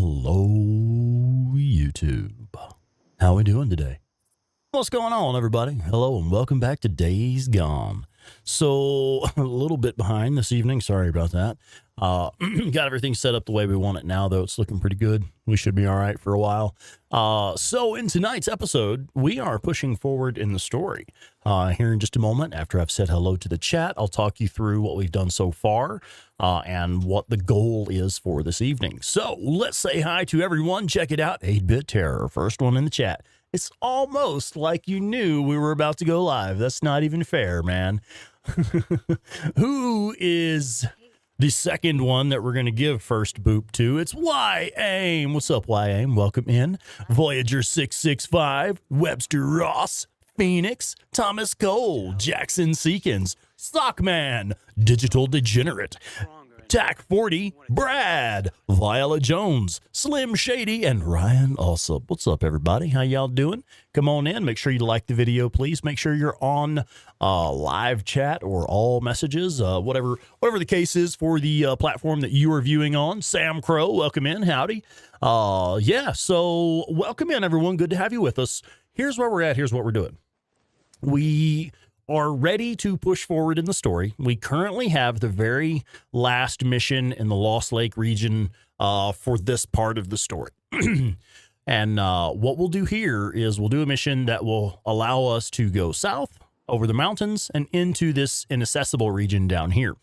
Hello, YouTube. How we doing today? What's going on, everybody? Hello, and welcome back to Days Gone. So, a little bit behind this evening. Sorry about that. Got everything set up the way we want it now, though. It's looking pretty good. We should be all right for a while. So, in tonight's episode, we are pushing forward in the story. Here in just a moment, after I've said hello to the chat, I'll talk you through what we've done so far and what the goal is for this evening. So, let's say hi to everyone. Check it out. 8-Bit Terror, first one in the chat. It's almost like you knew we were about to go live. That's not even fair, man. Who is the second one that we're going to give first boop to? It's Y-Aim. What's up, Y-Aim? Welcome in. Voyager 665, Webster Ross, Phoenix, Thomas Cole, Jackson Seekins, Stockman, Digital Degenerate, Tack 40, Brad, Viola Jones, Slim Shady, and Ryan Alsop. What's up, everybody? How y'all doing? Come on in. Make sure you like the video, please. Make sure you're on live chat or all messages, whatever the case is for the platform that you are viewing on. Sam Crow, welcome in. Howdy. Yeah, so welcome in, everyone. Good to have you with us. Here's where we're at. Here's what we're doing. We are ready to push forward in the story. We currently have the very last mission in the Lost Lake region for this part of the story. And what we'll do here is we'll do a mission that will allow us to go south over the mountains and into this inaccessible region down here.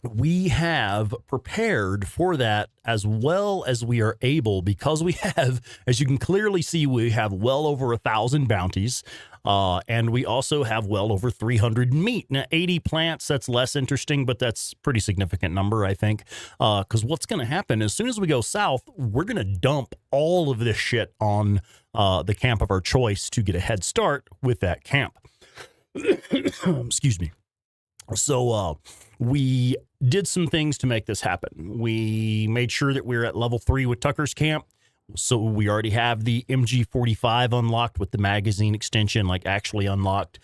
We have prepared for that as well as we are able, because we have, as you can clearly see, we have well over 1,000 bounties. And we also have well over 300 meat. Now, 80 plants, that's less interesting, but that's a pretty significant number, I think. Because what's going to happen, as soon as we go south, we're going to dump all of this shit on the camp of our choice to get a head start with that camp. Excuse me. So we did some things to make this happen. We made sure that we're at level 3 with Tucker's camp. So we already have the MG45 unlocked with the magazine extension, like actually unlocked.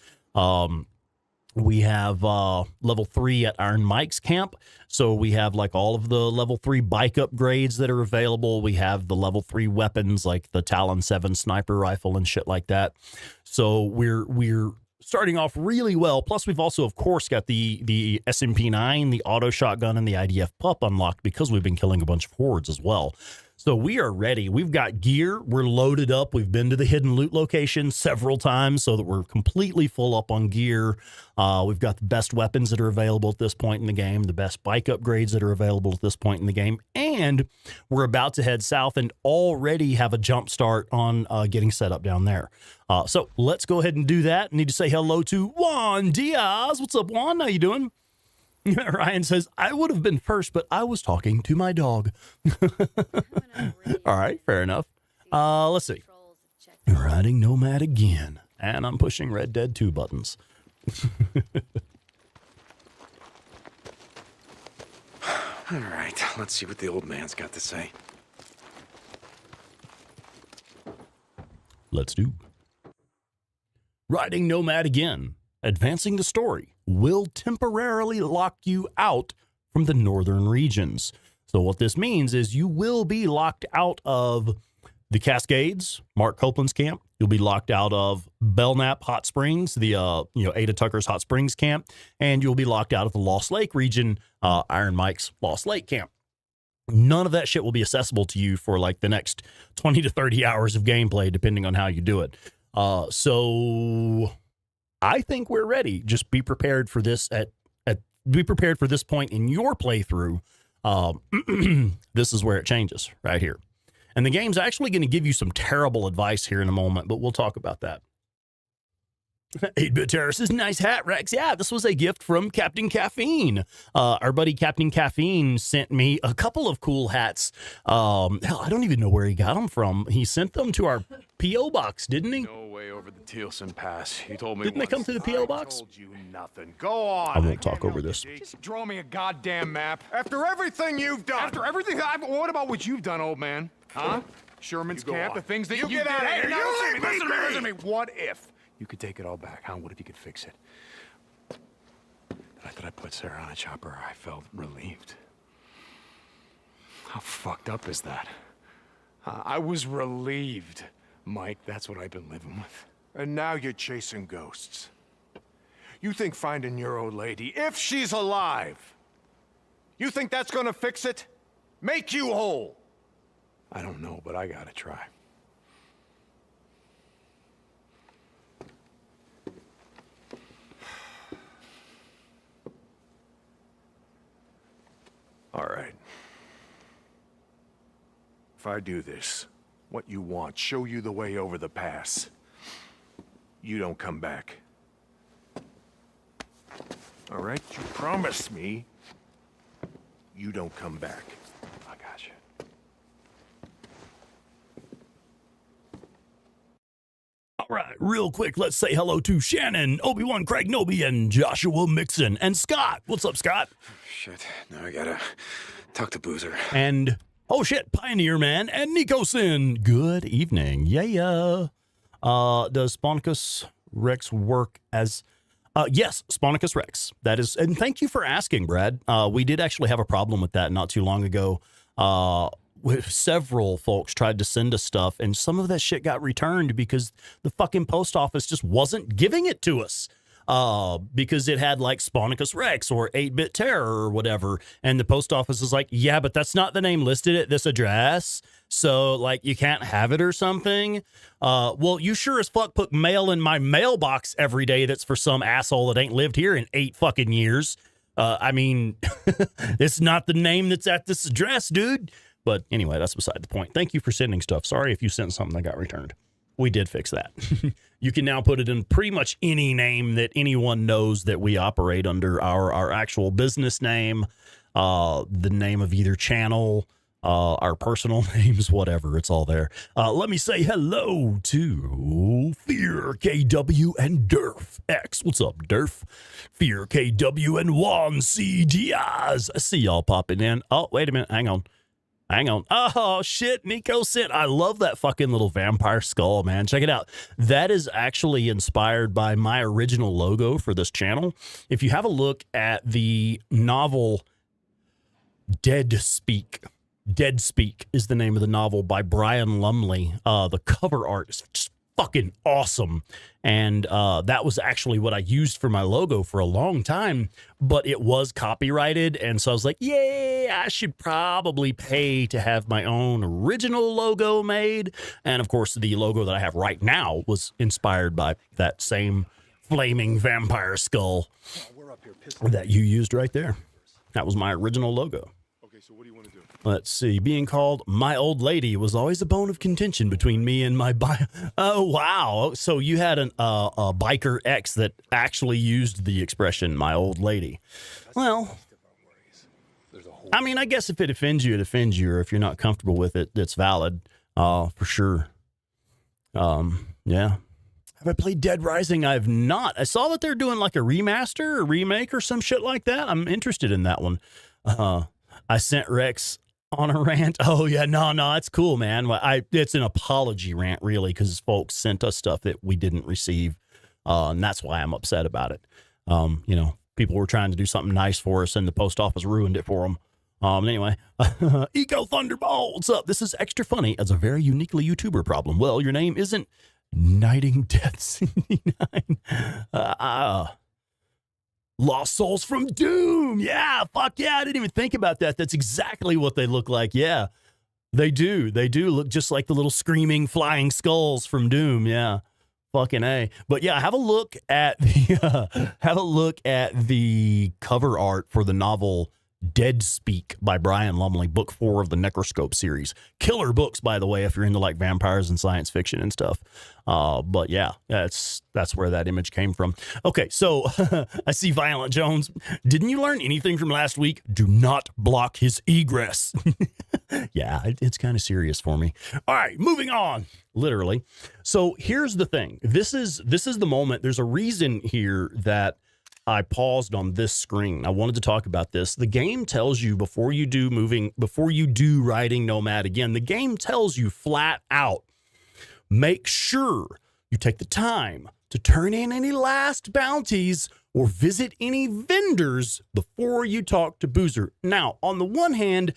We have level 3 at Iron Mike's camp. So we have like all of the level 3 bike upgrades that are available. We have the level 3 weapons like the Talon 7 sniper rifle and shit like that. So we're starting off really well. Plus, we've also, of course, got the SMP9, the auto shotgun, and the IDF pup unlocked because we've been killing a bunch of hordes as well. So we are ready. We've got gear. We're loaded up. We've been to the hidden loot location several times so that we're completely full up on gear. We've got the best weapons that are available at this point in the game, the best bike upgrades that are available at this point in the game, and we're about to head south and already have a jump start on getting set up down there. So let's go ahead and do that. I need to say hello to Juan Diaz. What's up, Juan? How you doing? Ryan says, I would have been first, but I was talking to my dog. All right, fair enough. Let's see. Riding Nomad again. And I'm pushing Red Dead 2 buttons. All right, let's see what the old man's got to say. Let's do. Riding Nomad again. Advancing the story will temporarily lock you out from the northern regions. So what this means is you will be locked out of the Cascades, Mark Copeland's camp. You'll be locked out of Belknap Hot Springs, the Ada Tucker's Hot Springs camp, and you'll be locked out of the Lost Lake region, Iron Mike's Lost Lake camp. None of that shit will be accessible to you for like the next 20 to 30 hours of gameplay, depending on how you do it. So I think we're ready. Just be prepared for this be prepared for this point in your playthrough. This is where it changes right here. And the game's actually going to give you some terrible advice here in a moment, but we'll talk about that. 8-Bit Terror says, nice hat, Rex. Yeah, this was a gift from Captain Caffeine. Our buddy Captain Caffeine sent me a couple of cool hats. Hell, I don't even know where he got them from. He sent them to our P.O. box, didn't he? No way over the Tealson Pass. He told me. Didn't they come to the P.O. box? I told you nothing. Go on. I won't talk over this. Just draw me a goddamn map. After everything you've done. After everything what about what you've done, old man? Huh? Sherman's camp, the things that you did. Hey, listen to me. What if you could take it all back, huh? What if you could fix it? The night that I put Sarah on a chopper, I felt relieved. How fucked up is that? I was relieved, Mike. That's what I've been living with. And now you're chasing ghosts. You think finding your old lady, if she's alive, you think that's gonna fix it? Make you whole? I don't know, but I gotta try. All right. If I do this, what you want, show you the way over the pass, you don't come back. All right? You promise me you don't come back. I got you. All right, real quick, let's say hello to Shannon, Obi-Wan, Craig Noby, and Joshua Mixon, and Scott. What's up, Scott? Shit, now I gotta talk to Boozer. And, oh shit, Pioneer Man and Nico Sin. Good evening. Yeah. Does Spawnicus Rex work as... yes, Spawnicus Rex. That is, and thank you for asking, Brad. We did actually have a problem with that not too long ago. Several folks tried to send us stuff, and some of that shit got returned because the fucking post office just wasn't giving it to us. Because it had like Spawnicus Rex or 8-Bit Terror or whatever. And the post office is like, yeah, but that's not the name listed at this address. So like you can't have it or something. Well, you sure as fuck put mail in my mailbox every day that's for some asshole that ain't lived here in 8 fucking years. I mean, it's not the name that's at this address, dude. But anyway, that's beside the point. Thank you for sending stuff. Sorry if you sent something that got returned. We did fix that. You can now put it in pretty much any name that anyone knows that we operate under, our actual business name, the name of either channel, our personal names, whatever. It's all there. Let me say hello to Fear KW and Durf X. What's up, Durf? Fear KW and Juan C. Diaz. I see y'all popping in. Oh, wait a minute. Hang on. Oh, shit. Nico sent. I love that fucking little vampire skull, man. Check it out. That is actually inspired by my original logo for this channel. If you have a look at the novel Dead Speak is the name of the novel by Brian Lumley. The cover art is just fucking awesome. And that was actually what I used for my logo for a long time, but it was copyrighted. And so I was like, yeah, I should probably pay to have my own original logo made. And of course, the logo that I have right now was inspired by that same flaming vampire skull that you used right there. That was my original logo. Okay, so what do you want to do? Let's see. Being called my old lady was always a bone of contention between me and my Oh, wow. So you had a biker ex that actually used the expression my old lady. Well, I mean, I guess if it offends you, it offends you. Or if you're not comfortable with it, it's valid. For sure. Yeah. Have I played Dead Rising? I've not. I saw that they're doing like a remaster or remake or some shit like that. I'm interested in that one. I sent Rex on a rant. Oh yeah, no, it's cool, man. It's an apology rant, really, because folks sent us stuff that we didn't receive, and that's why I'm upset about it. People were trying to do something nice for us, and the post office ruined it for them. Anyway, Eco Thunderball, what's up? This is extra funny as a very uniquely YouTuber problem. Well, your name isn't Knighting Death 79. Lost Souls from Doom. Yeah, fuck yeah. I didn't even think about that. That's exactly what they look like. Yeah, they do. They do look just like the little screaming flying skulls from Doom. Yeah, fucking A. But yeah, have a look at the cover art for the novel Dead Speak by Brian Lumley, book 4 of the Necroscope series. Killer books, by the way, if you're into like vampires and science fiction and stuff. But yeah, that's where that image came from. Okay, so I see Violent Jones. Didn't you learn anything from last week? Do not block his egress. Yeah, it's kind of serious for me. All right, moving on. Literally. So here's the thing. This is the moment. There's a reason here that I paused on this screen. I wanted to talk about this. The game tells you before you do riding Nomad again, the game tells you flat out, make sure you take the time to turn in any last bounties or visit any vendors before you talk to Boozer. Now, on the one hand,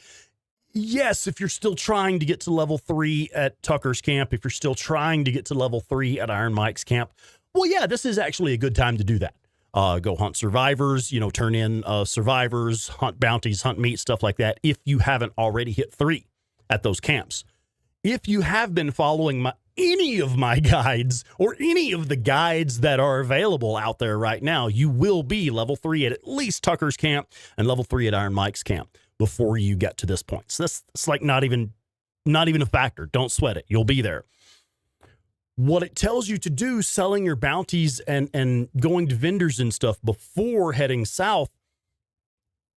yes, if you're still trying to get to level 3 at Tucker's camp, if you're still trying to get to level 3 at Iron Mike's camp, well, yeah, this is actually a good time to do that. Go hunt survivors, you know, turn in survivors, hunt bounties, hunt meat, stuff like that, if you haven't already hit 3 at those camps. If you have been following any of my guides or any of the guides that are available out there right now, you will be level 3 at least Tucker's camp and level 3 at Iron Mike's camp before you get to this point. So that's like not even a factor. Don't sweat it. You'll be there. What it tells you to do, selling your bounties and going to vendors and stuff before heading south,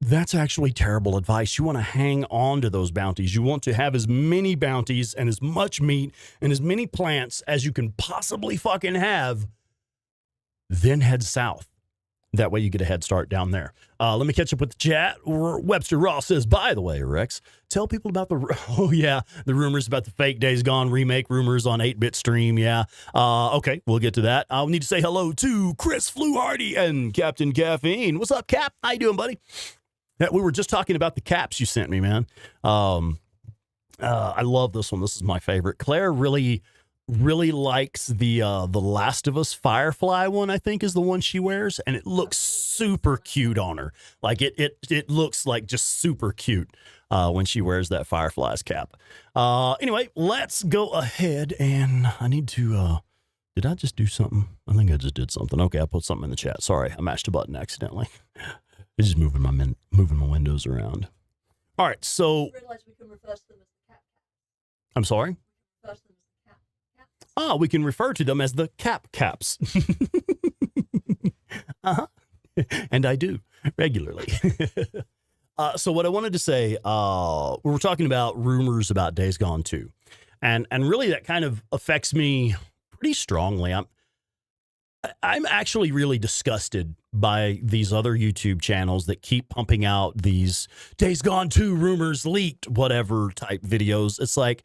that's actually terrible advice. You want to hang on to those bounties. You want to have as many bounties and as much meat and as many plants as you can possibly fucking have, then head south. That way you get a head start down there. Let me catch up with the chat. Webster Ross says, by the way, Rex, tell people about the rumors about the fake Days Gone remake rumors on 8-Bit Stream. Yeah. Okay, we'll get to that. I'll need to say hello to Chris Fluharty and Captain Caffeine. What's up, Cap? How you doing, buddy? Yeah, we were just talking about the caps you sent me, man. I love this one. This is my favorite. Claire really likes the Last of Us Firefly one, I think is the one she wears, and it looks super cute on her. Like it looks like just super cute when she wears that Firefly's cap. Anyway, let's go ahead, and I need to did I just do something? I think I just did something. Okay, I put something in the chat. Sorry, I mashed a button accidentally. It's just moving my windows around. All right, so I'm sorry? We can refer to them as the caps. Uh-huh. And I do regularly. So what I wanted to say, we were talking about rumors about Days Gone 2. And really that kind of affects me pretty strongly. I'm actually really disgusted by these other YouTube channels that keep pumping out these Days Gone 2 rumors leaked, whatever type videos. It's like,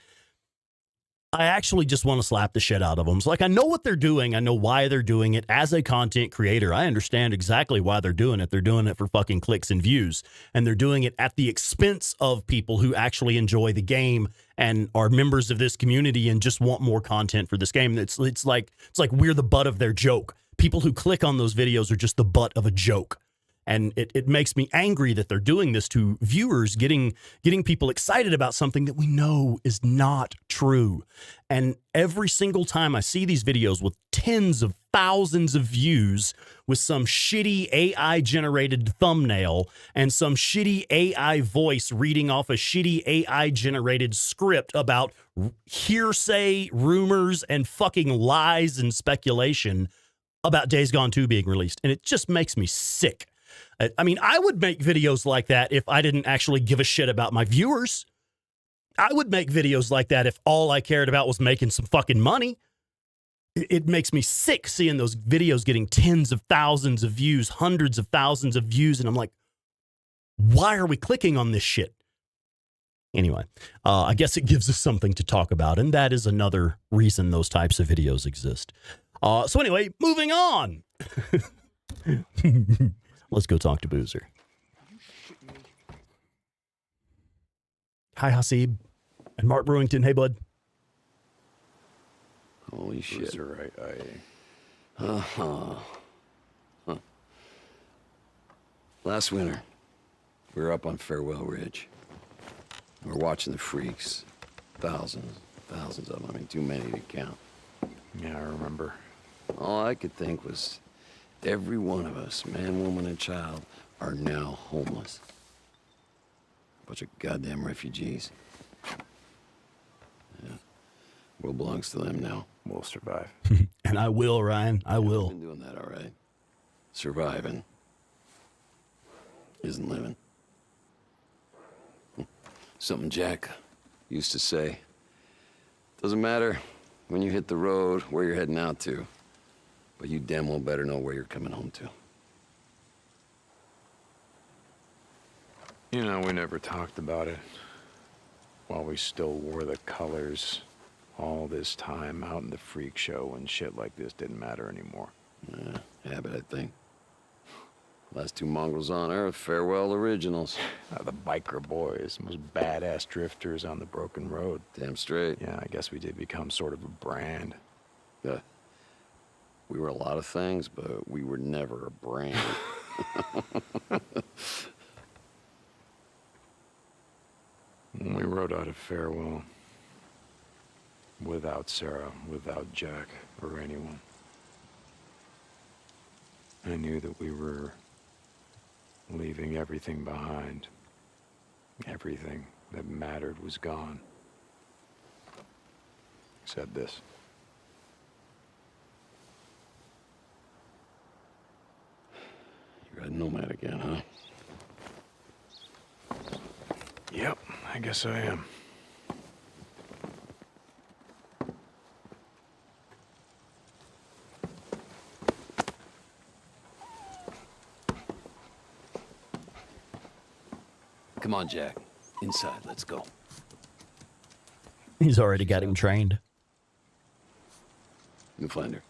I actually just want to slap the shit out of them. It's like, I know what they're doing. I know why they're doing it. As a content creator, I understand exactly why they're doing it. They're doing it for fucking clicks and views. And they're doing it at the expense of people who actually enjoy the game and are members of this community and just want more content for this game. It's like we're the butt of their joke. People who click on those videos are just the butt of a joke. And it makes me angry that they're doing this to viewers, getting people excited about something that we know is not true. And every single time I see these videos with tens of thousands of views with some shitty AI-generated thumbnail and some shitty AI voice reading off a shitty AI-generated script about hearsay, rumors, and fucking lies and speculation about Days Gone 2 being released. And it just makes me sick. I mean, I would make videos like that if I didn't actually give a shit about my viewers. I would make videos like that if all I cared about was making some fucking money. It makes me sick seeing those videos getting tens of thousands of views, hundreds of thousands of views. And I'm like, why are we clicking on this shit? Anyway, I guess it gives us something to talk about. And that is another reason those types of videos exist. So anyway, moving on. Let's go talk to Boozer. Hi, Hasib. And Mark Brewington. Hey, bud. Holy shit. Boozer, Huh. Last winter, we were up on Farewell Ridge. We were watching the freaks. Thousands of them. I mean, too many to count. Yeah, I remember. All I could think was, every one of us, man, woman, and child, are now homeless. Bunch of goddamn refugees. Yeah. World belongs to them now. We'll survive. And I will, Ryan. I will. Been doing that all right. Surviving isn't living. Something Jack used to say. Doesn't matter when you hit the road where you're heading out to, but you damn well better know where you're coming home to. You know, we never talked about it while we still wore the colors all this time out in the freak show when shit like this didn't matter anymore. Habit, I think. Last two mongrels on Earth, farewell originals. The biker boys, most badass drifters on the broken road. Damn straight. Yeah, I guess we did become sort of a brand. Yeah. We were a lot of things, but we were never a brand. We rode out of farewell. Without Sarah, without Jack, or anyone. I knew that we were leaving everything behind. Everything that mattered was gone. Except this. You're a nomad again, huh? Yep, I guess I am. Come on, Jack. Inside, let's go. He's already got him trained. Newfoundlander.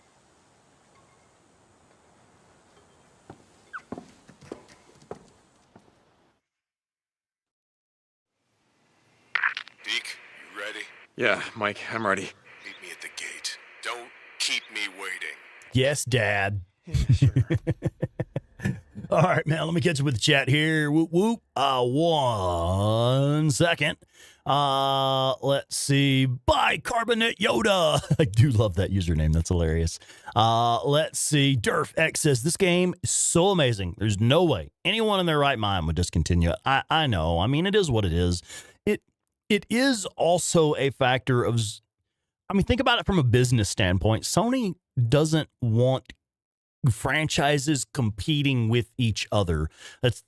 Deke, you ready? Yeah, Mike, I'm ready. Meet me at the gate. Don't keep me waiting. Yes, Dad. All right, man, let me catch you with the chat here. Whoop, whoop. 1 second. Let's see. Bicarbonate Yoda. I do love that username. That's hilarious. Let's see. Durf X says, this game is so amazing. There's no way anyone in their right mind would discontinue it. I know. I mean, it is what it is. It is also a factor of, I mean, think about it from a business standpoint. Sony doesn't want franchises competing with each other.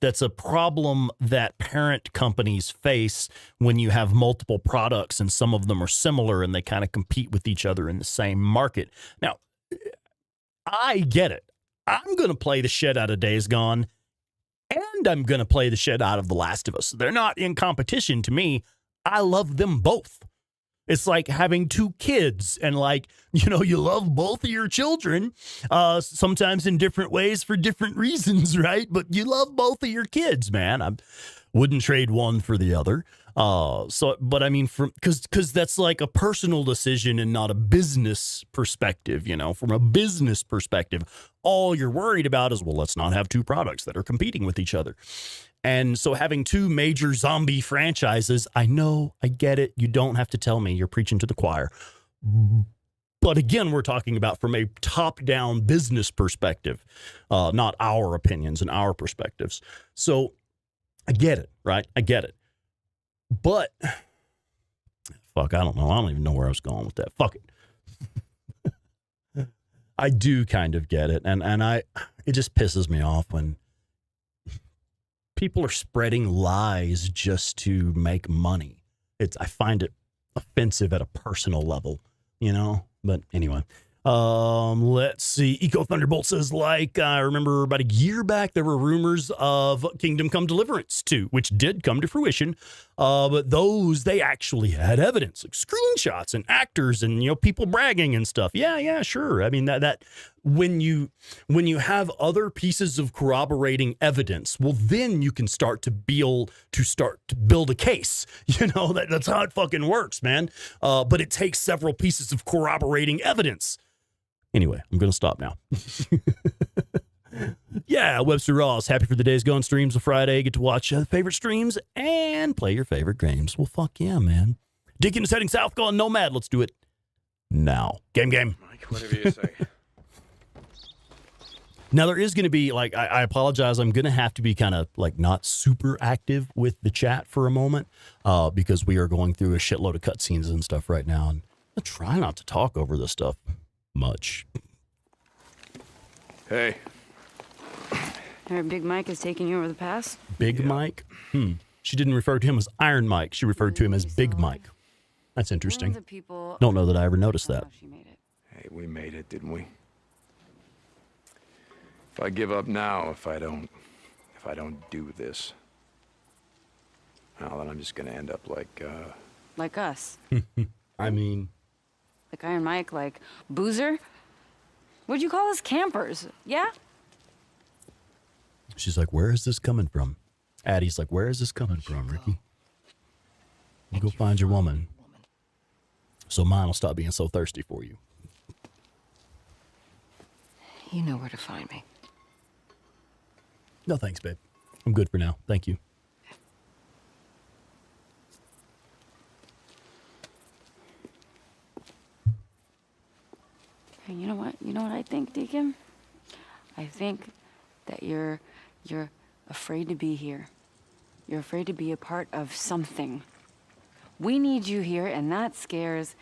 That's a problem that parent companies face when you have multiple products and some of them are similar and they kind of compete with each other in the same market. Now, I get it. I'm going to play the shit out of Days Gone and I'm going to play the shit out of The Last of Us. They're not in competition to me. I love them both. It's like having two kids and like, you know, you love both of your children, sometimes in different ways for different reasons, right? But you love both of your kids, man. I wouldn't trade one for the other. But I mean, because that's like a personal decision and not a business perspective, you know, from a business perspective, all you're worried about is, well, let's not have two products that are competing with each other. And so having two major zombie franchises, I know, I get it. You don't have to tell me. You're preaching to the choir. But again, we're talking about from a top-down business perspective, not our opinions and our perspectives. So I get it, right? I get it. But, fuck, I don't know. I don't even know where I was going with that. Fuck it. I do kind of get it. And it just pisses me off when people are spreading lies just to make money. I find it offensive at a personal level, you know? But anyway, let's see. Eco Thunderbolt says, like, I remember about a year back, there were rumors of Kingdom Come Deliverance 2, which did come to fruition. But those, they actually had evidence, like screenshots and actors and, you know, people bragging and stuff. Yeah, sure. I mean, that when you have other pieces of corroborating evidence, well, then you can start to build a case. You know, that's how it fucking works, man. But it takes several pieces of corroborating evidence. Anyway, I'm going to stop now. Yeah, Webster Ross, happy for the Days Gone streams on Friday. Get to watch favorite streams and play your favorite games. Well, fuck yeah, man. Deacon is heading south, going Nomad. Let's do it now. Game. Mike, whatever you say. Now, there is going to be, like, I apologize. I'm going to have to be kind of, like, not super active with the chat for a moment because we are going through a shitload of cutscenes and stuff right now. And I try not to talk over this stuff much. Hey. I heard Big Mike is taking you over the pass. Big Mike? She didn't refer to him as Iron Mike. She referred to him as Big Mike. That's interesting. Don't know that I ever noticed that. She made it. Hey, we made it, didn't we? If I give up now, if I don't do this, well, then I'm just gonna end up Like us. I mean, Like Iron Mike, like Boozer. What'd you call us? Campers. Yeah? She's like, where is this coming from? Addie's like, where is this coming from, Ricky? You go find your woman. So mine will stop being so thirsty for you. You know where to find me. No, thanks, babe. I'm good for now. Thank you. Hey, you know what? You know what I think, Deacon? I think that you're afraid to be here. You're afraid to be a part of something. We need you here, and that scares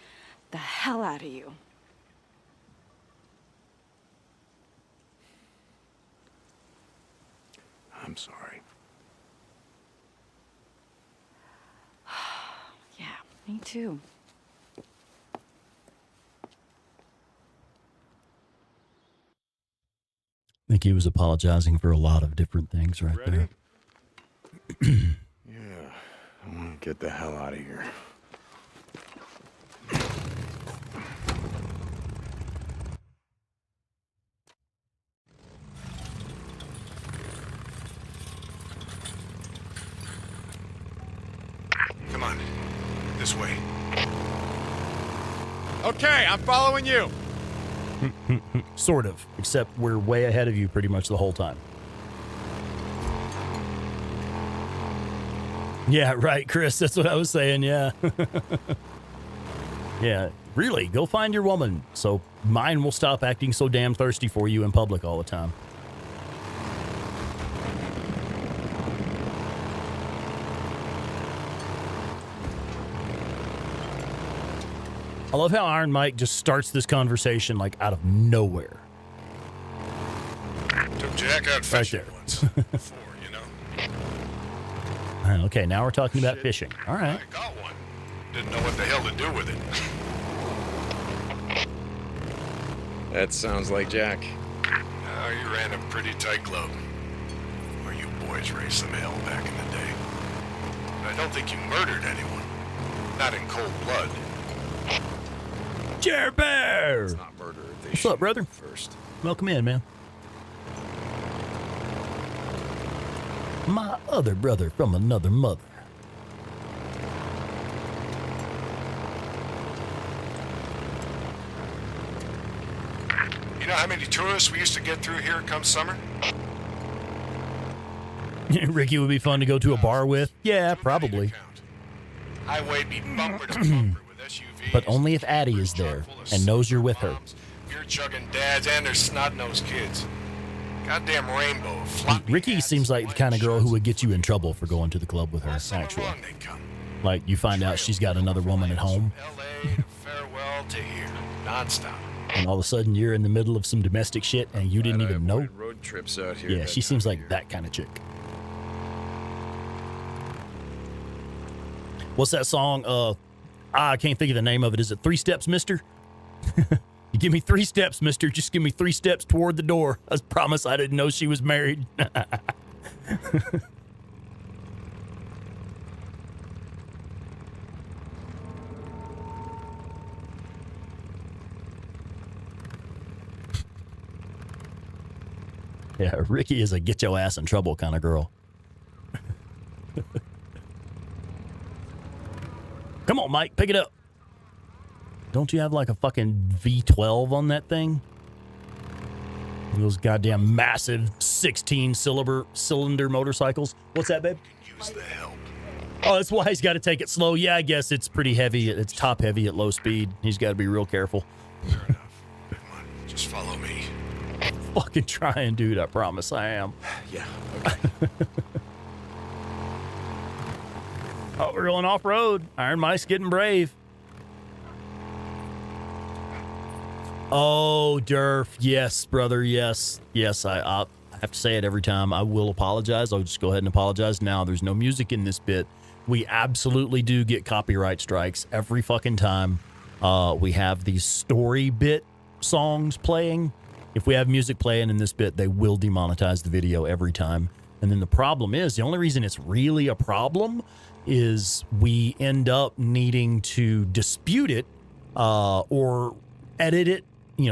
the hell out of you. I'm sorry. Yeah, me too. I think he was apologizing for a lot of different things right there. Yeah, I want to get the hell out of here. Come on. This way. Okay, I'm following you. Sort of, except we're way ahead of you pretty much the whole time. Yeah, right, Chris. That's what I was saying. Yeah. Yeah, really, go find your woman so mine will stop acting so damn thirsty for you in public all the time. I love how Iron Mike just starts this conversation like out of nowhere. Took Jack out fishing there. once. Before, you know? Okay, now we're talking about fishing. All right. I got one. Didn't know what the hell to do with it. That sounds like Jack. You ran a pretty tight club. Or you boys raised some hell back in the day. But I don't think you murdered anyone. Not in cold blood. Jer Bear! It's not murder. They What's up, shoot brother? First. Welcome in, man. My other brother from another mother. You know how many tourists we used to get through here come summer? Ricky would be fun to go to a bar with. Yeah, probably. Highway'd be bumper to bumper with SUVs. But only if Addie is there and knows you're with her. Beer chugging dads and their snot-nosed kids. Goddamn rainbow of floppy Ricky hats, seems like the kind of girl who would get you in trouble for going to the club with her, all summer actually. long they come. Like, you find out she's got another woman at home, LA to farewell to here, nonstop. and all of a sudden you're in the middle of some domestic shit and you didn't Glad I even know. avoided road trips out here. Yeah, that she time seems of like year. that kind of chick. What's that song? I can't think of the name of it. Is it 3 Steps, Mister? You give me 3 steps, Mister. Just give me 3 steps toward the door. I promise I didn't know she was married. Yeah, Ricky is a get your ass in trouble kind of girl. Come on, Mike, pick it up. Don't you have like a fucking V12 on that thing? Those goddamn massive 16-cylinder motorcycles. What's that, babe? Use the help. Oh, that's why he's got to take it slow. Yeah, I guess it's pretty heavy. It's top heavy at low speed. He's got to be real careful. Fair enough. Come on, just follow me. Fucking trying, dude. I promise I am. Yeah. Okay. Oh, we're going off-road. Iron Mike's getting brave. Oh, Durf. Yes, brother. Yes. Yes, I have to say it every time. I will apologize. I'll just go ahead and apologize now. There's no music in this bit. We absolutely do get copyright strikes every fucking time we have these story bit songs playing. If we have music playing in this bit, they will demonetize the video every time. And then the problem is, the only reason it's really a problem is we end up needing to dispute it or edit it,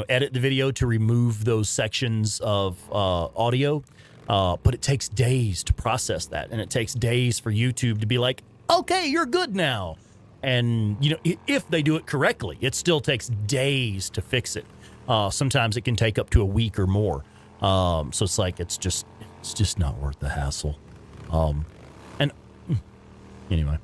edit the video to remove those sections of audio. But it takes days to process that, and it takes days for YouTube to be like, okay, you're good now. And, you know, if they do it correctly, it still takes days to fix it. Sometimes it can take up to a week or more. So it's like, it's just not worth the hassle. And anyway.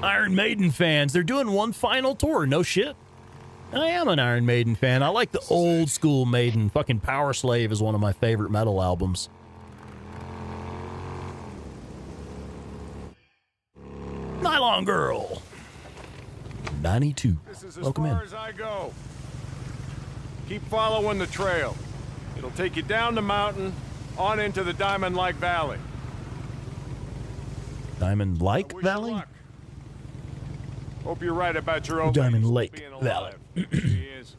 Iron Maiden fans, they're doing one final tour. No shit. I am an Iron Maiden fan. I like the old school Maiden. Fucking Power Slave is one of my favorite metal albums. Nylon Girl. 92. This is as Welcome far in. as I go. Keep following the trail. It'll take you down the mountain, on into the Diamond-like Valley. Diamond Lake I wish you Valley? luck. Hope you're right about your own Diamond still Lake being Valley. alive. He is.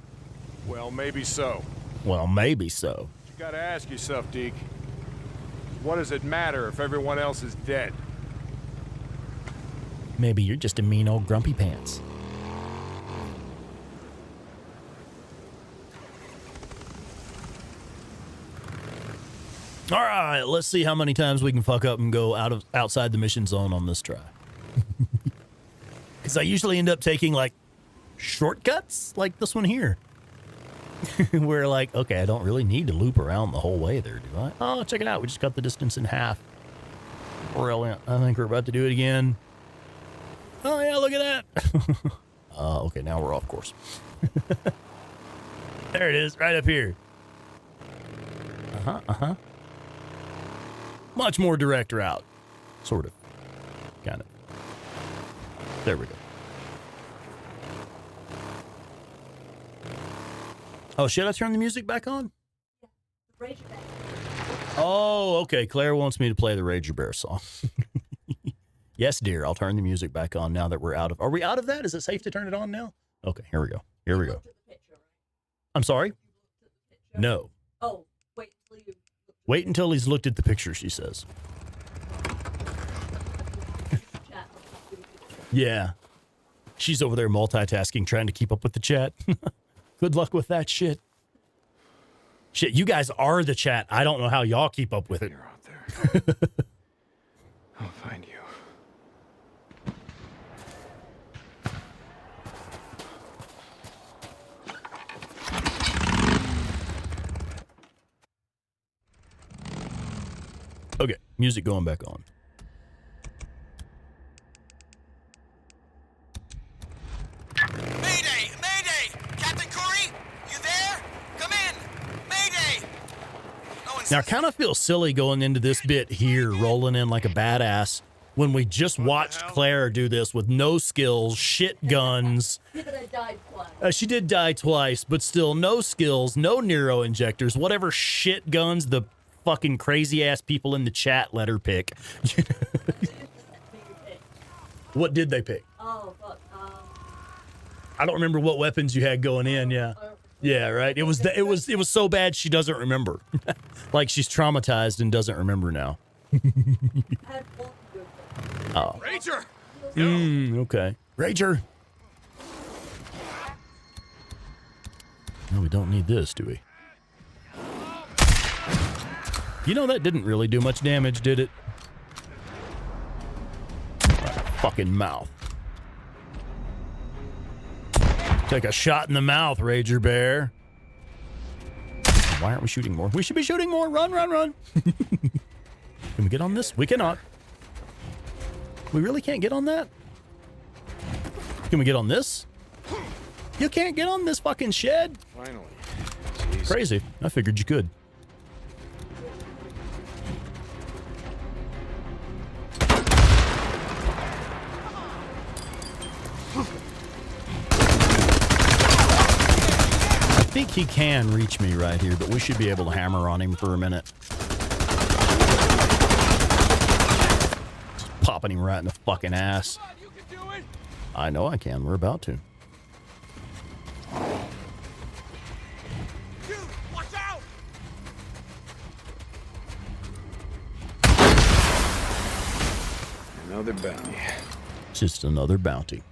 Well, maybe so. Well, maybe so. You gotta ask yourself, Deke. What does it matter if everyone else is dead? Maybe you're just a mean old grumpy pants. All right, let's see how many times we can fuck up and go outside the mission zone on this try. Because I usually end up taking like shortcuts, like this one here. Where like, okay, I don't really need to loop around the whole way there, do I? Oh, check it out. We just cut the distance in half. Brilliant. I think we're about to do it again. Oh, yeah, look at that. Okay, now we're off course. There it is, right up here. Uh-huh. Much more direct route. Sort of. Kind of. There we go. Oh, should I turn the music back on? Ranger Bear. Oh, okay. Claire wants me to play the Ranger Bear song. Yes, dear. I'll turn the music back on now that we're out of... Are we out of that? Is it safe to turn it on now? Okay, here we go. Here we go. Looked at the picture, right? I'm sorry? You looked at the picture? No. Oh, wait till you... Wait until he's looked at the picture, she says. Chat. Yeah. She's over there multitasking, trying to keep up with the chat. Good luck with that shit. Shit, you guys are the chat. I don't know how y'all keep up with it. You're out there. I'll find you. Okay, music going back on. Mayday! Mayday! Captain Corey? You there? Come in! Mayday! No one's... Now, I kind of feel silly going into this bit here, rolling in like a badass, when we just watched Claire do this with no skills, shit guns. Yeah, but I died twice. She did die twice, but still no skills, no Nero injectors, whatever shit guns the fucking crazy ass people in the chat let her pick. What did they pick? Oh, fuck. I don't remember what weapons you had going in. Yeah. Yeah, right. It was so bad she doesn't remember. Like she's traumatized and doesn't remember now. I had one good one. Oh. Ranger! Okay. Rager. No, we don't need this, do we? You know, that didn't really do much damage, did it? Fucking mouth. Take a shot in the mouth, Rager Bear. Why aren't we shooting more? We should be shooting more. Run, run, run. Can we get on this? We cannot. We really can't get on that? Can we get on this? You can't get on this fucking shed. Finally. Crazy. I figured you could. I think he can reach me right here, but we should be able to hammer on him for a minute. Just popping him right in the fucking ass. I know I can. We're about to. Watch out! Another bounty. Just another bounty.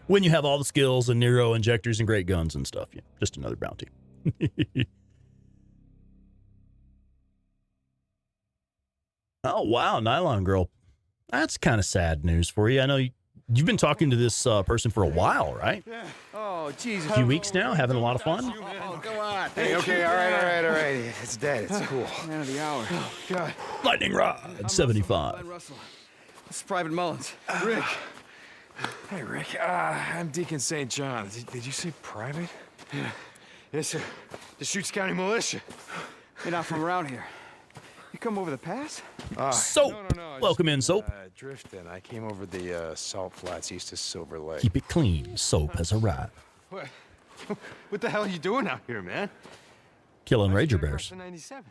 when you have all the skills and Nero injectors and great guns and stuff. Yeah, just another bounty. Oh, wow, Nylon Girl. That's kind of sad news for you. I know you've been talking to this person for a while, right? Yeah. Oh, Jesus. A few weeks now, having a lot of fun. Oh, come on. Hey, okay, all right. It's dead. It's cool. Man of the hour. Oh, God. Lightning Rod, 75. Russell. This is Private Mullins. Rick. Hey, Rick. I'm Deacon St. John. Did you say private? Yeah. Yes, sir. Deschutes County Militia. You're not from around here. You come over the pass? Soap. No. Welcome in, Soap. Drifting. I came over the salt flats east of Silver Lake. Keep it clean. Soap has arrived. What the hell are you doing out here, man? Killing Ranger Bears.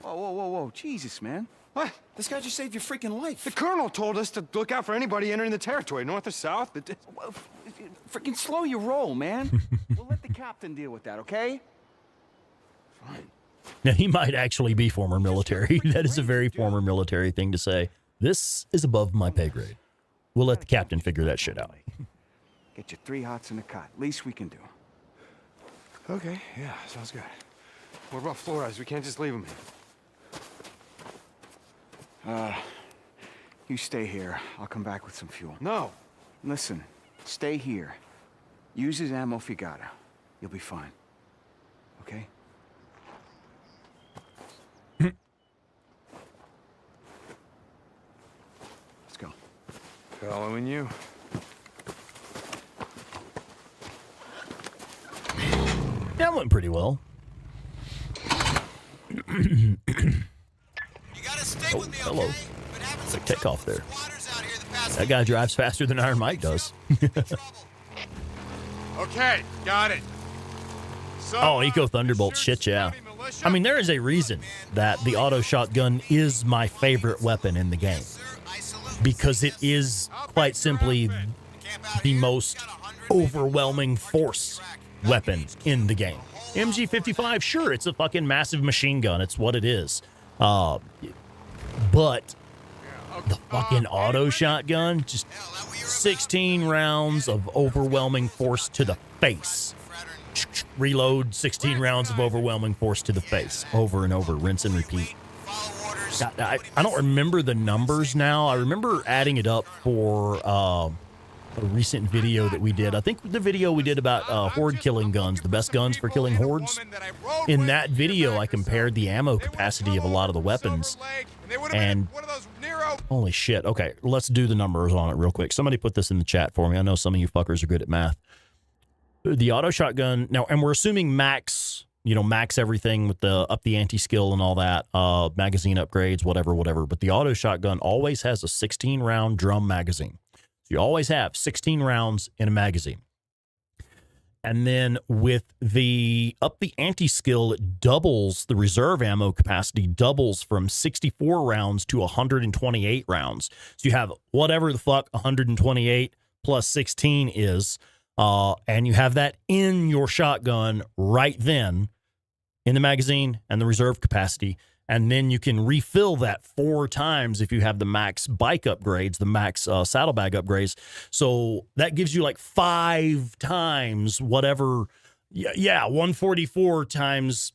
Whoa. Jesus, man. What? This guy just saved your freaking life. The colonel told us to look out for anybody entering the territory, north or south. Freaking slow your roll, man. We'll let the captain deal with that, okay? Fine. Now, he might actually be former military. That is a very former military thing to say. This is above my pay grade. We'll let the captain figure that shit out. Get you 3 hots in the cot. Least we can do. Okay, yeah, sounds good. What about Flores? We can't just leave him here. You stay here. I'll come back with some fuel. No. Listen, stay here. Use his ammo if you gotta. You'll be fine. Okay? Let's go. Following you. That went pretty well. You gotta stay with me, okay? Hello. Been having some Takeoff there. squatters out here the past That guy drives faster than Iron Mike does. Okay, got it. So, Oh, Eco Thunderbolt, shit, yeah. I mean, there is a reason that the auto shotgun is my favorite weapon in the game. Because it is, quite simply, the most overwhelming force weapon in the game. MG55, sure, it's a fucking massive machine gun. It's what it is. But the fucking auto shotgun, just 16 rounds of overwhelming force to the face. Reload, 16 rounds of overwhelming force to the face. Over and over, rinse and repeat. I don't remember the numbers now. I remember adding it up for a recent video that we did. I think the video we did about horde killing guns, the best guns for killing hordes. In that video, I compared the ammo capacity of a lot of the weapons. And holy shit. Okay, let's do the numbers on it real quick. Somebody put this in the chat for me. I know some of you fuckers are good at math. The auto shotgun, now, and we're assuming max, max everything with the up the ante skill and all that, magazine upgrades, whatever. But the auto shotgun always has a 16 round drum magazine. So you always have 16 rounds in a magazine. And then with the up the ante skill, it doubles the reserve ammo capacity, doubles from 64 rounds to 128 rounds. So you have whatever the fuck 128 plus 16 is, and you have that in your shotgun right then in the magazine and the reserve capacity. And then you can refill that 4 times if you have the max bike upgrades, the max saddlebag upgrades. So that gives you like 5 times whatever. Yeah, 144 times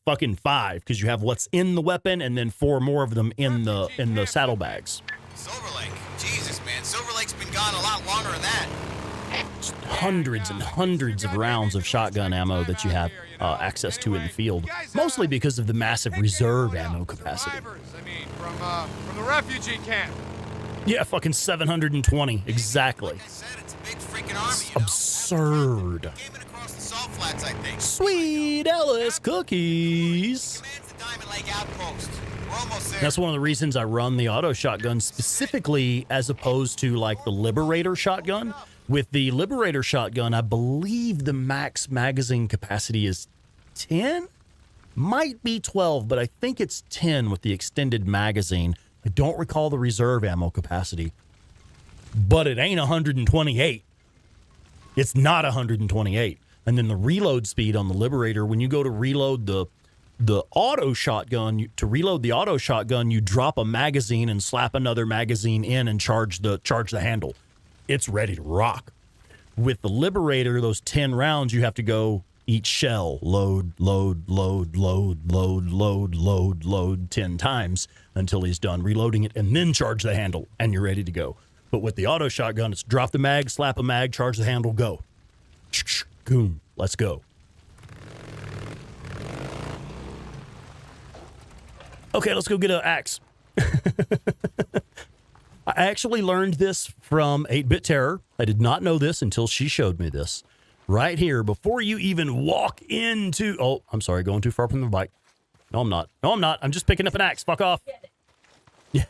fucking 5, because you have what's in the weapon and then 4 more of them in the saddlebags. Silver Lake. Jesus, man. Silver Lake's been gone a lot longer than that. Just hundreds and hundreds of rounds of shotgun ammo that you have access to in the field, mostly because of the massive reserve ammo capacity. From the refugee camp. Yeah, fucking 720, exactly. Like I said, it's a big freaking army, Absurd. Came in across the salt flats, I think. Sweet Ellis cookies. Commands the Diamond Lake outpost. We're almost there. That's one of the reasons I run the auto shotgun specifically as opposed to like the Liberator shotgun. With the Liberator shotgun, I believe the max magazine capacity is 10? Might be 12, but I think it's 10 with the extended magazine. I don't recall the reserve ammo capacity, but it ain't 128. It's not 128. And then the reload speed on the Liberator, when you go to reload the auto shotgun, to reload the auto shotgun, you drop a magazine and slap another magazine in and charge the handle. It's ready to rock. With the Liberator, those 10 rounds, you have to go each shell, load, 10 times until he's done reloading it, and then charge the handle, and you're ready to go. But with the auto shotgun, it's drop the mag, slap a mag, charge the handle, go. Boom, let's go. Okay, let's go get an axe. I actually learned this from 8-Bit Terror. I did not know this until she showed me this. Right here, before you even walk into... Oh, I'm sorry, going too far from the bike. No, I'm not. No, I'm not. I'm just picking up an axe. Fuck off. Yeah.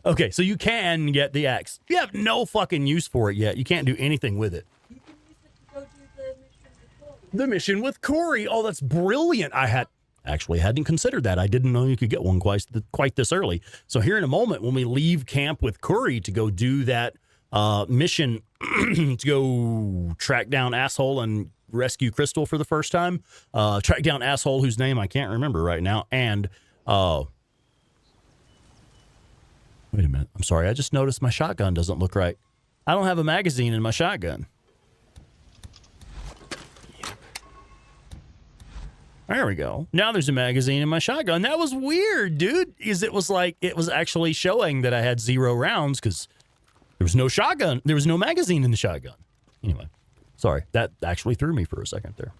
Okay, so you can get the axe. You have no fucking use for it yet. You can't do anything with it. You can use it to go do the mission with Corey. The mission with Corey. Oh, that's brilliant. I hadn't considered that. I didn't know you could get one quite this early. So here in a moment, when we leave camp with Curry to go do that mission to go track down Asshole and rescue Crystal for the first time, track down Asshole, whose name I can't remember right now, and wait a minute. I'm sorry. I just noticed my shotgun doesn't look right. I don't have a magazine in my shotgun. There we go. Now there's a magazine in my shotgun. That was weird, dude. Because it was actually showing that I had 0 rounds because there was no shotgun. There was no magazine in the shotgun. Anyway, sorry. That actually threw me for a second there.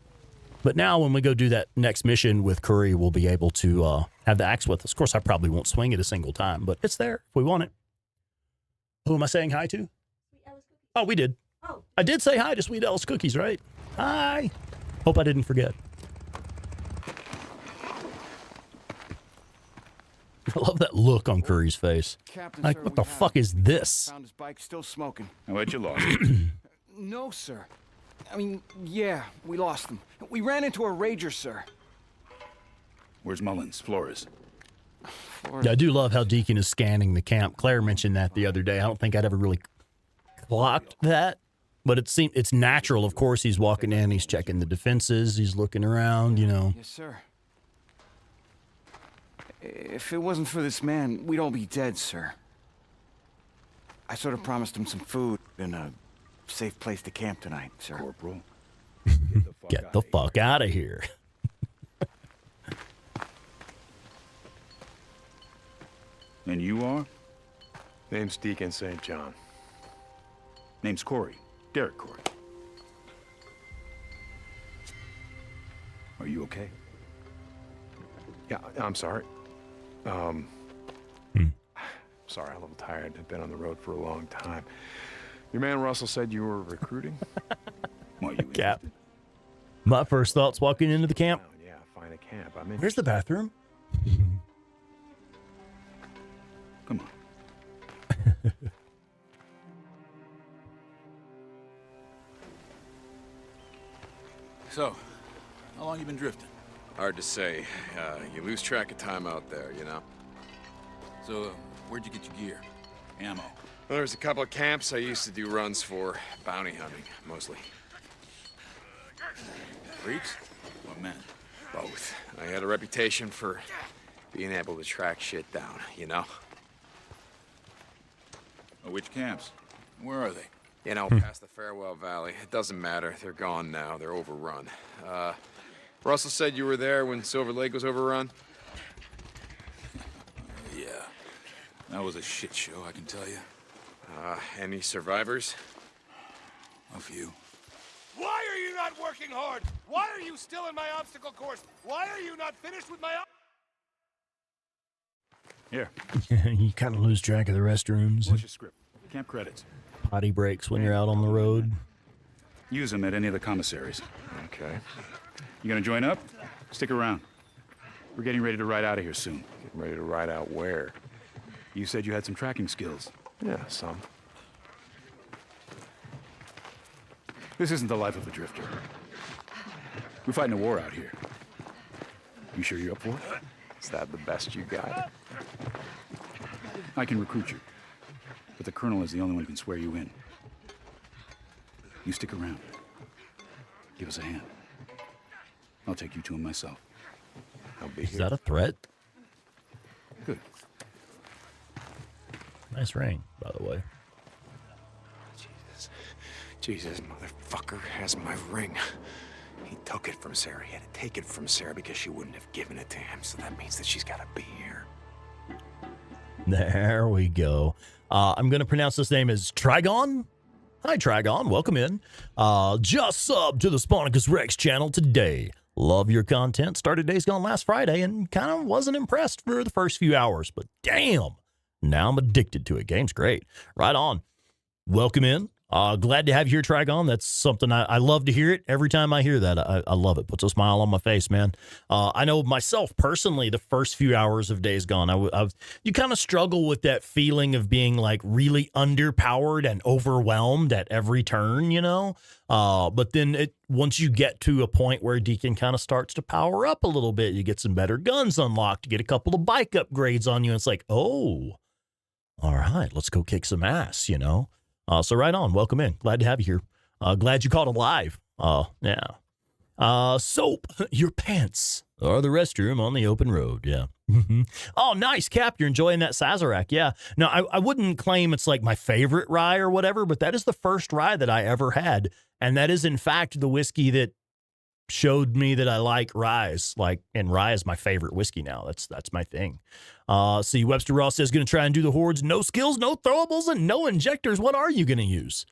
But now when we go do that next mission with Curry, we'll be able to have the axe with us. Of course, I probably won't swing it a single time, but it's there if we want it. Who am I saying hi to? Sweet Alice cookies. Oh, we did. Oh, I did say hi to Sweet Alice Cookies, right? Hi. Hope I didn't forget. I love that look on Curry's face. Captain, Like, sir, what we the have fuck is this? Found his bike still smoking. I bet you lost. No, sir. I mean, yeah, we lost him. We ran into a rager, sir. Where's Mullins? Flores? Yeah, I do love how Deacon is scanning the camp. Claire mentioned that the other day. I don't think I'd ever really clocked that, but it's natural. Of course, he's walking in, he's checking the defenses, he's looking around, you know. Yes, sir. If it wasn't for this man, we'd all be dead, sir. I sort of promised him some food and a safe place to camp tonight, sir. Corporal. Get the fuck out of here. And you are? Name's Deacon St. John. Name's Corey. Derek Corey. Are you okay? Yeah, I'm sorry. Sorry, I'm a little tired. I've been on the road for a long time. Your man Russell said you were recruiting? Well, you Cap. My first thoughts walking into the camp. Oh, yeah, find a camp. I'm in. Where's the bathroom? Come on. So, how long you been drifting? Hard to say. You lose track of time out there, you know? So, where'd you get your gear? Ammo? Well, there's a couple of camps I used to do runs for. Bounty hunting, mostly. Freaks? What men? Both. I had a reputation for being able to track shit down, you know? Oh, which camps? Where are they? You know, past the Farewell Valley. It doesn't matter. They're gone now. They're overrun. Russell said you were there when Silver Lake was overrun? Yeah. That was a shit show, I can tell you. Any survivors? A few. Why are you not working hard? Why are you still in my obstacle course? Why are you not finished with my... Here. You kind of lose track of the restrooms. What's your script? Camp credits. Potty breaks when you're out on the road. Use them at any of the commissaries. Okay. You gonna join up? Stick around. We're getting ready to ride out of here soon. Getting ready to ride out where? You said you had some tracking skills. Yeah, some. This isn't the life of a drifter. We're fighting a war out here. You sure you're up for it? Is that the best you got? I can recruit you, but the colonel is the only one who can swear you in. You stick around. Give us a hand. I'll take you to him myself. I'll be Is here. that a threat? Good. Nice ring, by the way. Jesus. Jesus, motherfucker has my ring. He took it from Sarah. He had to take it from Sarah because she wouldn't have given it to him. So that means that she's got to be here. There we go. I'm going to pronounce this name as Trigon. Hi, Trigon. Welcome in. Just sub to the Spawnicus Rex channel today. Love your content. Started Days Gone last Friday and kind of wasn't impressed for the first few hours. But damn, now I'm addicted to it. Game's great. Right on. Welcome in. Glad to have you here, Trigon. That's something I love to hear it. Every time I hear that, I love it. Puts a smile on my face, man. I know myself personally, the first few hours of Days Gone, you kind of struggle with that feeling of being like really underpowered and overwhelmed at every turn, you know? But then once you get to a point where Deacon kind of starts to power up a little bit, you get some better guns unlocked, you get a couple of bike upgrades on you. And it's like, oh, all right, let's go kick some ass, you know? So right on. Welcome in. Glad to have you here. Glad you caught it live. Yeah. Soap, your pants or the restroom on the open road. Yeah. Oh, nice, Cap. You're enjoying that Sazerac. Yeah. No, I wouldn't claim it's like my favorite rye or whatever, but that is the first rye that I ever had. And that is, in fact, the whiskey that showed me that I like ryes. And rye is my favorite whiskey now. That's my thing. See, Webster Ross says going to try and do the hordes. No skills, no throwables, and no injectors. What are you going to use?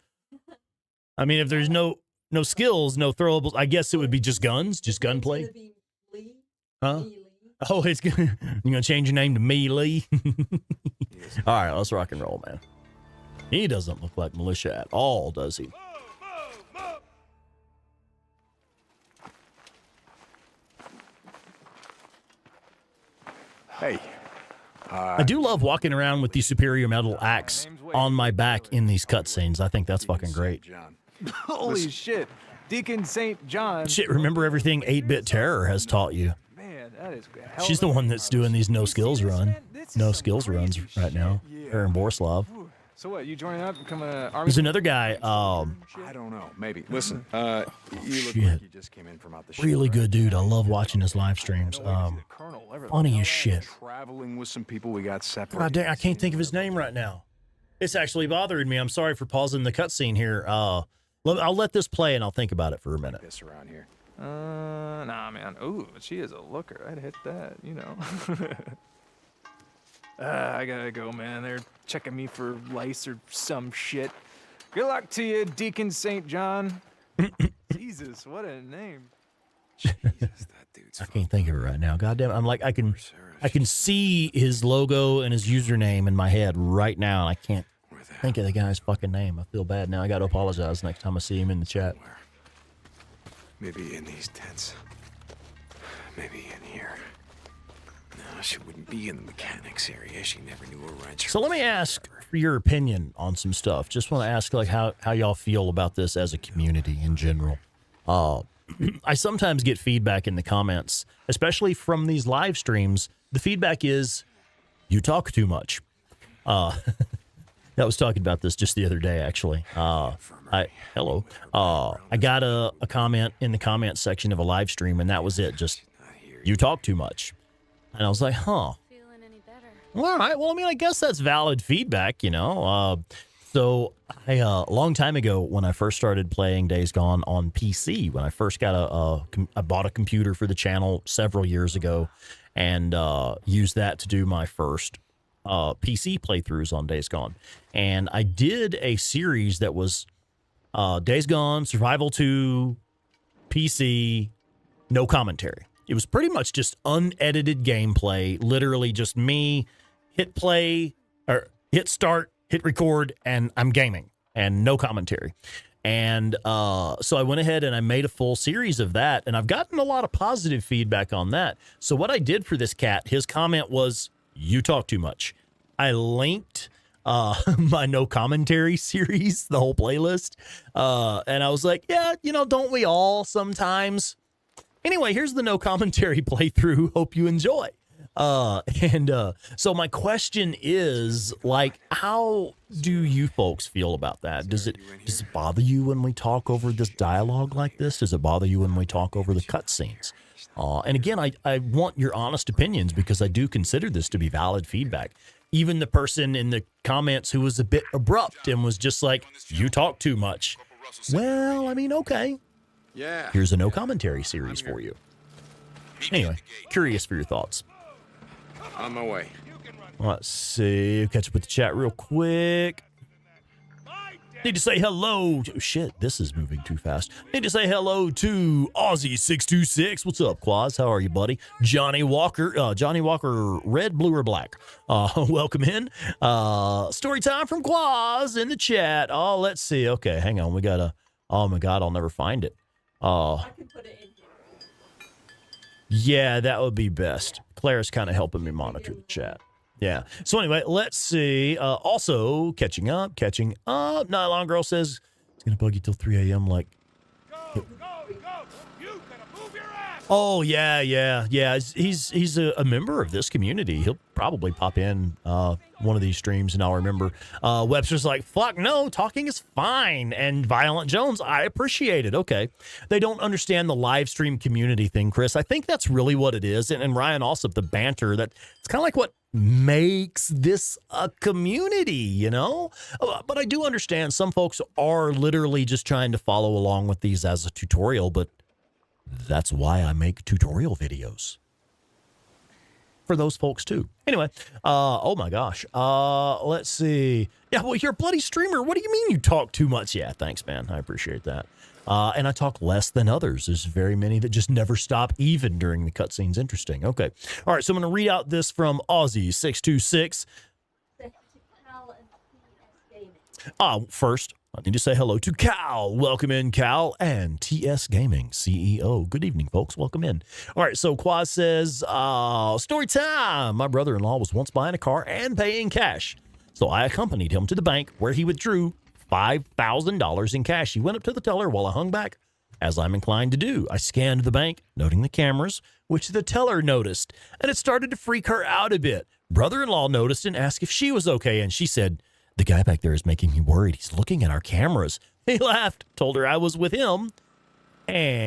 I mean, if there's no skills, no throwables, I guess it would be just guns, just gunplay. Huh? Oh, you're gonna change your name to Me Lee. All right, let's rock and roll, man. He doesn't look like militia at all, does he? Hey. I do love walking around with the superior metal axe on my back in these cutscenes. I think that's fucking great. Holy shit. Deacon St. John. Shit, remember everything 8-Bit Terror has taught you. Man, that is great. She's the one that's doing these no skills runs right now. Her and Borislav. So what, you joining up, become an army? There's another guy, I don't know, maybe. Listen, you look like you just came in from out the ship. really good dude. I love watching his live streams. Funny as shit. Traveling with some people we got separated. God dang, I can't think of his name right now. It's actually bothering me. I'm sorry for pausing the cutscene here. I'll let this play and I'll think about it for a minute. This around here. Nah, man. Ooh, she is a looker. I'd hit that, you know. I gotta go, man. They're checking me for lice or some shit. Good luck to you, Deacon St. John. Jesus, what a name. Jesus, that dude's I can't think of it right now. God damn it. I'm like, I can see his logo and his username in my head right now, and I can't think of the guy's fucking name. I feel bad now. I got to apologize next time I see him in the chat. Maybe in these tents. Maybe in here. No, she wouldn't be in the mechanics area. She never knew a wrench. So let me ask for your opinion on some stuff. Just want to ask like how y'all feel about this as a community in general. I sometimes get feedback in the comments, especially from these live streams. The feedback is, you talk too much. I was talking about this just the other day, actually. I got a comment in the comment section of a live stream, and that was it. Just, you talk too much. And I was like, huh. Feeling any better? All right. Well, I mean, I guess that's valid feedback, you know. So a long time ago, when I first started playing Days Gone on PC, when I first got I bought a computer for the channel several years ago, and used that to do my first PC playthroughs on Days Gone. And I did a series that was Days Gone, Survival 2, PC, no commentary. It was pretty much just unedited gameplay, literally just me hit play or hit start, hit record, and I'm gaming and no commentary. And so I went ahead and I made a full series of that, and I've gotten a lot of positive feedback on that. So what I did for this cat, his comment was, you talk too much. I linked my no commentary series, the whole playlist. And I was like, yeah, you know, don't we all sometimes? Anyway, here's the no commentary playthrough. Hope you enjoy. So my question is, like, how do you folks feel about that? Does it bother you when we talk over this dialogue like this? Does it bother you when we talk over the cutscenes? And again, I want your honest opinions, because I do consider this to be valid feedback. Even the person in the comments who was a bit abrupt and was just like, you talk too much. Well, I mean, okay. Yeah. Here's a no commentary series for you. Anyway, curious for your thoughts. On my way. Let's see. Catch up with the chat real quick. Need to say hello. Oh, shit, this is moving too fast. Need to say hello to Aussie626. What's up, Quaz? How are you, buddy? Johnny Walker, red, blue, or black. Welcome in. Story time from Quaz in the chat. Oh, let's see. Okay, hang on. We got a. Oh my God, I'll never find it. I can put it in here. Yeah, that would be best. Claire's kind of helping me monitor the chat. Yeah. So anyway, let's see. Also, catching up. Nylon Girl says it's going to bug you till 3 a.m. like. Go! You gotta move your ass! Oh, yeah. He's a member of this community. He'll probably pop in one of these streams and I'll remember. Webster's like, fuck no, talking is fine. And Violent Jones, I appreciate it. Okay. They don't understand the live stream community thing, Chris. I think that's really what it is. And Ryan also, the banter, that it's kind of like what makes this a community, you know? But I do understand some folks are literally just trying to follow along with these as a tutorial, but that's why I make tutorial videos. For those folks too. Anyway, oh my gosh. Let's see. Yeah, well, you're a bloody streamer. What do you mean you talk too much? Yeah, thanks, man. I appreciate that. And I talk less than others. There's very many that just never stop, even during the cutscenes. Interesting. Okay. All right, so I'm going to read out this from Aussie626. First, I need to say hello to Cal. Welcome in, Cal, and TS Gaming CEO. Good evening, folks. Welcome in. All right, so Quaz says, story time. My brother-in-law was once buying a car and paying cash. So I accompanied him to the bank where he withdrew $5,000 in cash. He went up to the teller while I hung back, as I'm inclined to do. I scanned the bank, noting the cameras, which the teller noticed, and it started to freak her out a bit. Brother-in-law noticed and asked if she was okay, and she said, "The guy back there is making me worried. He's looking at our cameras." He laughed, told her I was with him, and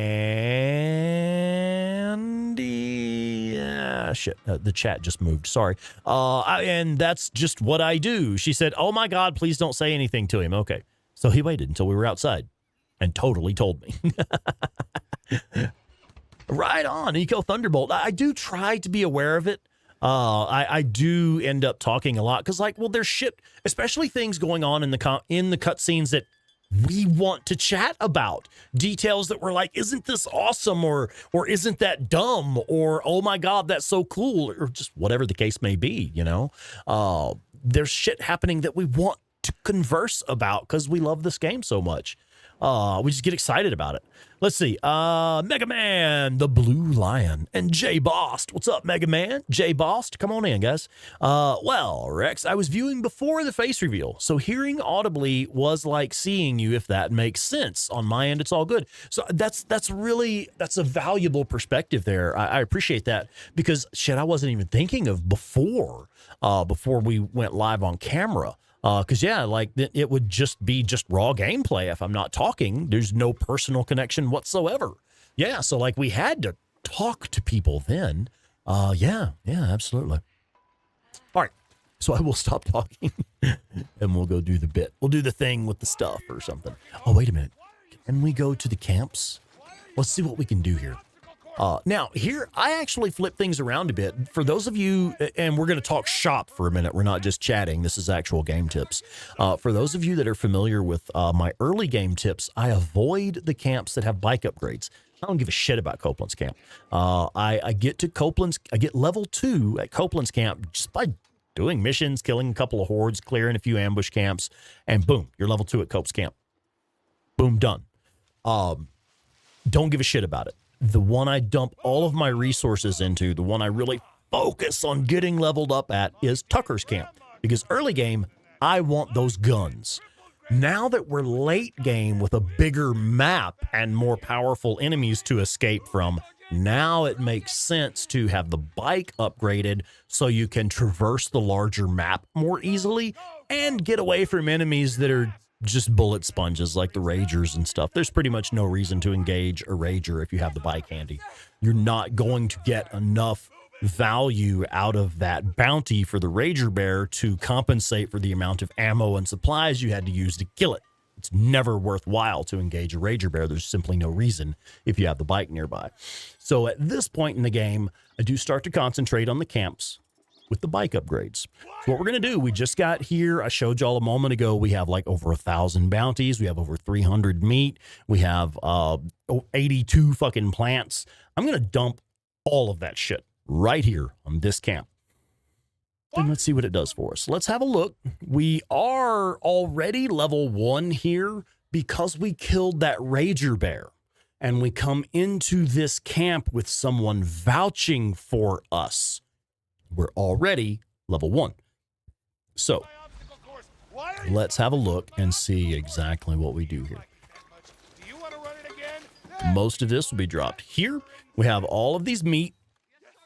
the chat just moved. Sorry. And that's just what I do. She said, "Oh my God, please don't say anything to him." Okay. So he waited until we were outside and totally told me. Right on, Eco Thunderbolt. I do try to be aware of it. I do end up talking a lot because, like, well, there's shit, especially things going on in the cutscenes that we want to chat about. Details that we're like, isn't this awesome, or isn't that dumb, or oh my God, that's so cool, or just whatever the case may be. You know, there's shit happening that we want to converse about because we love this game so much. We just get excited about it. Let's see. Mega Man, the Blue Lion, and Jay Bost. What's up, Mega Man? Jay Bost, come on in, guys. Well, Rex, I was viewing before the face reveal, so hearing audibly was like seeing you, if that makes sense. On my end, it's all good. So that's a valuable perspective there. I appreciate that because shit, I wasn't even thinking of before we went live on camera. Because, yeah, like, it would just be raw gameplay if I'm not talking. There's no personal connection whatsoever. Yeah, so, like, we had to talk to people then. Yeah, absolutely. All right, so I will stop talking, and we'll go do the bit. We'll do the thing with the stuff or something. Oh, wait a minute. Can we go to the camps? Let's see what we can do here. Now, here, I actually flip things around a bit. For those of you, and we're going to talk shop for a minute. We're not just chatting. This is actual game tips. For those of you that are familiar with my early game tips, I avoid the camps that have bike upgrades. I don't give a shit about Copeland's camp. I get level 2 at Copeland's camp just by doing missions, killing a couple of hordes, clearing a few ambush camps, and boom, you're level 2 at Cope's camp. Boom, done. Don't give a shit about it. The one I dump all of my resources into, the one I really focus on getting leveled up at, is Tucker's camp. Because early game, I want those guns. Now that we're late game with a bigger map and more powerful enemies to escape from, now it makes sense to have the bike upgraded so you can traverse the larger map more easily and get away from enemies that are just bullet sponges like the Ragers and stuff. There's pretty much no reason to engage a Rager if you have the bike handy. You're not going to get enough value out of that bounty for the Rager Bear to compensate for the amount of ammo and supplies you had to use to kill it. It's never worthwhile to engage a Rager Bear. There's simply no reason if you have the bike nearby. So at this point in the game, I do start to concentrate on the camps with the bike upgrades. So what we're going to do, we just got here. I showed y'all a moment ago. We have like over 1,000 bounties. We have over 300 meat. We have 82 fucking plants. I'm going to dump all of that shit right here on this camp. And let's see what it does for us. Let's have a look. We are already level 1 here because we killed that Rager Bear. And we come into this camp with someone vouching for us. We're already level 1. So let's have a look and see exactly what we do here. Most of this will be dropped here. We have all of these meat.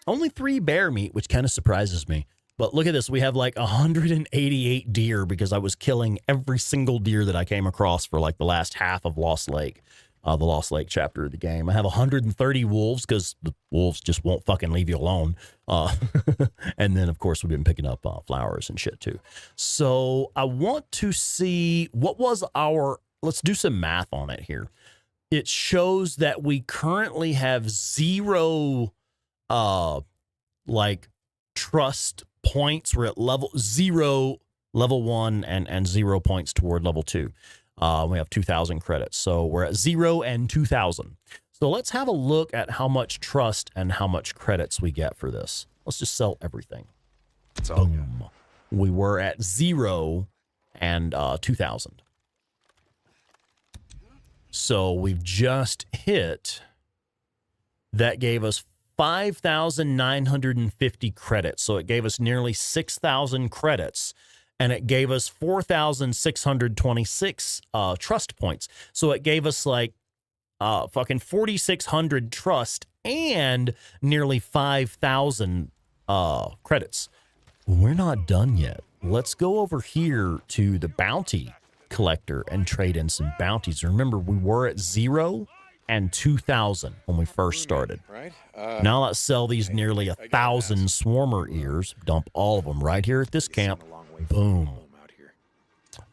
Only 3 bear meat, which kind of surprises me. But look at this. We have like 188 deer because I was killing every single deer that I came across for like the last half of Lost Lake. The Lost Lake chapter of the game. I have 130 wolves because the wolves just won't fucking leave you alone. And then, of course, we've been picking up flowers and shit, too. So I want to see what was our... Let's do some math on it here. It shows that we currently have 0, like, trust points. We're at level 0, level 1, and 0 points toward level 2. We have 2,000 credits. So we're at 0 and 2,000. So let's have a look at how much trust and how much credits we get for this. Let's just sell everything. Boom. We were at 0 and 2,000. So we've just hit. That gave us 5,950 credits. So it gave us nearly 6,000 credits. And it gave us 4,626 trust points. So it gave us like fucking 4,600 trust and nearly 5,000 credits. We're not done yet. Let's go over here to the bounty collector and trade in some bounties. Remember, we were at 0 and 2,000 when we first started. Now let's sell these nearly 1,000 swarmer ears. Dump all of them right here at this camp. Boom.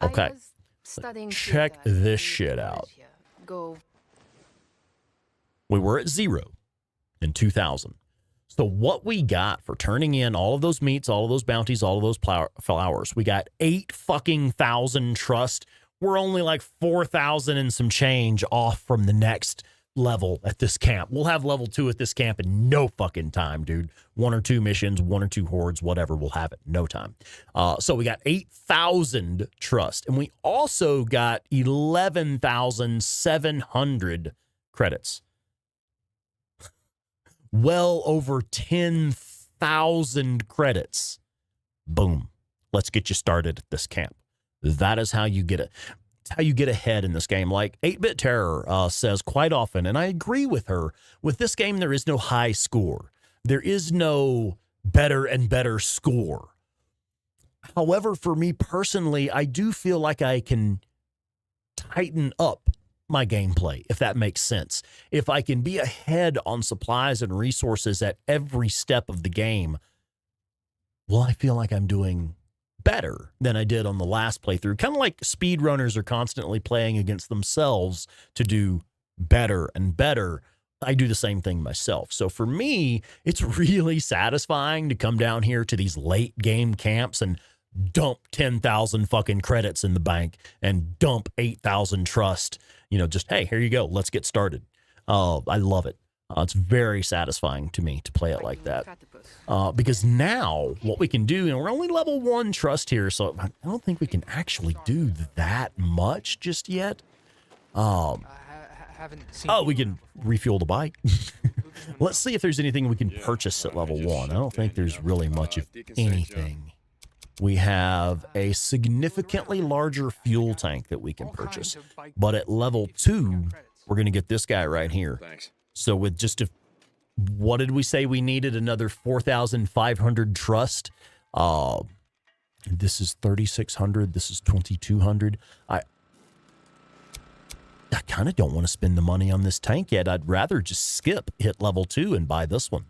Okay. Check this shit out. We were at 0 in 2,000. So what we got for turning in all of those meats, all of those bounties, all of those flowers, we got 8,000 trust. We're only like 4,000 and some change off from the next level at this camp. We'll have level 2 at this camp in no fucking time, dude. 1 or 2 missions, 1 or 2 hordes, whatever, we'll have it in no time. So we got 8,000 trust, and we also got 11,700 credits. Well over 10,000 credits. Boom. Let's get you started at this camp. That is how you get it. It's how you get ahead in this game. Like 8-Bit Terror says quite often, and I agree with her, with this game, there is no high score. There is no better and better score. However, for me personally, I do feel like I can tighten up my gameplay, if that makes sense. If I can be ahead on supplies and resources at every step of the game, well, I feel like I'm doing better than I did on the last playthrough. Kind of like speedrunners are constantly playing against themselves to do better and better. I do the same thing myself. So for me, it's really satisfying to come down here to these late game camps and dump 10,000 fucking credits in the bank and dump 8,000 trust. You know, just, hey, here you go. Let's get started. I love it. It's very satisfying to me to play it like that. Because now what we can do, and we're only level 1 trust here, so I don't think we can actually do that much just yet. Oh, we can refuel the bike. Let's see if there's anything we can purchase at level 1. I don't think there's really much of anything. We have a significantly larger fuel tank that we can purchase. But at level 2, we're going to get this guy right here. So with just what did we say we needed? Another 4,500 trust. This is 3,600. This is 2,200. I kind of don't want to spend the money on this tank yet. I'd rather just skip, hit level 2, and buy this one.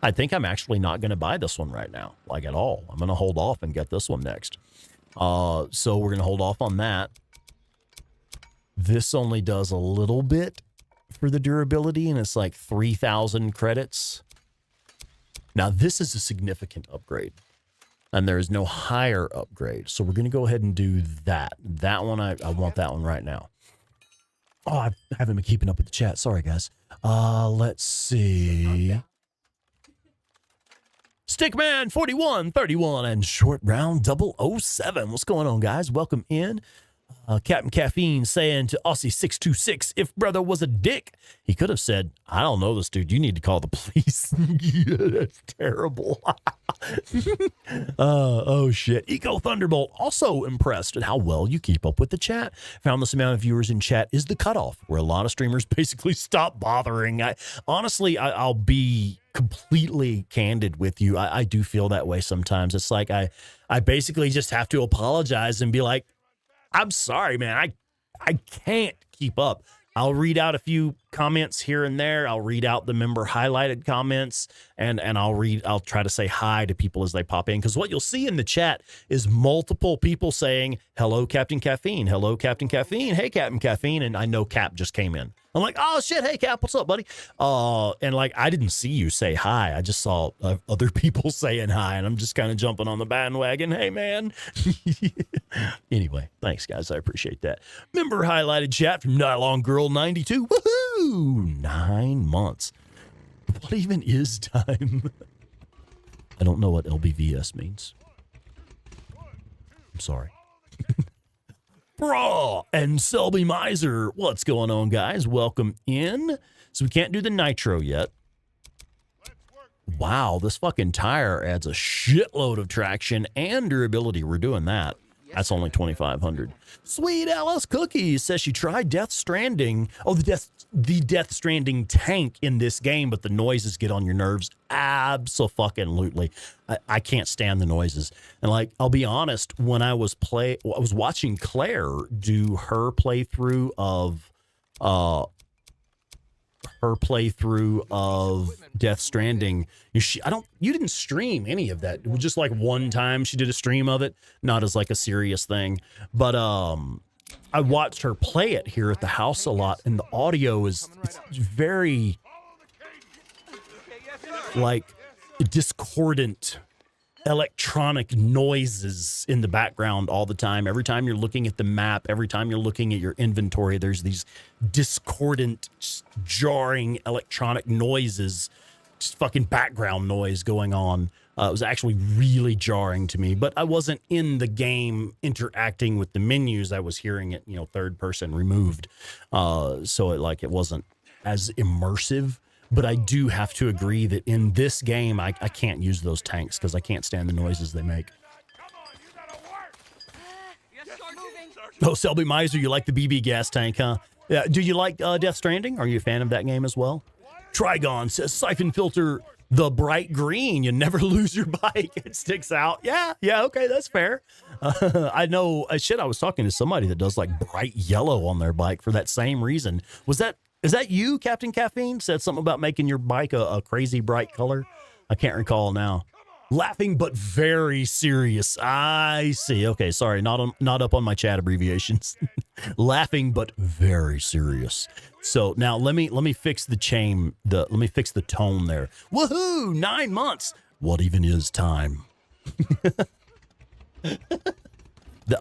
I think I'm actually not going to buy this one right now, like at all. I'm going to hold off and get this one next. So we're going to hold off on that. This only does a little bit for the durability, and it's like 3,000 credits. Now, this is a significant upgrade, and there is no higher upgrade. So we're going to go ahead and do that. That one, I want that one right now. Oh, I haven't been keeping up with the chat. Sorry, guys. Let's see. Stickman 4131 and Short Round 007. What's going on, guys? Welcome in. Captain Caffeine saying to Aussie 626, if brother was a dick, he could have said, I don't know this dude. You need to call the police. Yeah, that's terrible. Oh, shit. Eco Thunderbolt also impressed at how well you keep up with the chat. Found this amount of viewers in chat is the cutoff, where a lot of streamers basically stop bothering. Honestly, I'll be completely candid with you. I do feel that way sometimes. It's like I basically just have to apologize and be like, I'm sorry, man. I can't keep up. I'll read out a few comments here and there. I'll read out the member highlighted comments, and I'll try to say hi to people as they pop in. Because what you'll see in the chat is multiple people saying, hello, Captain Caffeine. Hello, Captain Caffeine. Hey, Captain Caffeine. And I know Cap just came in. I'm like, oh, shit. Hey, Cap, what's up, buddy? And like, I didn't see you say hi. I just saw other people saying hi, and I'm just kind of jumping on the bandwagon. Hey, man. Anyway, thanks, guys. I appreciate that. Member highlighted chat from Nylon Girl 92. Woohoo! 9 months. What even is time? I don't know what LBVS means. I'm sorry. Bra and Selby Miser. What's going on, guys? Welcome in. So we can't do the nitro yet. Wow, this fucking tire adds a shitload of traction and durability. We're doing that. That's only 2,500. Sweet Alice Cookies says she tried Death Stranding. Oh, the Death Stranding tank in this game, but the noises get on your nerves. Abso-fucking-lutely. I can't stand the noises. And like, I'll be honest, when I was watching Claire do her playthrough of Death Stranding. You didn't stream any of that. It was just like one time she did a stream of it, not as like a serious thing. But I watched her play it here at the house a lot, and the audio it's very like discordant electronic noises in the background all the time. Every time you're looking at the map, every time you're looking at your inventory, there's these discordant, jarring electronic noises, just fucking background noise going on. It was actually really jarring to me, but I wasn't in the game interacting with the menus. I was hearing it, third person removed. So it wasn't as immersive. But I do have to agree that in this game, I can't use those tanks because I can't stand the noises they make. Oh, Selby Miser, you like the BB gas tank, huh? Yeah. Do you like Death Stranding? Are you a fan of that game as well? Trigon says, siphon filter the bright green. You never lose your bike. It sticks out. Yeah, okay, that's fair. I know, I was talking to somebody that does like bright yellow on their bike for that same reason. Is that you, Captain Caffeine? Said something about making your bike a crazy bright color? I can't recall now. Laughing but very serious. I see. Okay, sorry, not up on my chat abbreviations. Laughing but very serious. So now let me fix the chain. Let me fix the tone there. Woohoo! 9 months. What even is time?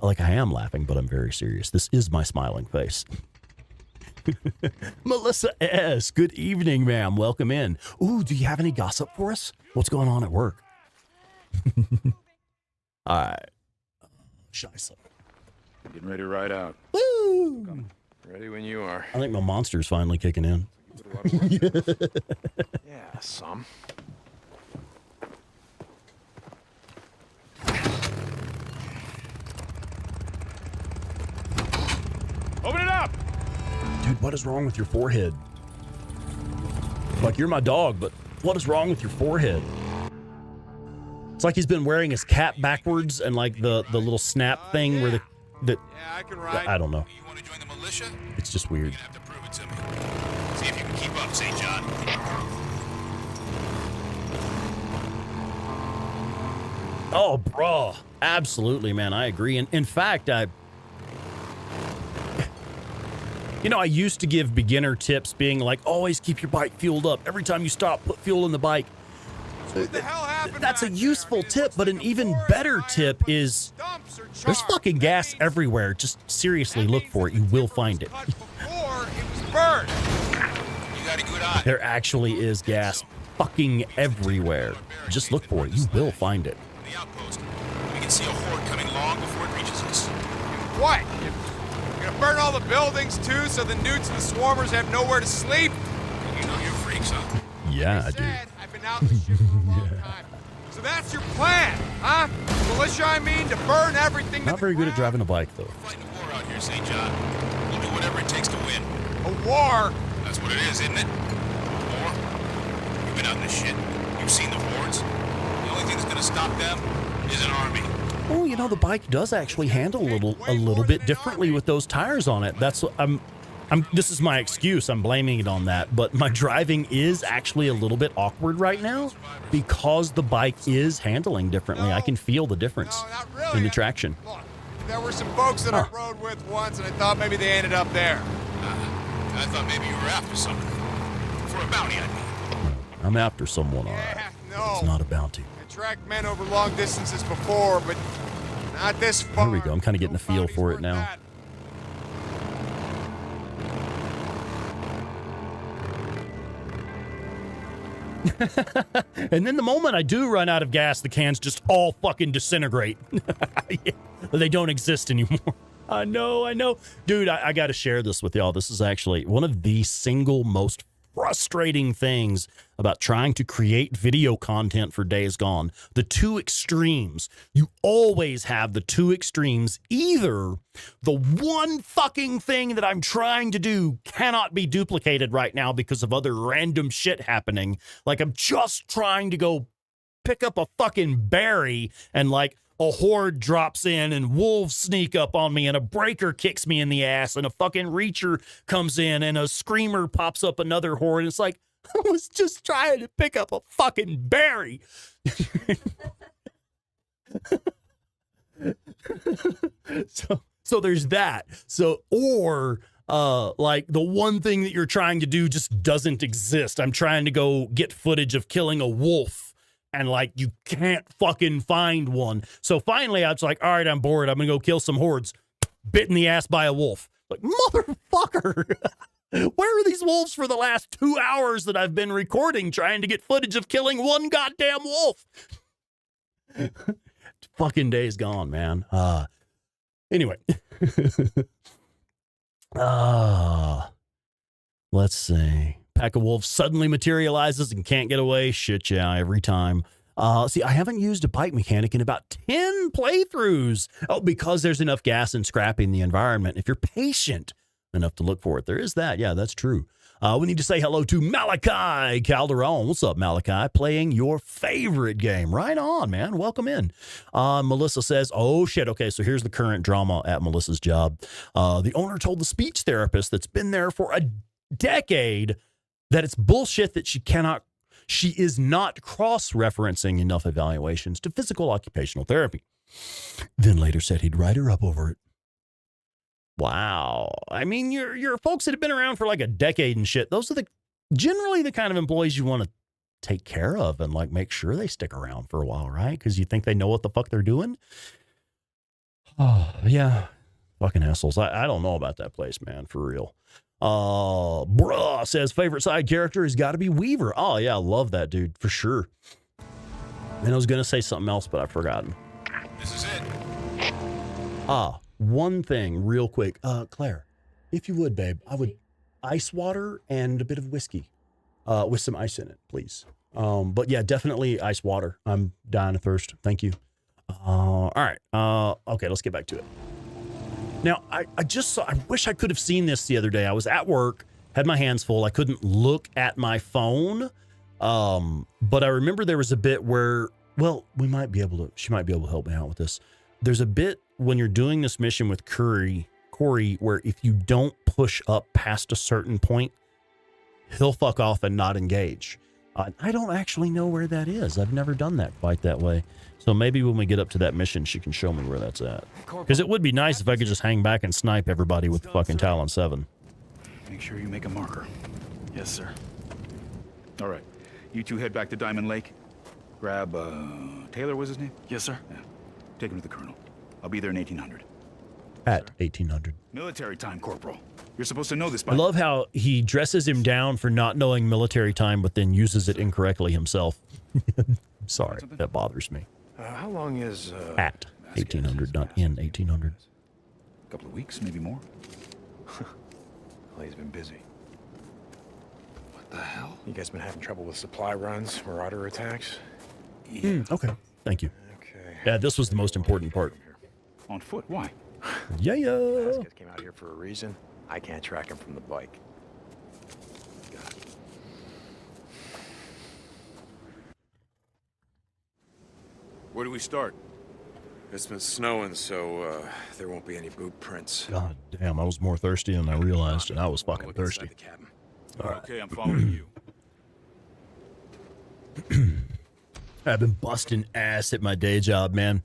Like I am laughing, but I'm very serious. This is my smiling face. Melissa S. Good evening, ma'am. Welcome in. Ooh, do you have any gossip for us? What's going on at work? All right. Scheiße. Getting ready to ride out. Woo! Ready when you are. I think my monster's finally kicking in. Yeah, some. Open it up! Dude, what is wrong with your forehead? Like, you're my dog, but what is wrong with your forehead? It's like he's been wearing his cap backwards and like the little snap thing where yeah, I can ride. I don't know. You want to join the militia? It's just weird. You're gonna have to prove it to me. See if you can keep up, St. John. Oh, bro. Absolutely, man. I agree. And in fact, You know, I used to give beginner tips being like, always keep your bike fueled up. Every time you stop, put fuel in the bike. What the hell happened? That's a back useful there? I mean, it tip, looks but like an a even forest better fire, tip but is stumps are there's charred. fucking That gas means- everywhere. Just seriously that look means for that it. You the will timber find was it. cut before it was burned. You got a good eye. There actually is gas fucking everywhere. Just look for it. You will find it. The outpost. We can see a horde coming long before it reaches us. What? You're gonna burn all the buildings too, so the newts and the swarmers have nowhere to sleep? You know you're freaks, huh? Yeah, I Like do. said, I've been out in the shit for a long time. So that's your plan, huh? Militia, I mean, to burn everything. Not very good at driving a bike, though. Fighting a war out here, St. John. We'll do whatever it takes to win. A war? That's what it is, isn't it? A war? You've been out in this shit. You've seen the hordes. The only thing that's gonna stop them is an army. Oh, you know, the bike does actually handle a little bit differently with those tires on it. That's what this is my excuse. I'm blaming it on that, but my driving is actually a little bit awkward right now because the bike is handling differently. I can feel the difference No, not really. in the traction. Look, there were some folks that I rode with once, and I thought maybe they ended up there. I thought maybe you were after something. For a bounty, I mean. I'm after someone, all right. No. It's not a bounty. I tracked men over long distances before, but not this far. There we go. I'm kind of getting a feel bounties for it weren't now. bad. And then the moment I do run out of gas, the cans just all fucking disintegrate. Yeah, they don't exist anymore. I know. Dude, I got to share this with y'all. This is actually one of the single most frustrating things about trying to create video content for Days Gone. The two extremes. You always have the two extremes. Either the one fucking thing that I'm trying to do cannot be duplicated right now because of other random shit happening. Like I'm just trying to go pick up a fucking berry and like a horde drops in and wolves sneak up on me and a breaker kicks me in the ass and a fucking reacher comes in and a screamer pops up another horde. And it's like, I was just trying to pick up a fucking berry. So there's that. So, or like the one thing that you're trying to do just doesn't exist. I'm trying to go get footage of killing a wolf. And like, you can't fucking find one. So finally, I was like, all right, I'm bored. I'm going to go kill some hordes. Bit in the ass by a wolf. Like, motherfucker. Where are these wolves for the last 2 hours that I've been recording trying to get footage of killing one goddamn wolf? Fucking Days Gone, man. Anyway. Let's see. Pack of wolves suddenly materializes and can't get away. Shit, yeah, every time. See, I haven't used a bike mechanic in about 10 playthroughs. Oh, because there's enough gas and scrap in the environment. If you're patient enough to look for it, there is that. Yeah, that's true. We need to say hello to Malachi Calderon. What's up, Malachi? Playing your favorite game. Right on, man. Welcome in. Melissa says, oh, shit. Okay, so here's the current drama at Melissa's job. The owner told the speech therapist that's been there for a decade that it's bullshit that she is not cross-referencing enough evaluations to physical occupational therapy. Then later said he'd write her up over it. Wow. I mean, you're folks that have been around for like a decade and shit. Those are generally the kind of employees you want to take care of and like make sure they stick around for a while, right? Because you think they know what the fuck they're doing. Oh, yeah. Fucking assholes. I don't know about that place, man, for real. Bruh says favorite side character has got to be Weaver. Oh yeah, I love that dude for sure. And I was gonna say something else, but I've forgotten. This is it. One thing real quick. Claire, if you would, babe, I would ice water and a bit of whiskey, with some ice in it, please. But yeah, definitely ice water. I'm dying of thirst. Thank you. All right. Okay, let's get back to it. Now, I wish I could have seen this the other day. I was at work, had my hands full. I couldn't look at my phone. But I remember there was a bit where, well, she might be able to help me out with this. There's a bit when you're doing this mission with Corey, where if you don't push up past a certain point, he'll fuck off and not engage. I don't actually know where that is. I've never done that quite that way. So maybe when we get up to that mission, she can show me where that's at. Because it would be nice if I could just hang back and snipe everybody with the fucking Talon 7. Make sure you make a marker. Yes, sir. All right. You two head back to Diamond Lake. Grab, Taylor was his name? Yes, sir. Yeah. Take him to the Colonel. I'll be there in 1800. At 1800. Military time, Corporal. You're supposed to know this by I love how he dresses him down for not knowing military time, but then uses it incorrectly himself. Sorry, that bothers me. How long is, At 1800, not in 1800. A couple of weeks, maybe more. Well, he's been busy. What the hell? You guys been having trouble with supply runs, marauder attacks? Okay, thank you. Okay. Yeah, this was the most important part. On foot? Why? Yeah. This guy came out here for a reason. I can't track him from the bike. Where do we start? It's been snowing, so there won't be any boot prints. God damn, I was more thirsty than I realized, and I was fucking thirsty. The cabin. Okay, I'm following you. I've been busting ass at my day job, man.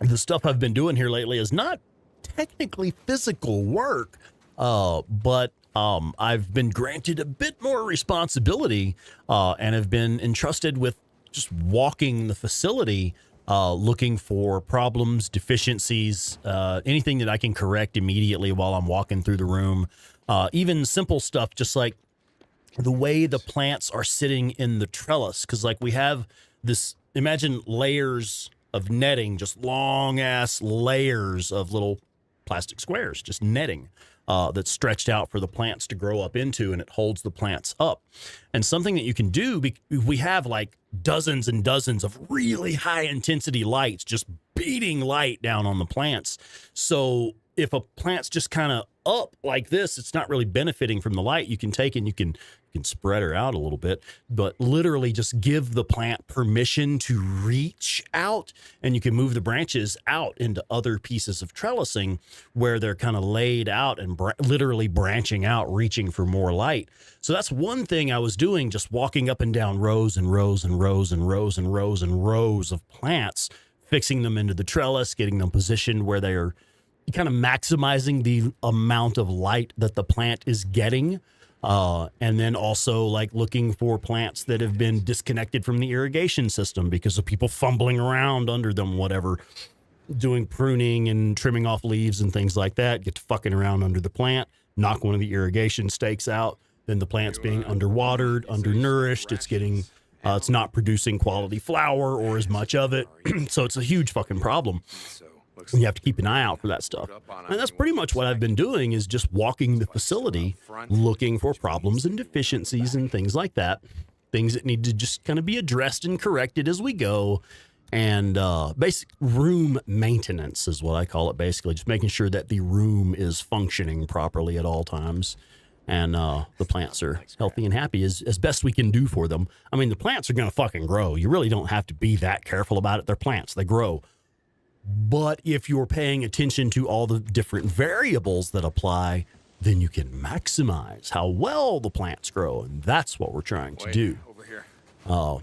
The stuff I've been doing here lately is not technically physical work, but I've been granted a bit more responsibility and have been entrusted with just walking the facility, looking for problems, deficiencies, anything that I can correct immediately while I'm walking through the room. Even simple stuff, just like the way the plants are sitting in the trellis. Because like we have this, imagine layers of netting, just long ass layers of little plastic squares, just netting that's stretched out for the plants to grow up into, and it holds the plants up. And something that you can do, we have like dozens and dozens of really high intensity lights, just beating light down on the plants. So if a plant's just kind of up like this, it's not really benefiting from the light. You can take and you can spread her out a little bit, but literally just give the plant permission to reach out, and you can move the branches out into other pieces of trellising where they're kind of laid out and literally branching out, reaching for more light. So that's one thing I was doing, just walking up and down rows and rows and rows and rows and rows and rows of plants, fixing them into the trellis, getting them positioned where they are, kind of maximizing the amount of light that the plant is getting. And then also like looking for plants that have been disconnected from the irrigation system because of people fumbling around under them, whatever, doing pruning and trimming off leaves and things like that, get to fucking around under the plant, knock one of the irrigation stakes out, then the plant's being underwatered, undernourished, it's getting, it's not producing quality flower or as much of it. So it's a huge fucking problem. And you have to keep an eye out for that stuff. And that's pretty much what I've been doing, is just walking the facility, looking for problems and deficiencies and things like that. Things that need to just kind of be addressed and corrected as we go. And basic room maintenance is what I call it, basically. Just making sure that the room is functioning properly at all times. And the plants are healthy and happy as best we can do for them. I mean, the plants are going to fucking grow. You really don't have to be that careful about it. They're plants. They grow. But if you're paying attention to all the different variables that apply, then you can maximize how well the plants grow. And that's what we're trying to do. Over here.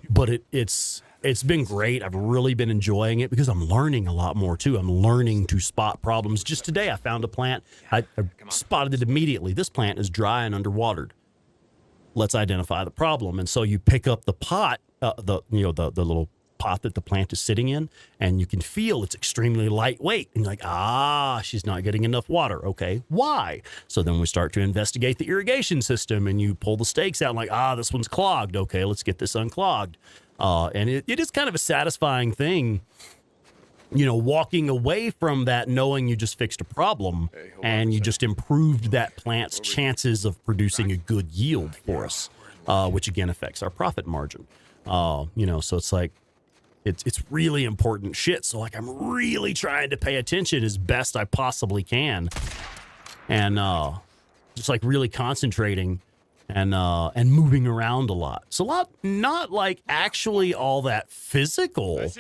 But it's been great. I've really been enjoying it because I'm learning a lot more too. I'm learning to spot problems. Just today I found a plant. I spotted it immediately. This plant is dry and underwatered. Let's identify the problem. And so you pick up the pot, the little pot that the plant is sitting in, and you can feel it's extremely lightweight. And you're like, she's not getting enough water. Okay, why? So then we start to investigate the irrigation system, and you pull the stakes out, like, this one's clogged. Okay, let's get this unclogged. And it is kind of a satisfying thing, walking away from that knowing you just fixed a problem and you just improved that plant's chances of producing a good yield for us, which again affects our profit margin. So it's like, it's really important shit. So like, I'm really trying to pay attention as best I possibly can, and just like really concentrating and moving around a lot. So not like actually all that physical,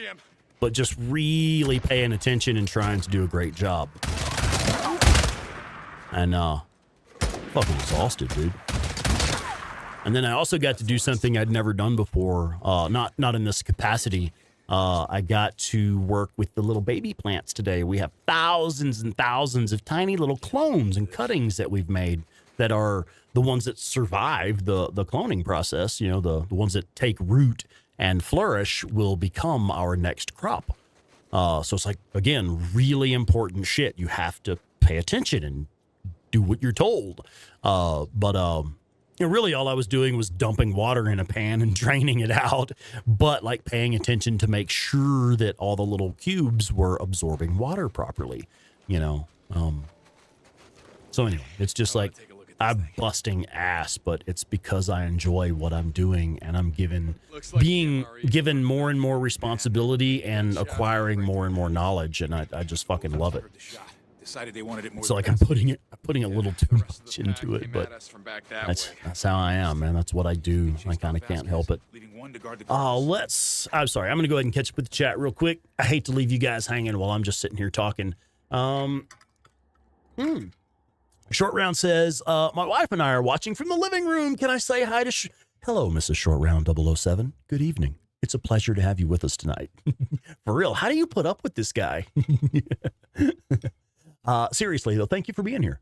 but just really paying attention and trying to do a great job. And fucking exhausted, dude. And then I also got to do something I'd never done before, not in this capacity. I got to work with the little baby plants today. We have thousands and thousands of tiny little clones and cuttings that we've made that are the ones that survive the cloning process, you know, the ones that take root and flourish will become our next crop. So it's like, again, really important shit. You have to pay attention and do what you're told. You know, really all I was doing was dumping water in a pan and draining it out, but like paying attention to make sure that all the little cubes were absorbing water properly, you know. So anyway, it's just like I'm busting ass, but it's because I enjoy what I'm doing and I'm being given more and more responsibility and acquiring more and more knowledge, and I just fucking love it. Decided they wanted it more. So like I'm putting a little too much into it, but that's how I am, man. That's what I do. I kind of can't help it. I'm sorry. I'm gonna go ahead and catch up with the chat real quick. I hate to leave you guys hanging while I'm just sitting here talking. Short Round says, my wife and I are watching from the living room. Can I say hi to hello, Mrs. Short Round 007? Good evening. It's a pleasure to have you with us tonight. For real, how do you put up with this guy? Seriously, though, thank you for being here.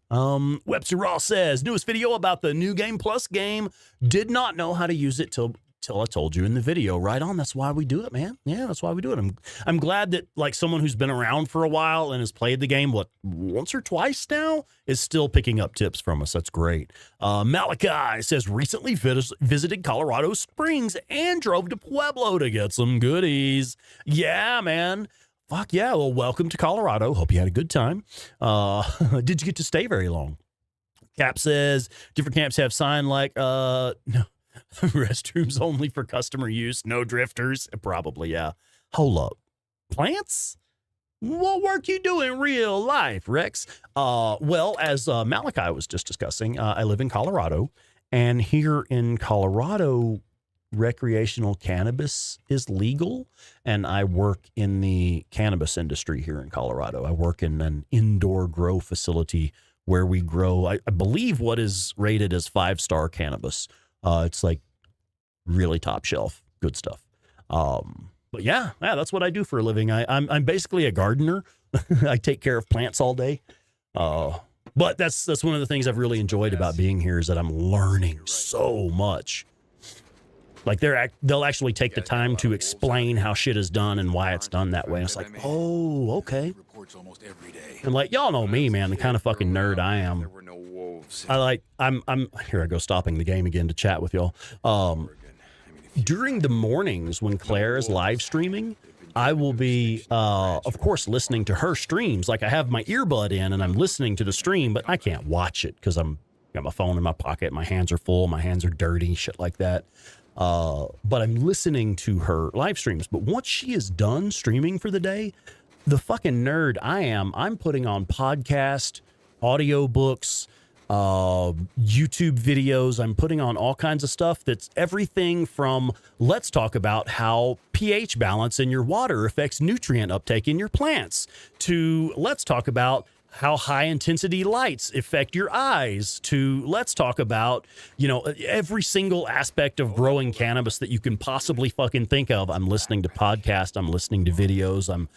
Webster Ross says, newest video about the New Game Plus game. Did not know how to use it till I told you in the video. Right on. That's why we do it, man. Yeah, that's why we do it. I'm glad that like someone who's been around for a while and has played the game, once or twice now, is still picking up tips from us. That's great. Malachi says, recently visited Colorado Springs and drove to Pueblo to get some goodies. Yeah, man. Fuck yeah. Well, welcome to Colorado. Hope you had a good time. Did you get to stay very long? Cap says, different camps have sign like, no. Restrooms only for customer use, no drifters. Probably, yeah. Hold up. Plants? What work you do in real life, Rex? Well, as Malachi was just discussing, I live in Colorado, and here in Colorado, recreational cannabis is legal, and I work in the cannabis industry here in Colorado. I work in an indoor grow facility where we grow, I believe, what is rated as 5-star cannabis. It's like really top shelf, good stuff. But yeah, that's what I do for a living. I'm basically a gardener. I take care of plants all day. But that's one of the things I've really enjoyed about being here is that I'm learning so much. Like they'll actually take the time to explain how shit is done and why it's done that way. And it's like, oh, okay. And like, y'all know me, man, the kind of fucking nerd I am. I'm here I go stopping the game again to chat with y'all. During the mornings when Claire is live streaming, I will be, of course, listening to her streams. Like I have my earbud in and I'm listening to the stream, but I can't watch it because got my phone in my pocket. My hands are full. My hands are dirty, shit like that. But I'm listening to her live streams. But once she is done streaming for the day, the fucking nerd I'm putting on podcast, audiobooks, YouTube videos. I'm putting on all kinds of stuff that's everything from let's talk about how pH balance in your water affects nutrient uptake in your plants to let's talk about how high intensity lights affect your eyes to let's talk about, every single aspect of growing cannabis that you can possibly fucking think of. I'm listening to podcasts. I'm listening to videos. I'm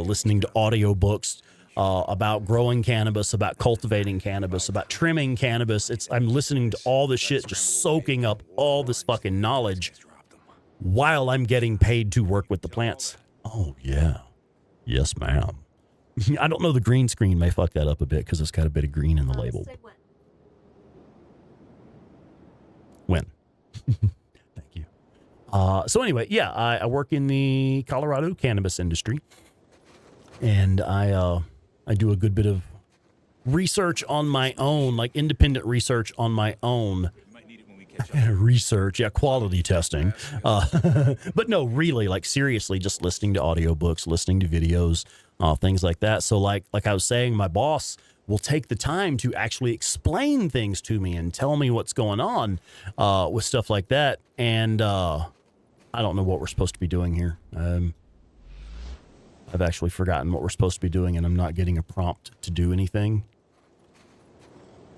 listening to audiobooks. About growing cannabis, about cultivating cannabis, about trimming cannabis. I'm listening to all this shit, just soaking up all this fucking knowledge while I'm getting paid to work with the plants. Oh, yeah. Yes, ma'am. I don't know, the green screen may fuck that up a bit because it's got a bit of green in the label. When? Thank you. So anyway, yeah, I work in the Colorado cannabis industry, and I do a good bit of research on my own, like independent research on my own. Research, yeah, quality testing. But no, really, like seriously, just listening to audiobooks, listening to videos, things like that. So like I was saying, my boss will take the time to actually explain things to me and tell me what's going on with stuff like that. And I don't know what we're supposed to be doing here. I've actually forgotten what we're supposed to be doing, and I'm not getting a prompt to do anything.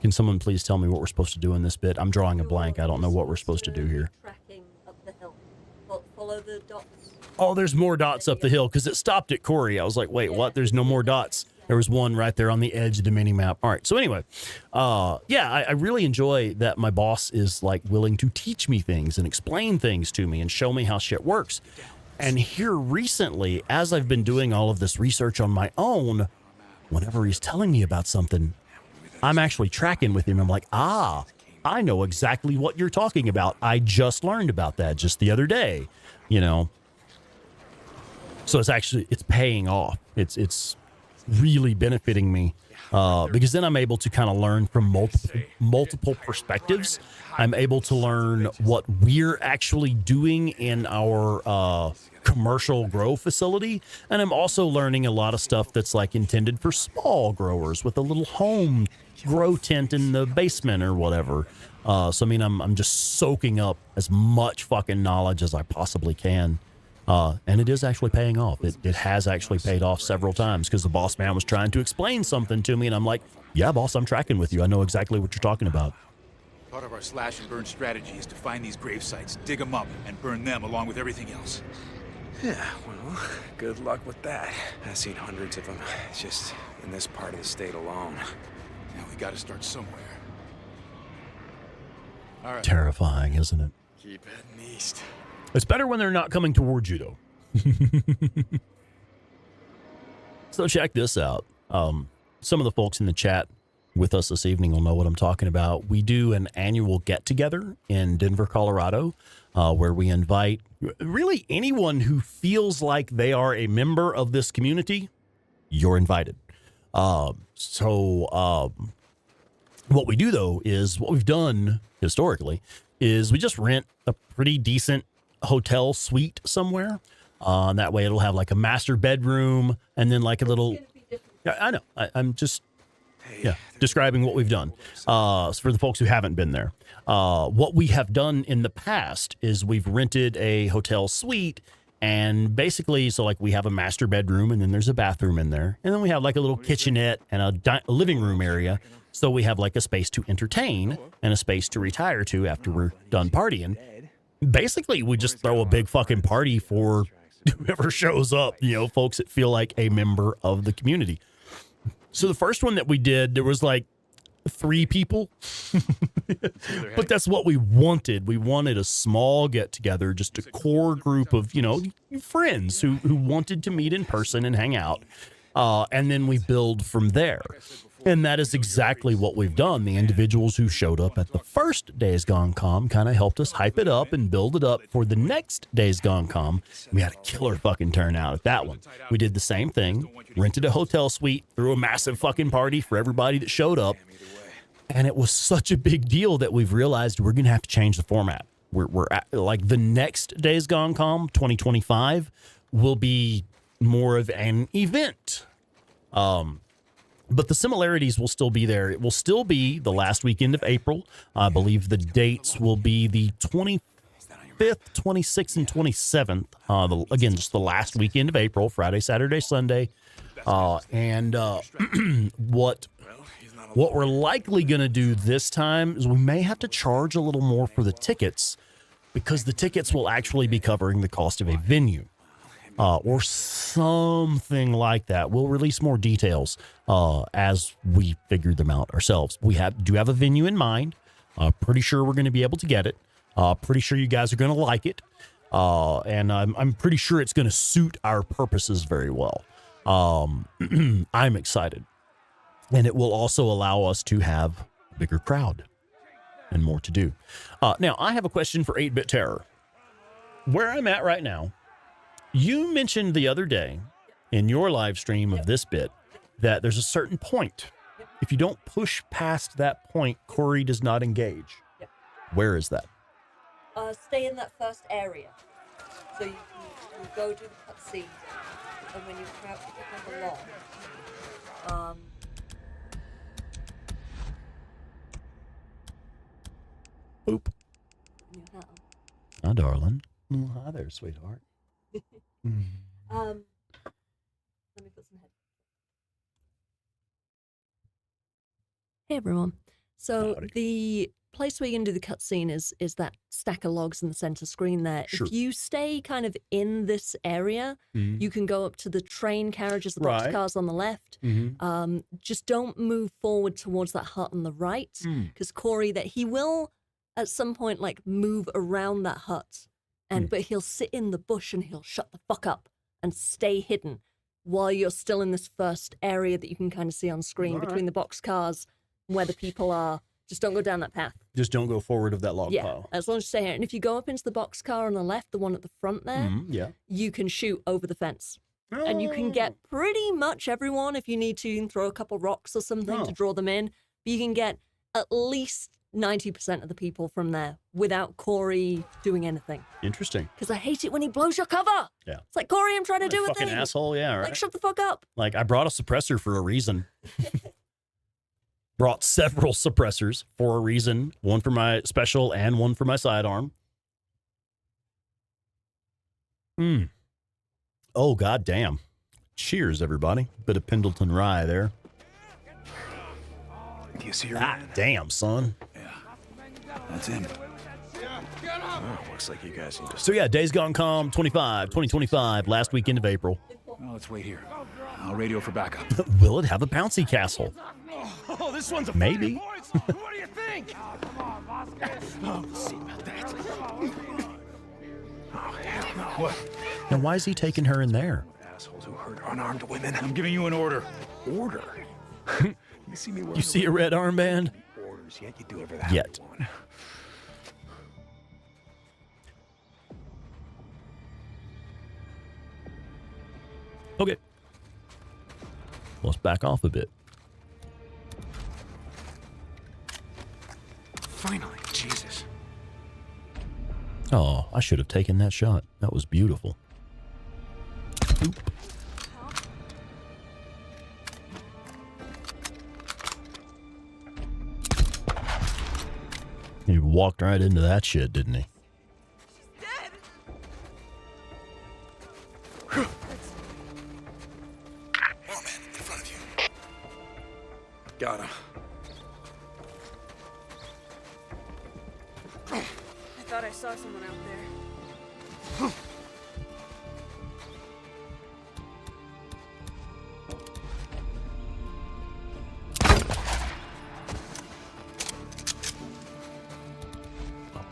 Can someone please tell me what we're supposed to do in this bit? I'm drawing a blank. I don't know what we're supposed to do here. Tracking up the hill. Follow the dots. Oh, there's more dots up the hill because it stopped at Corey. I was like, wait, what? There's no more dots. There was one right there on the edge of the mini map. All right. So anyway, yeah, I really enjoy that my boss is like willing to teach me things and explain things to me and show me how shit works. And here recently, as I've been doing all of this research on my own, whenever he's telling me about something, I'm actually tracking with him. I'm like, I know exactly what you're talking about. I just learned about that just the other day, you know? So it's paying off. It's really benefiting me because then I'm able to kind of learn from multiple perspectives. I'm able to learn what we're actually doing in our commercial grow facility. And I'm also learning a lot of stuff that's like intended for small growers with a little home grow tent in the basement or whatever. So, I mean, I'm just soaking up as much fucking knowledge as I possibly can. And it is actually paying off. It has actually paid off several times because the boss man was trying to explain something to me. And I'm like, yeah, boss, I'm tracking with you. I know exactly what you're talking about. Part of our slash and burn strategy is to find these grave sites, dig them up, and burn them along with everything else. Yeah, well, good luck with that. I've seen hundreds of them, just in this part of the state alone. Now we gotta start somewhere. All right. Terrifying, isn't it? Keep heading east. It's better when they're not coming towards you, though. So check this out. Some of the folks in the chat with us this evening will know what I'm talking about. We do an annual get-together in Denver, Colorado, where we invite really anyone who feels like they are a member of this community. You're invited. What we do, though, is what we've done historically is we just rent a pretty decent hotel suite somewhere. That way it'll have like a master bedroom and then like a little... I know. I'm just describing what we've done for the folks who haven't been there. What we have done in the past is we've rented a hotel suite, and basically, so like we have a master bedroom and then there's a bathroom in there. And then we have like a little kitchenette and a living room area. So we have like a space to entertain and a space to retire to after we're done partying. Basically, we just throw a big fucking party for whoever shows up, you know, folks that feel like a member of the community. So the first one that we did, there was like 3 people, but that's what we wanted. We wanted a small get together, just a core group of, you know, friends who wanted to meet in person and hang out. And then we build from there. And that is exactly what we've done. The individuals who showed up at the first Days Gone Com kind of helped us hype it up and build it up for the next Days Gone Com. We had a killer fucking turnout at that one. We did the same thing, rented a hotel suite, threw a massive fucking party for everybody that showed up. And it was such a big deal that we've realized we're going to have to change the format. We're at, like the next Days Gone Com 2025 will be more of an event. But the similarities will still be there. It will still be the last weekend of April. I believe the dates will be the 25th, 26th, and 27th. Again, just the last weekend of April, Friday, Saturday, Sunday. What we're likely going to do this time is we may have to charge a little more for the tickets because the tickets will actually be covering the cost of a venue. Or something like that. We'll release more details as we figure them out ourselves. We do have a venue in mind. Pretty sure we're going to be able to get it. Pretty sure you guys are going to like it. And I'm pretty sure it's going to suit our purposes very well. I'm excited. And it will also allow us to have a bigger crowd and more to do. Now, I have a question for 8-Bit Terror. Where I'm at right now, you mentioned the other day in your live stream of this bit that there's a certain point. If you don't push past that point, Corey does not engage. Yep. Where is that? Stay in that first area. So you go do the cutscene, and when you come along, Oop. Hi, darling. Oh, hi there, sweetheart. let me put some head. Hey everyone. So Howdy. the place where you can do the cutscene is that stack of logs in the center screen there. Sure. If you stay kind of in this area, you can go up to the train carriages, the boxcars on the left. Just don't move forward towards that hut on the right, because Corey, that he will at some point like move around that hut, and but he'll sit in the bush and he'll shut the fuck up and stay hidden while you're still in this first area that you can kind of see on screen between the boxcars where the people are. Just don't go down that path. Just don't go forward of that log pile. As long as you stay here. And if you go up into the boxcar on the left, the one at the front there, you can shoot over the fence. And you can get pretty much everyone if you need to. You can throw a couple rocks or something to draw them in. But you can get at least 90% of the people from there without Corey doing anything. Interesting. Because I hate it when he blows your cover. Yeah. It's like, Corey, I'm trying to do a fucking thing. asshole, yeah, right. Like, shut the fuck up. Like, I brought a suppressor for a reason. Brought several suppressors for a reason. One for my special and one for my sidearm. Oh, god damn. Cheers, everybody. Bit of Pendleton rye there. Do you see her? God damn, son. Yeah, that's him. Oh, looks like you guys need to... So yeah, Days Gone Calm 2025, last weekend of April. Well, let's wait here. I'll radio for backup. Will it have a bouncy castle? Oh, this one's a Maybe. What do you think? Oh, see about that. Oh, hell no. What? Now, why is he taking her in there? Assholes who hurt unarmed women. I'm giving you an order. Order? You see me wearing You see a red armband? orders, yet you do whatever the hell Yet. you want. Okay. Let's back off a bit. Finally, Jesus. Oh, I should have taken that shot. That was beautiful. Oop. He walked right into that shit, didn't he? More men in front of you. Got him. I thought I saw someone out there.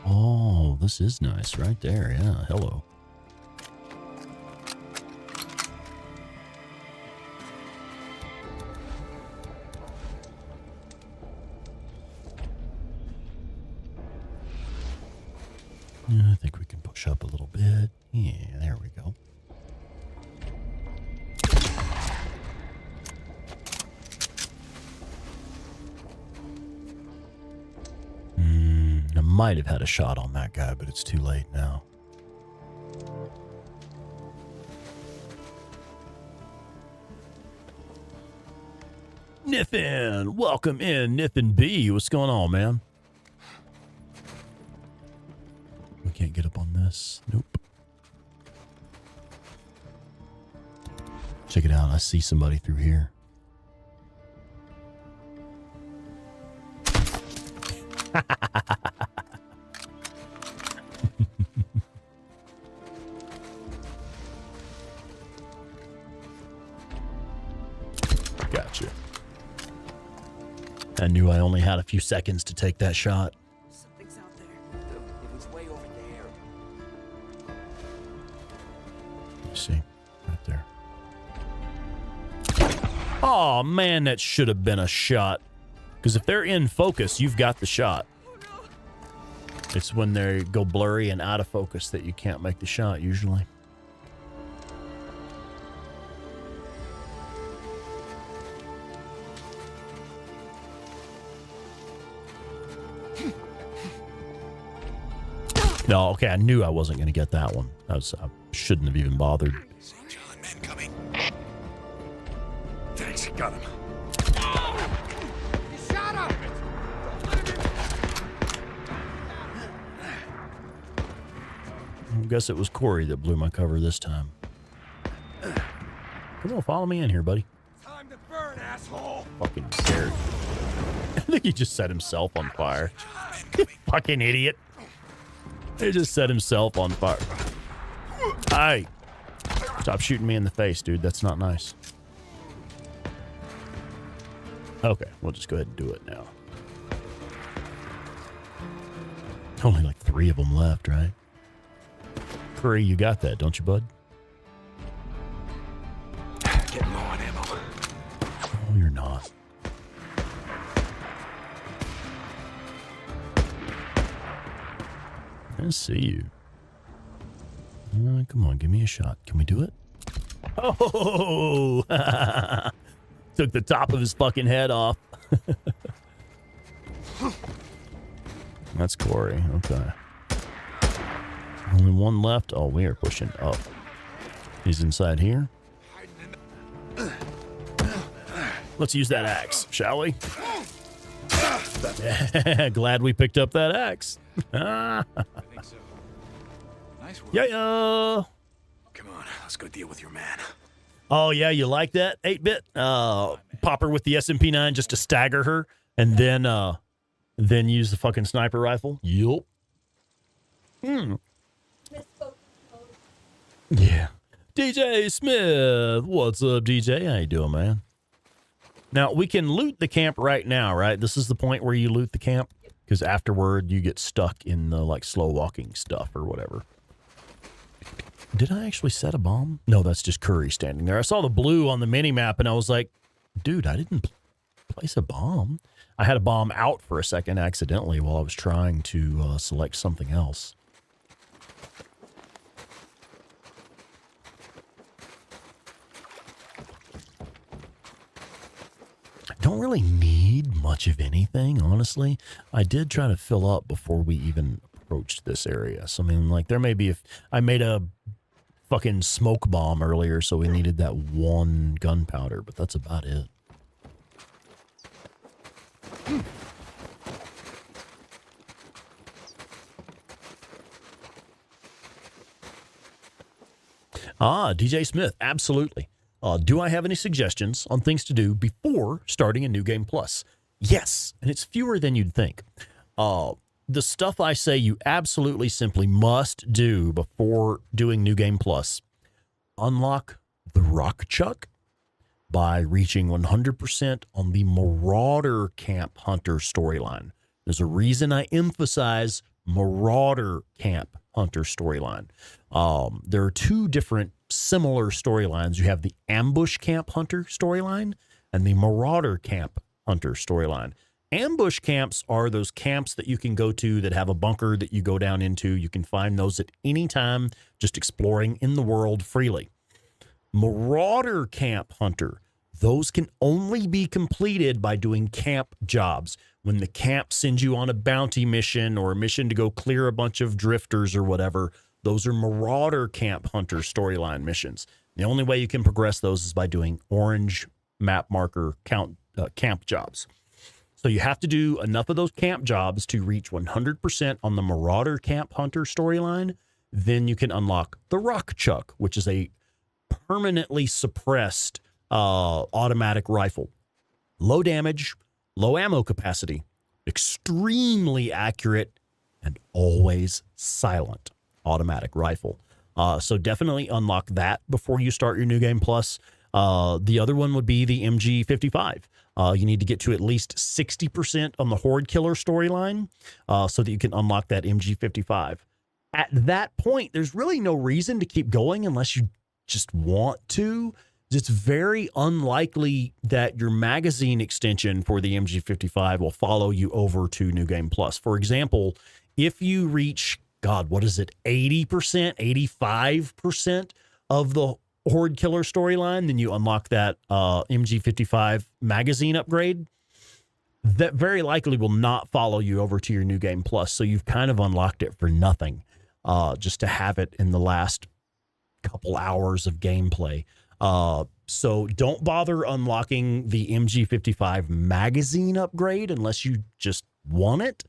Oh, this is nice right there. Yeah, hello. Yeah, I think we can push up a little bit. Yeah, there we go. I might have had a shot on that guy, but it's too late now. Niffin! Welcome in, Niffin B. What's going on, man? We can't get up on this. Nope. Check it out. I see somebody through here. Gotcha. I knew I only had a few seconds to take that shot. Something's out there. It was way over there. You see, right there. Oh man, that should have been a shot. Because if they're in focus, you've got the shot. It's when they go blurry and out of focus that you can't make the shot usually. No, okay, I knew I wasn't going to get that one. I shouldn't have even bothered. St. John men coming. Thanks, got him. I guess it was Corey that blew my cover this time. Come on, follow me in here, buddy. Time to burn, asshole. Fucking scared. think he just set himself on fire. You fucking idiot. He just set himself on fire. Hey. Stop shooting me in the face, dude. That's not nice. Okay, we'll just go ahead and do it now. Only like 3 of them left, right? Curry, you got that, don't you, bud? Getting low on ammo. Oh, you're not. I see you. Come on, give me a shot. Can we do it? Oh! Took the top of his fucking head off. That's Corey. Okay. Only one left. Oh, we are pushing up. He's inside here. Let's use that axe, shall we? Glad we picked up that axe. I think so. Nice work. Yeah. Come on, let's go deal with your man. Oh, yeah, you like that? 8-bit? Pop her with the SMP-9 just to stagger her, and then use the fucking sniper rifle? Yup. Yeah. DJ Smith. What's up, DJ? How you doing, man? Now, we can loot the camp right now, right? This is the point where you loot the camp? Because afterward, you get stuck in the, like, slow walking stuff or whatever. Did I actually set a bomb? No, that's just Curry standing there. I saw the blue on the mini-map, and I was like, dude, I didn't place a bomb. I had a bomb out for a second accidentally while I was trying to select something else. I don't really need much of anything, honestly. I did try to fill up before we even approached this area. So, I mean, like, there may be, if I made a fucking smoke bomb earlier, so we needed that 1 gunpowder, but that's about it. DJ Smith, absolutely. Do I have any suggestions on things to do before starting a New Game Plus? Yes, and it's fewer than you'd think. The stuff I say you absolutely simply must do before doing New Game Plus. Unlock the Rock Chuck by reaching 100% on the Marauder Camp Hunter storyline. There's a reason I emphasize Marauder Camp Hunter storyline. There are 2 different similar storylines. You have the Ambush Camp Hunter storyline and the Marauder Camp Hunter storyline. Ambush camps are those camps that you can go to that have a bunker that you go down into. You can find those at any time, just exploring in the world freely. Marauder Camp Hunter, those can only be completed by doing camp jobs. When the camp sends you on a bounty mission or a mission to go clear a bunch of drifters or whatever, those are Marauder Camp Hunter storyline missions. The only way you can progress those is by doing orange map marker camp jobs. So you have to do enough of those camp jobs to reach 100% on the Marauder Camp Hunter storyline. Then you can unlock the Rock Chuck, which is a permanently suppressed automatic rifle. Low damage, low ammo capacity, extremely accurate, and always silent automatic rifle. So definitely unlock that before you start your New Game Plus. The other one would be the MG55. You need to get to at least 60% on the Horde Killer storyline so that you can unlock that MG55. At that point, there's really no reason to keep going unless you just want to. It's very unlikely that your magazine extension for the MG55 will follow you over to New Game Plus. For example, if you reach, God, what is it, 80%, 85% of the Horde Killer storyline, then you unlock that MG55 magazine upgrade. That very likely will not follow you over to your New Game Plus. So you've kind of unlocked it for nothing, just to have it in the last couple hours of gameplay. So don't bother unlocking the MG55 magazine upgrade unless you just want it.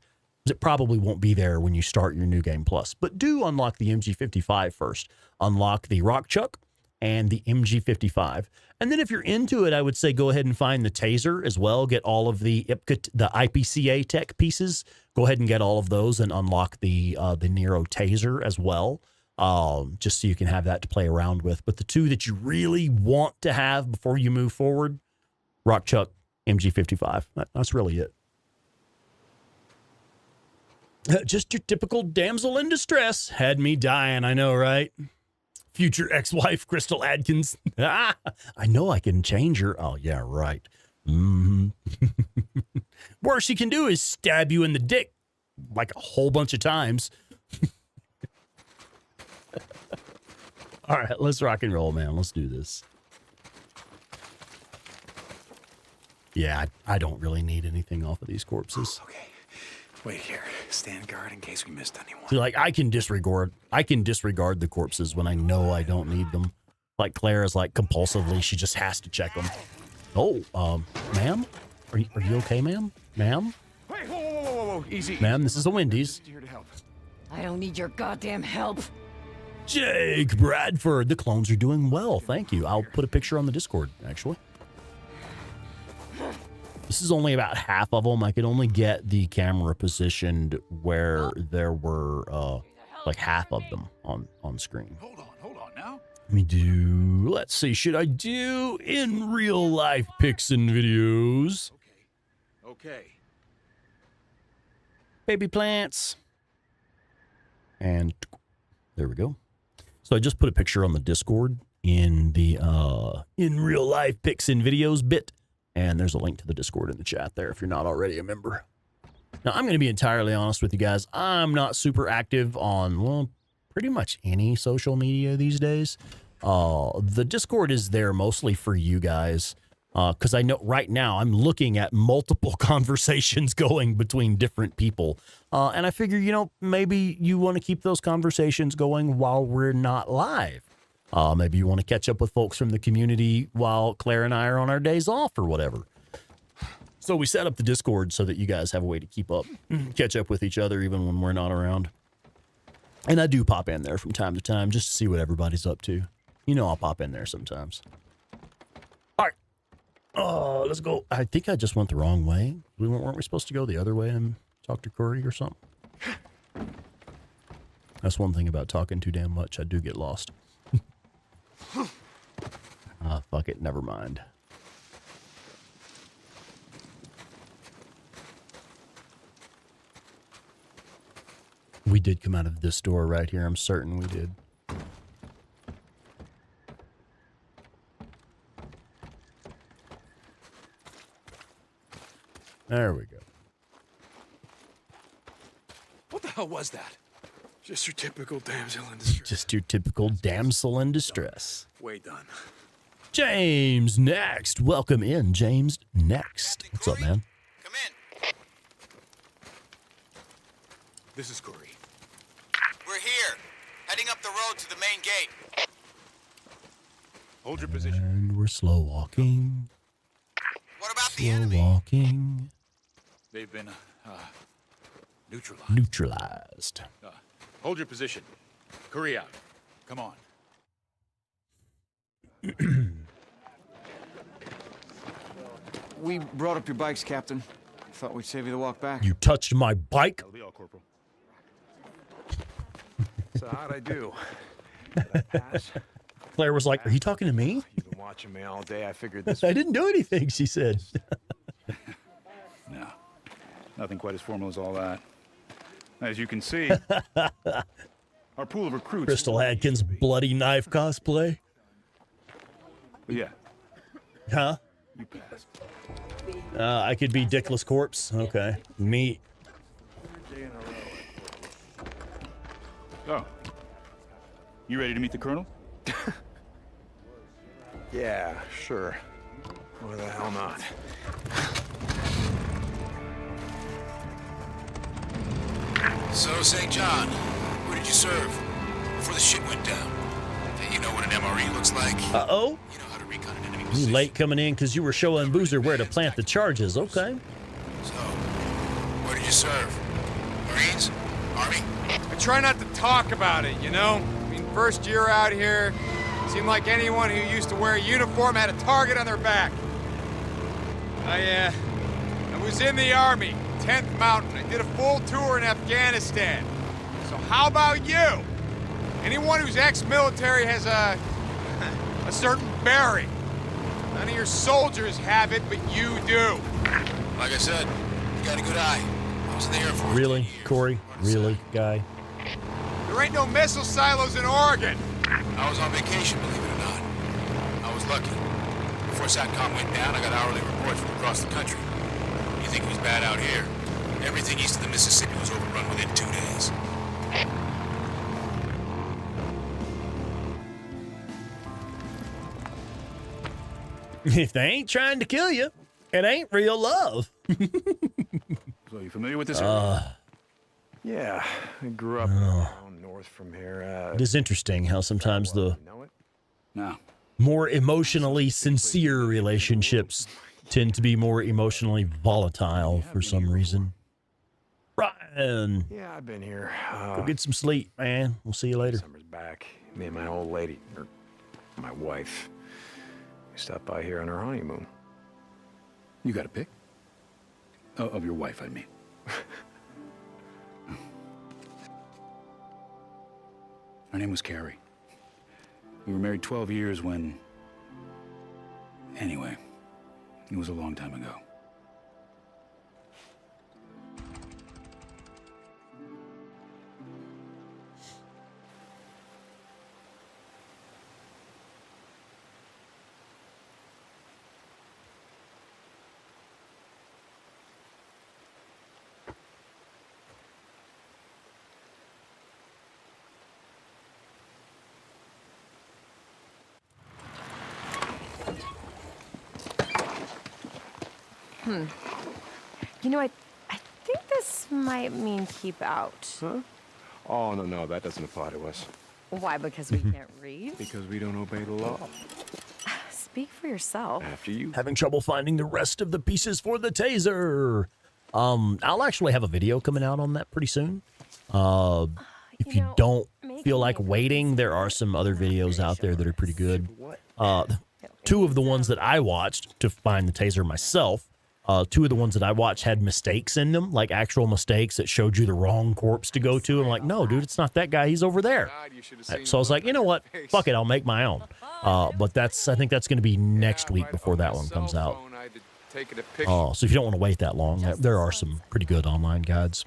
It probably won't be there when you start your New Game Plus. But do unlock the MG55 first. Unlock the Rock Chuck. and the MG55. And then if you're into it, I would say go ahead and find the taser as well. Get all of the IPCA tech pieces. Go ahead and get all of those and unlock the Nero taser as well, just so you can have that to play around with. But the two that you really want to have before you move forward, Rock Chuck, MG55. That's really it. Just your typical damsel in distress. Had me dying, I know, right? Future ex-wife, Crystal Adkins. I know I can change her. Oh, yeah, right. Worst she can do is stab you in the dick like a whole bunch of times. All right, let's rock and roll, man. Let's do this. Yeah, I don't really need anything off of these corpses. Okay. Wait here. Stand guard in case we missed anyone. So, like, I can disregard the corpses when I know I don't need them. Like, Claire is like compulsively, she just has to check them. Oh, ma'am? Are you okay, ma'am? Ma'am? Hey, whoa, easy. Ma'am, this is a Wendy's. Here to help. I don't need your goddamn help. Jake Bradford, the clones are doing well, thank you. I'll put a picture on the Discord, actually. This is only about half of them. I could only get the camera positioned where there were like half of them on screen. Hold on now. Let's see, should I do in real life pics and videos? Okay. Baby plants. And there we go. So I just put a picture on the Discord in the in real life pics and videos bit. And there's a link to the Discord in the chat there if you're not already a member. Now, I'm going to be entirely honest with you guys. I'm not super active on, well, pretty much any social media these days. The Discord is there mostly for you guys because I know right now I'm looking at multiple conversations going between different people. And I figure, you know, maybe you want to keep those conversations going while we're not live. Maybe you want to catch up with folks from the community while Claire and I are on our days off or whatever. So we set up the Discord so that you guys have a way to keep up, catch up with each other even when we're not around. And I do pop in there from time to time just to see what everybody's up to. You know I'll pop in there sometimes. All right. Let's go. I think I just went the wrong way. Weren't we supposed to go the other way and talk to Curry or something? That's one thing about talking too damn much. I do get lost. Fuck it, never mind. We did come out of this door right here. I'm certain we did. There we go. What the hell was that? Just your typical damsel in distress. Just your typical damsel in distress. Way done. James next. Welcome in, James next. What's up, man? Come in. This is Corey. We're here, heading up the road to the main gate. Hold your position. And we're slow walking. What about the Slow enemy? walking. They've been neutralized. Neutralized. Hold your position. Curry out. Come on. We brought up your bikes, Captain. Thought we'd save you the walk back. You touched my bike? That'll be all, Corporal. So how'd I do? Did I pass? Claire was like, are you talking to me? You've been watching me all day. I figured this. I didn't do anything, she said. No. Nothing quite as formal as all that. As you can see, our pool of recruits... Crystal Adkins bloody knife cosplay. Yeah, Huh? you passed. I could be Dickless Corpse. Okay. Me. Oh. You ready to meet the Colonel? Yeah, sure. Why the hell not? So, St. John, where did you serve before the shit went down? Hey, you know what an MRE looks like? Uh-oh. You know how to recon an enemy You position. late coming in because you were showing Boozer where to plant the charges. Okay. So, where did you serve? Marines? Army? I try not to talk about it, you know? I mean, first year out here, Seemed like anyone who used to wear a uniform had a target on their back. I was in the Army, 10th Mountain. I did a full tour in Afghanistan. So how about you? Anyone who's ex-military has a certain bearing. None of your soldiers have it, but you do. Like I said, you got a good eye. I was in the Air Force. Really, Corey? Really, guy? There ain't no missile silos in Oregon. I was on vacation, believe it or not. I was lucky. Before SATCOM went down, I got hourly reports from across the country. You think it was bad out here? Everything east of the Mississippi was overrun within 2 days. If they ain't trying to kill you, it ain't real love. So you familiar with this? Yeah, I grew up down north from here. It is interesting how sometimes the No. more emotionally sincere relationships tend to be more emotionally volatile for some reason. Ryan, Yeah, I've been here. go get some sleep, man. We'll see you later. Summer's back. Me and my old lady, or my wife, we stopped by here on our honeymoon. You got a pic? Oh, of your wife, I mean. Her name was Carrie. We were married 12 years when... Anyway, it was a long time ago. You know, I think this might mean keep out. Huh? Oh, no, that doesn't apply to us. Why? Because we can't read? Because we don't obey the law. Speak for yourself. After you. Having trouble finding the rest of the pieces for the taser. I'll actually have a video coming out on that pretty soon. If you don't feel like waiting, there are some other videos out there that are pretty good. Two of the ones that I watched to find the taser myself, two of the ones that I watched had mistakes in them, like actual mistakes that showed you the wrong corpse to go to. I'm like, no, dude, it's not that guy. He's over there. So I was like, you know what? Fuck it. I'll make my own. But I think that's going to be next week before that one comes out. So if you don't want to wait that long, there are some pretty good online guides.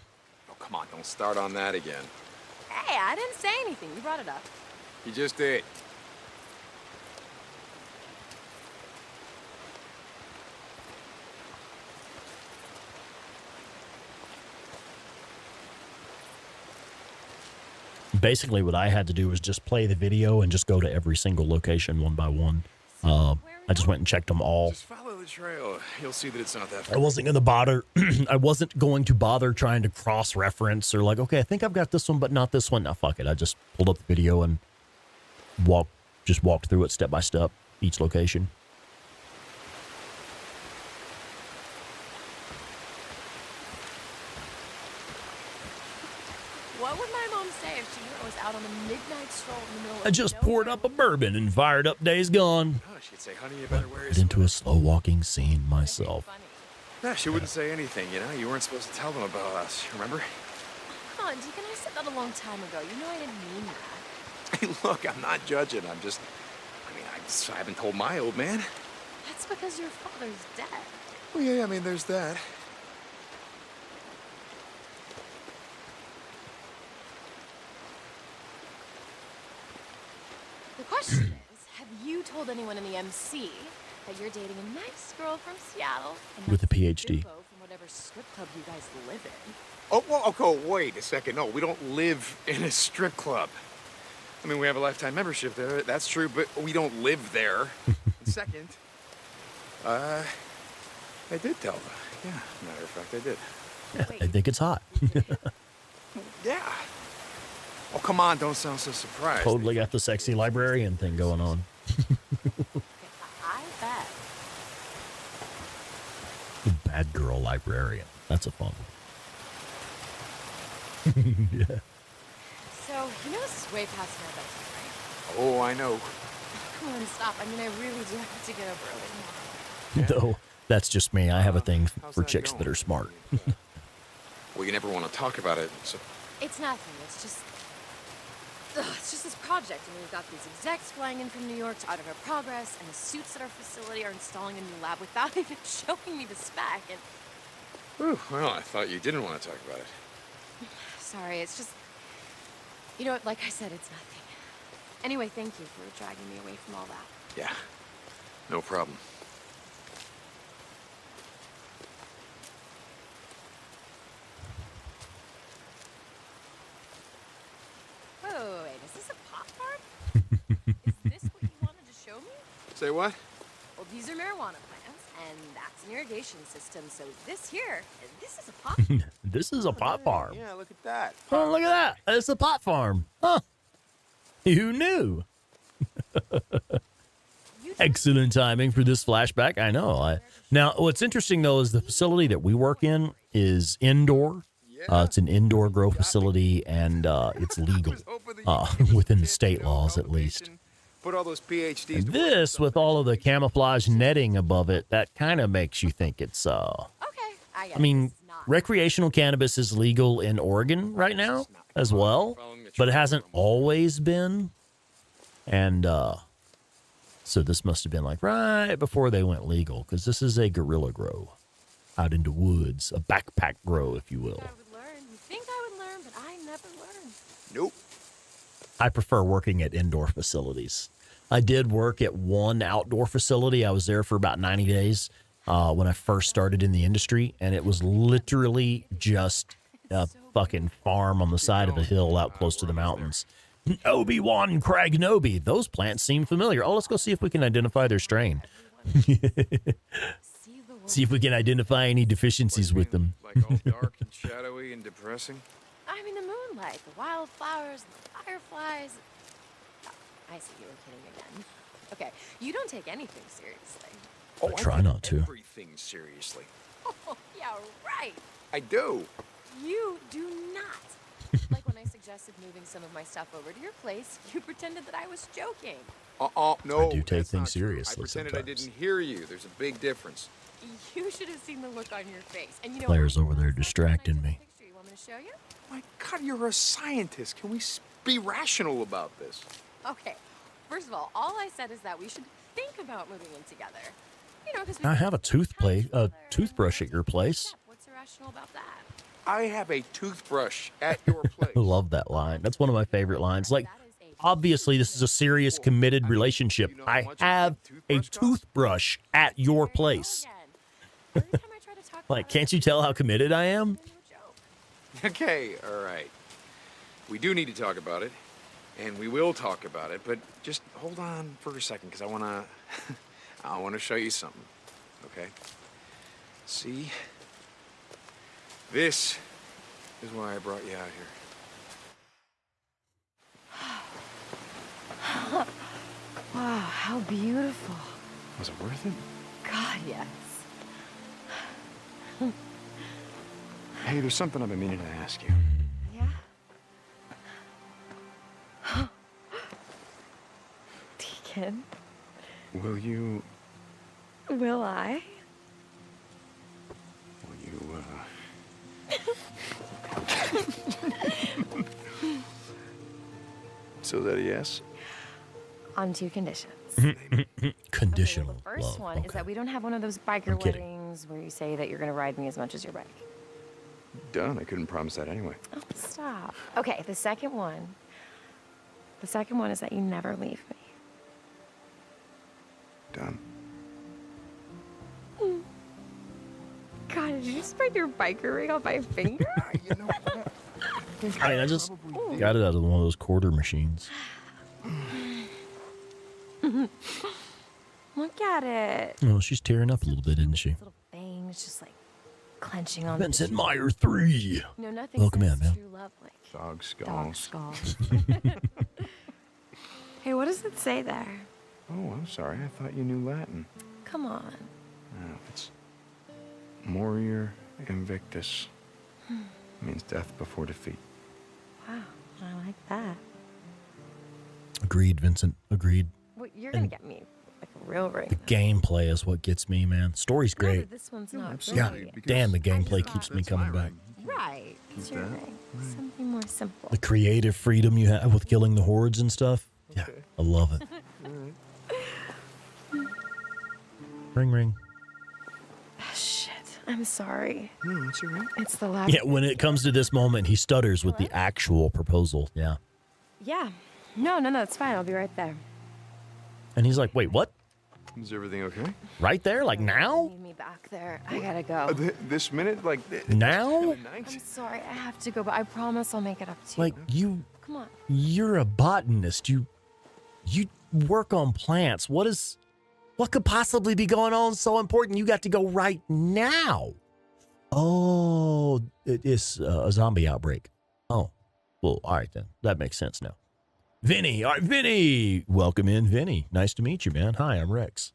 Oh, come on, don't start on that again. Hey, I didn't say anything. You brought it up. You just did. Basically, what I had to do was just play the video and just go to every single location one by one. I just went and checked them all. Just follow the trail. You'll see that it's not that far. I wasn't going to bother. I wasn't going to bother trying to cross-reference or like, okay, I think I've got this one, but not this one. No, fuck it. I just pulled up the video and walked through it step by step, each location. What would my mom say if she knew I was out on a midnight stroll in the middle of I just poured up a bourbon and fired up Days Gone. Oh, she'd say, honey, you better wear Get into a slow-walking scene myself. No, she wouldn't say anything, you know? You weren't supposed to tell them about us, remember? Come on, Deacon, I said that a long time ago. You know I didn't mean that. Hey, look, I'm not judging. I haven't told my old man. That's because your father's dead. Well, yeah, I mean, there's that. The question is, have you told anyone in the MC that you're dating a nice girl from Seattle? And With a that's PhD. info from whatever strip club you guys live in? Oh, well, okay, wait a second. No, we don't live in a strip club. I mean, we have a lifetime membership there. That's true, but we don't live there. And second, I did tell them. Yeah, matter of fact, I did. Yeah, I think it's hot. Yeah. Oh, come on, don't sound so surprised. Totally got the sexy librarian thing going on. I bet. The bad girl librarian. That's a fun one. Yeah. So, you know this is way past my bedtime, right? Oh, I know. Come on, stop. I mean, I really do have to get up early tomorrow. No, that's just me. I have a thing for that chicks going? that are smart. Well, you never want to talk about it, so... It's nothing. It's just... Ugh, it's just this project, and we've got these execs flying in from New York to audit our progress, and the suits at our facility are installing a new lab without even showing me the spec, and... Whew, well, I thought you didn't want to talk about it. Sorry, it's just... You know what, like I said, it's nothing. Anyway, thank you for dragging me away from all that. Yeah, no problem. Whoa, wait, is this a pop-tart? Is this what you wanted to show me? Say what? Well, these are marijuana plants, and that's an irrigation system, so this here, this is a pot. This is a pot farm. Yeah, look at that. Oh, look at that. It's a pot farm. Huh. Who knew? Excellent timing for this flashback. I know. Now, what's interesting, though, is the facility that we work in is indoor. It's an indoor grow facility, and it's legal within the state laws, at least. Put all those PhDs. And this, with all of the camouflage netting above it, that kind of makes you think it's, I mean, recreational cannabis is legal in Oregon right now as well, but it hasn't always been. And so this must have been like right before they went legal, because this is a guerrilla grow out into woods, a backpack grow, if you will. I would learn. You think I would learn, but I never learned. Nope. I prefer working at indoor facilities. I did work at one outdoor facility. I was there for about 90 days when I first started in the industry, and it was literally just a fucking farm on the side of a hill out close to the mountains. Obi-Wan Cragnobi. Those plants seem familiar. Oh, let's go see if we can identify their strain. See if we can identify any deficiencies with them. Like all dark and shadowy and depressing? I mean, the moonlight, the wildflowers, the fireflies. I see you were kidding again. Okay, you don't take anything seriously. I try not to. Everything seriously. Oh, yeah, right. I do. You do not. Like when I suggested moving some of my stuff over to your place, you pretended that I was joking. No. I do take that's not things true. seriously I pretended sometimes. I didn't hear you. There's a big difference. You should have seen the look on your face. And you know, Players over there distracting me. You want me to show you? My God, you're a scientist. Can we be rational about this? Okay. First of all I said is that we should think about moving in together. You know, because I have a toothbrush at your place. What's irrational about that? I have a toothbrush at your place. I love that line. That's one of my favorite lines. Like, obviously, this is a serious, committed relationship. I have a toothbrush at your place. Like, can't you tell how committed I am? Okay, all right. We do need to talk about it, and we will talk about it, but just hold on for a second, because I want to show you something, okay? See? This is why I brought you out here. Wow, how beautiful. Was it worth it? God, yes. Hey, there's something I've been meaning to ask you. Yeah? Deacon? Will you... Will I? Will you, So that a yes? On two conditions. Conditional Okay, well, the first love. one is Okay. that we don't have one of those I'm biker kidding. weddings where you say that you're going to ride me as much as your bike. Done. I couldn't promise that anyway. Oh, stop. Okay, the second one is that you never leave me. Done. God, did you just break your biker ring off my finger? You know what? I mean, I just got it out of one of those quarter machines. Look at it. Oh, she's tearing up a little bit, isn't she? Little bangs just like clenching on Vincent Meyer 3. No, nothing Welcome says in, man. true love like Dog dog skulls. skulls. Hey, what does it say there? Oh, I'm sorry. I thought you knew Latin. Come on. No, it's Morior Invictus. Means death before defeat. Wow, I like that. Agreed, Vincent. Agreed. What, You're gonna get me like a real ring. The gameplay is what gets me, man. Story's No, great. but this one's not God really. damn, the gameplay keeps me coming back. Right. It's your ring. Something more simple. The creative freedom you have with killing the hordes and stuff. Yeah, I love it. Ring, ring. Shit. I'm sorry. No, it's all right. It's the last. Yeah, when it comes to this moment, he stutters with the actual proposal. Yeah. Yeah. No, it's fine. I'll be right there. And he's like, wait, what? Is everything okay? Right there? Like now? Need me back there. I gotta go. This minute? Like... Now? I'm sorry. I have to go, but I promise I'll make it up to you. Like, you... Come on. You're a botanist. You work on plants. What could possibly be going on so important you got to go right now? Oh, it is a zombie outbreak. Oh, well, all right then. That makes sense now. Vinny, all right, Vinny. Welcome in, Vinny. Nice to meet you, man. Hi, I'm Rex.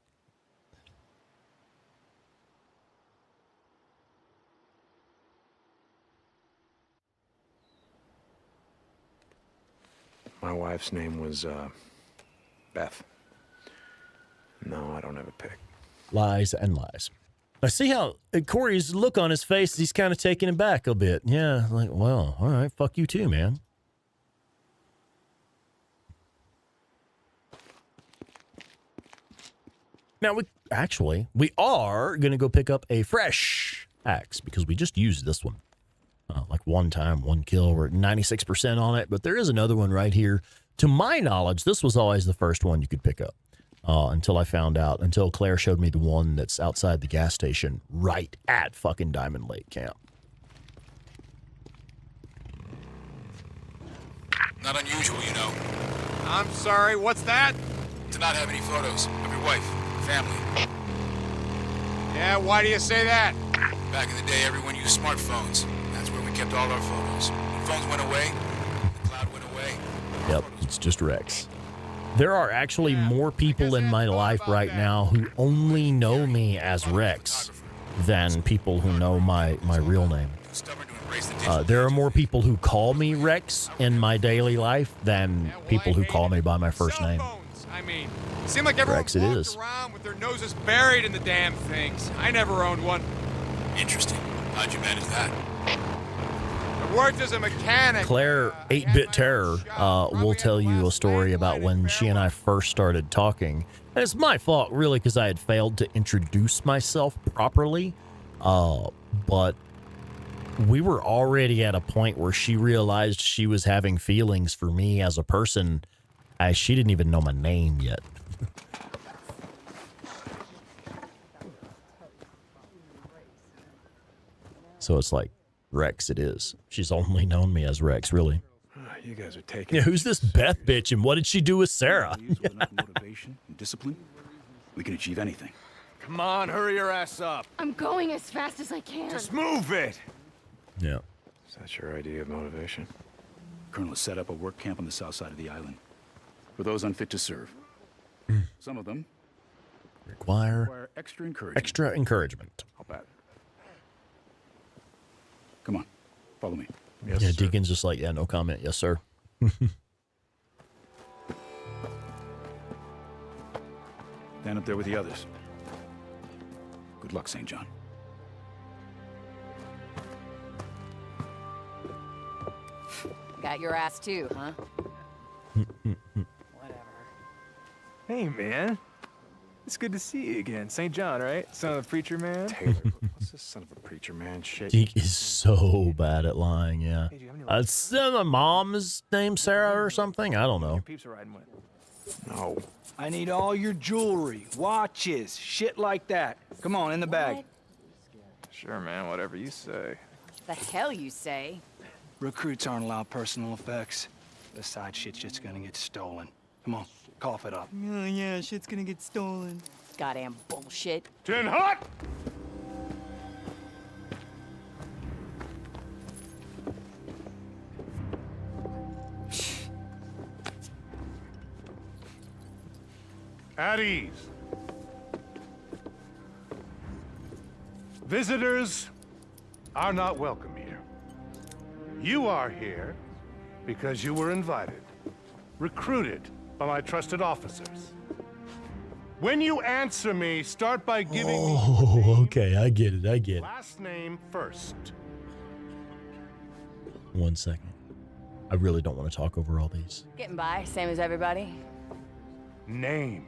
My wife's name was, Beth. No, I don't have a pick. Lies and lies. I see how Corey's look on his face. He's kind of taken aback a bit. Yeah, like, well, all right, fuck you too, man. Now, we are going to go pick up a fresh axe because we just used this one. Like one time, one kill. We're at 96% on it, but there is another one right here. To my knowledge, this was always the first one you could pick up until Claire showed me the one that's outside the gas station right at fucking Diamond Lake Camp. Not unusual, you know. I'm sorry, what's that? To not have any photos of your wife, family. Yeah, why do you say that? Back in the day, everyone used smartphones. That's where we kept all our photos. When phones went away, the cloud went away. Yep, it's just Rex. There are actually more people in my life right now who only know me as Rex than people who know my real name. There are more people who call me Rex in my daily life than people who call me by my first name. I mean, it seemed like everyone Rex, it walked is. around with their noses buried in the damn things. I never owned one. Interesting. How'd you manage that? I worked as a mechanic. Claire, 8-Bit Terror, will tell you a story about when she and I first started talking. And it's my fault, really, because I had failed to introduce myself properly. But we were already at a point where she realized she was having feelings for me as a person, as she didn't even know my name yet. So it's like, Rex it is. She's only known me as Rex, really. You guys are taking... Yeah, who's this Beth bitch and what did she do with Sarah? With enough motivation and discipline, we can achieve anything. Come on, hurry your ass up. I'm going as fast as I can. Just move it. Yeah. Is that your idea of motivation? Colonel has set up a work camp on the south side of the island for those unfit to serve. Some of them require extra encouragement. Extra encouragement. I'll bet. Come on, follow me. Yes, yeah, sir. Deacon's just like, yeah, no comment. Yes, sir. Stand up there with the others. Good luck, St. John. Got your ass too, huh? Whatever. Hey, man. It's good to see you again. St. John, right? Son of the preacher man? Taylor, what's this son of a preacher man shit? Deke is so bad at lying, yeah. Hey, do you have any It's my mom's name Sarah or something? I don't know. your peeps are riding with? No. I need all your jewelry, watches, shit like that. Come on, in the bag. What Sure, man. Whatever you say. the hell you say? Recruits aren't allowed personal effects. The side shit's just gonna get stolen. Come on, cough it up. Oh, yeah, shit's gonna get stolen. Goddamn bullshit. Tin hot! At ease. Visitors are not welcome here. You are here because you were invited, recruited by my trusted officers. When you answer me, start by giving me Oh, okay. I get it. I get it. last name first. 1 second. I really don't want to talk over all these. Getting by, same as everybody. Name.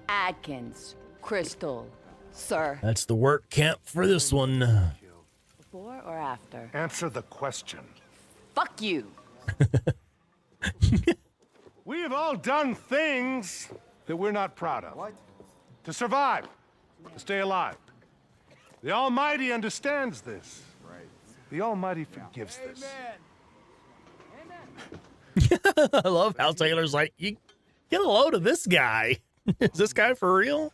Adkins, Crystal, sir. That's the work camp for this one. Before or after? Answer the question. Fuck you. We have all done things that we're not proud of. What? To survive, to stay alive. The Almighty understands this. Right. The Almighty forgives this. I love how Taylor's like, you get a load of this guy. Is this guy for real?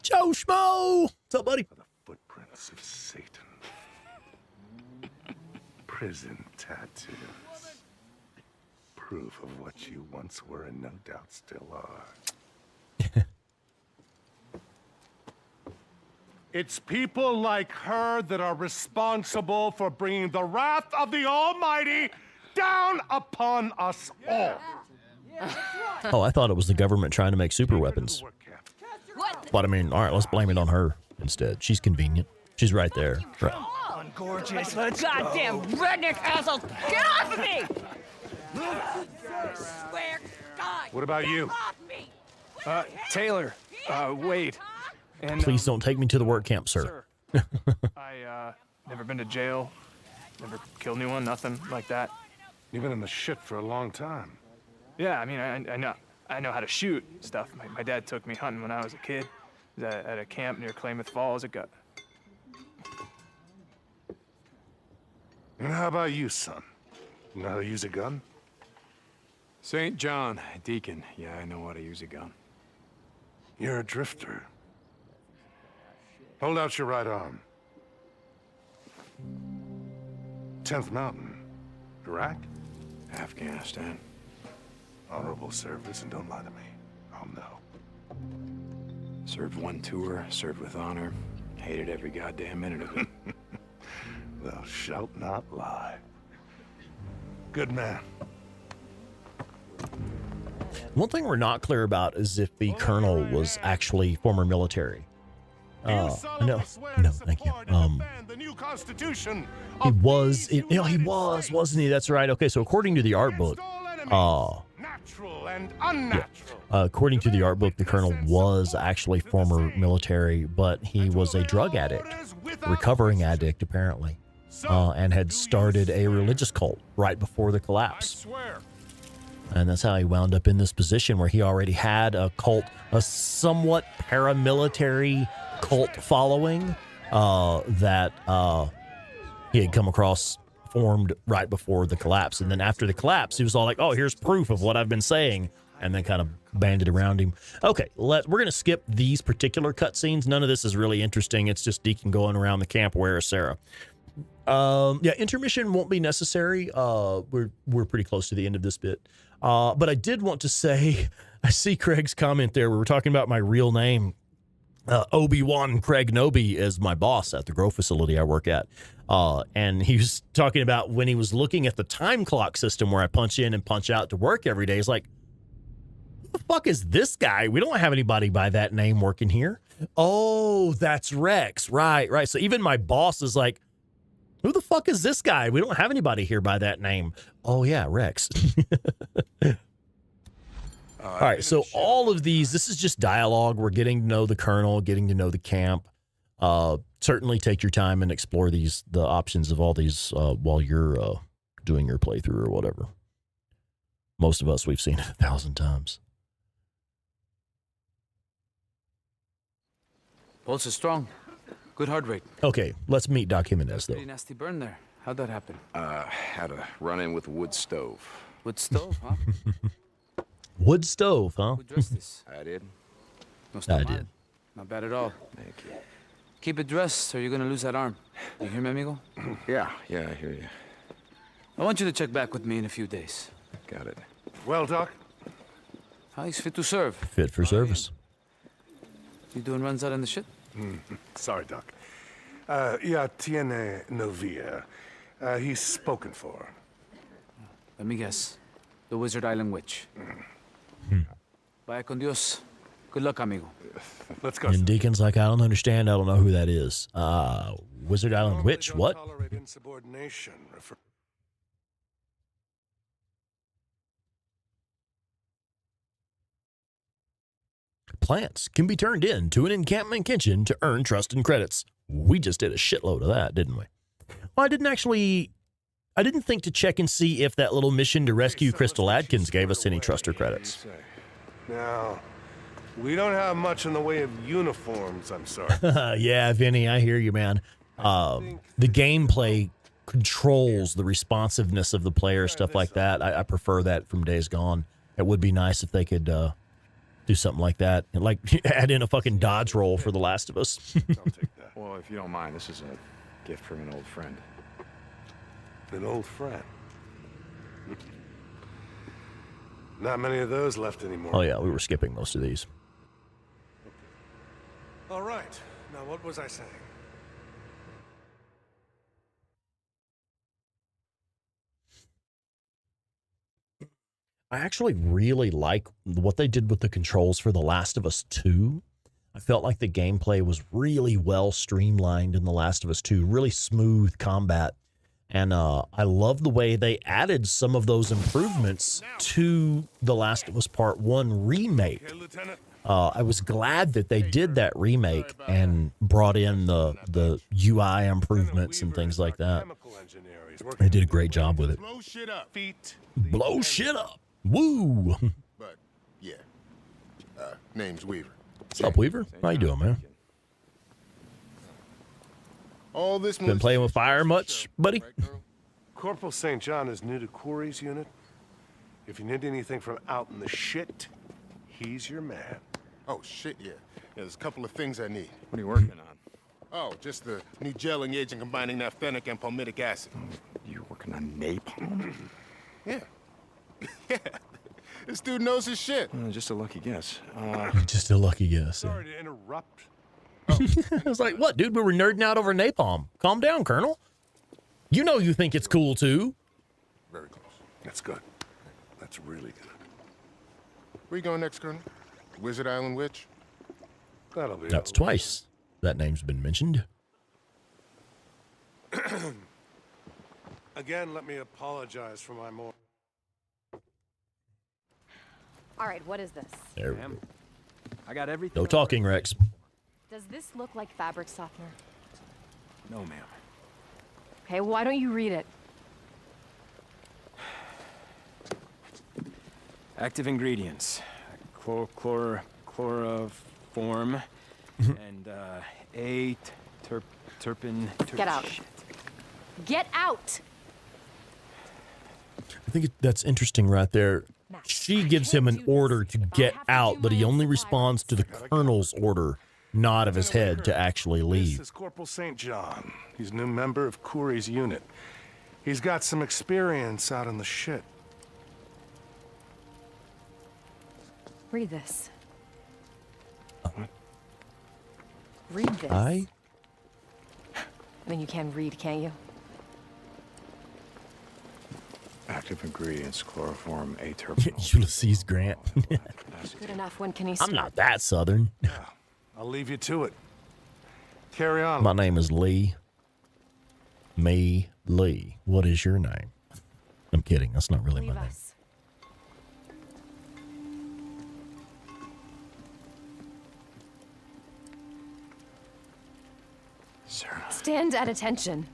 Joe Schmo! What's up, buddy? The footprints of Satan. Prison tattoos. Proof of what you once were and no doubt still are. It's people like her that are responsible for bringing the wrath of the Almighty down upon us all. Oh, I thought it was the government trying to make super weapons. But I mean, all right, let's blame it on her instead. She's convenient. She's right there. Right. Gorgeous, let's Goddamn redneck asshole! Get off of me! Swear God! What about you? Taylor, Wade. And, Please don't take me to the work camp, sir. I, never been to jail, never killed anyone, nothing like that. You've been in the shit for a long time. Yeah, I mean, I know how to shoot stuff. My dad took me hunting when I was a kid. At a camp near Klamath Falls. It got... And how about you, son? You know how to use a gun? St. John, Deacon. Yeah, I know how to use a gun. You're a drifter. Hold out your right arm. 10th Mountain. Iraq? Afghanistan. Honorable service, and don't lie to me. I'll know. Served one tour, served with honor. Hated every goddamn minute of it. Thou shalt not lie. Good man. One thing we're not clear about is if the colonel was actually former military. No, thank you. He was, he was, wasn't he? That's right. Okay, so according to the art book, according to the art book, the colonel was actually former military, but he was a drug addict, recovering addict apparently, and had started a religious cult right before the collapse. And that's how he wound up in this position where he already had a cult, a somewhat paramilitary cult following that he had come across, formed right before the collapse. And then after the collapse, he was all like, oh, here's proof of what I've been saying, and then kind of banded around him. Okay, we're going to skip these particular cutscenes. None of this is really interesting. It's just Deacon going around the camp. Where is Sarah? Yeah, intermission won't be necessary. We're pretty close to the end of this bit. But I did want to say, I see Craig's comment there. We were talking about my real name. Obi-Wan Craig Noby is my boss at the grow facility I work at. And he was talking about when he was looking at the time clock system where I punch in and punch out to work every day. He's like, who the fuck is this guy? We don't have anybody by that name working here. Oh, that's Rex. Right. So even my boss is like, who the fuck is this guy? We don't have anybody here by that name. Oh, yeah, Rex. All right, so all of these, this is just dialogue. We're getting to know the colonel, getting to know the camp. Certainly take your time and explore the options of all these while you're doing your playthrough or whatever. Most of us, we've seen it 1,000 times. Pulse is strong. Good heart rate. Okay, let's meet Doc Jimenez, though. Pretty nasty burn there. How'd that happen? Had a run-in with a wood stove. Wood stove, huh? Wood stove, huh? Who dressed this? I did. I did. Not bad at all. Thank you. Keep it dressed or you're gonna lose that arm. You hear me, amigo? Yeah, I hear you. I want you to check back with me in a few days. Got it. Well, Doc? He's fit to serve. Fit for service. You doing runs out in the shit? Sorry, Doc. Ya tiene novia. He's spoken for. Let me guess. The Wizard Island Witch. Vaya con Dios. Good luck, amigo. Let's go. And Deacon's like, I don't understand. I don't know who that is. Wizard Island Witch? What? Tolerate insubordination. Plants can be turned into an encampment kitchen to earn trust and credits. We just did a shitload of that, didn't we? Well, I didn't think to check and see if that little mission to rescue Crystal Adkins gave us any trust or credits. Now, we don't have much in the way of uniforms, I'm sorry. Yeah, Vinny, I hear you, man. The gameplay controls the responsiveness of the player, stuff like that. I prefer that from Days Gone. It would be nice if they could do something like that. And like add in a fucking dodge roll for The Last of Us. I'll take that. Well, if you don't mind, this is a gift from an old friend. An old friend? Not many of those left anymore. Oh, yeah, we were skipping most of these. All right. Now, what was I saying? I actually really like what they did with the controls for The Last of Us 2. I felt like the gameplay was really well streamlined in The Last of Us 2, really smooth combat. And I love the way they added some of those improvements to The Last of Us Part 1 remake. I was glad that they did that remake and brought in the UI improvements and things like that. They did a great job with it. Blow shit up. Feet. Blow shit up. Woo! But, yeah. Name's Weaver. What's up, Weaver? How you doing, man? All this Been playing with fire much, buddy? Corporal St. John is new to Corey's unit. If you need anything from out in the shit, he's your man. Oh, shit, yeah. There's a couple of things I need. What are you working on? Oh, just the new gelling agent combining naphthenic and palmitic acid. You working on napalm? Yeah. Yeah. This dude knows his shit. Just a lucky guess. Just a lucky guess. Sorry to interrupt. I was like, what, dude? We were nerding out over napalm. Calm down, Colonel. You know you think it's cool, too. Very close. That's good. That's really good. Where you going next, Colonel? Wizard Island Witch? That'll be That's twice that name's been mentioned. Again, let me apologize for my more... All right, what is this? There we go. I got everything. No talking, Rex. Does this look like fabric softener? No, ma'am. Okay, why don't you read it? Active ingredients. Chloroform and terpene. Get out. Get out! I think that's interesting right there. She gives him an order to get out, but he only responds to the Colonel's order, nod of his head to actually leave. This is Corporal St. John. He's a new member of Corey's unit. He's got some experience out in the shit. Read this. Read this. I mean, you can read, can't you? Active ingredients, chloroform, aterpinol. Ulysses Grant. Good enough. When can he I'm not that Southern. I'll leave you to it. Carry on. My name is Lee. Me, Lee. What is your name? I'm kidding. That's not really my name. Sarah. Stand at attention.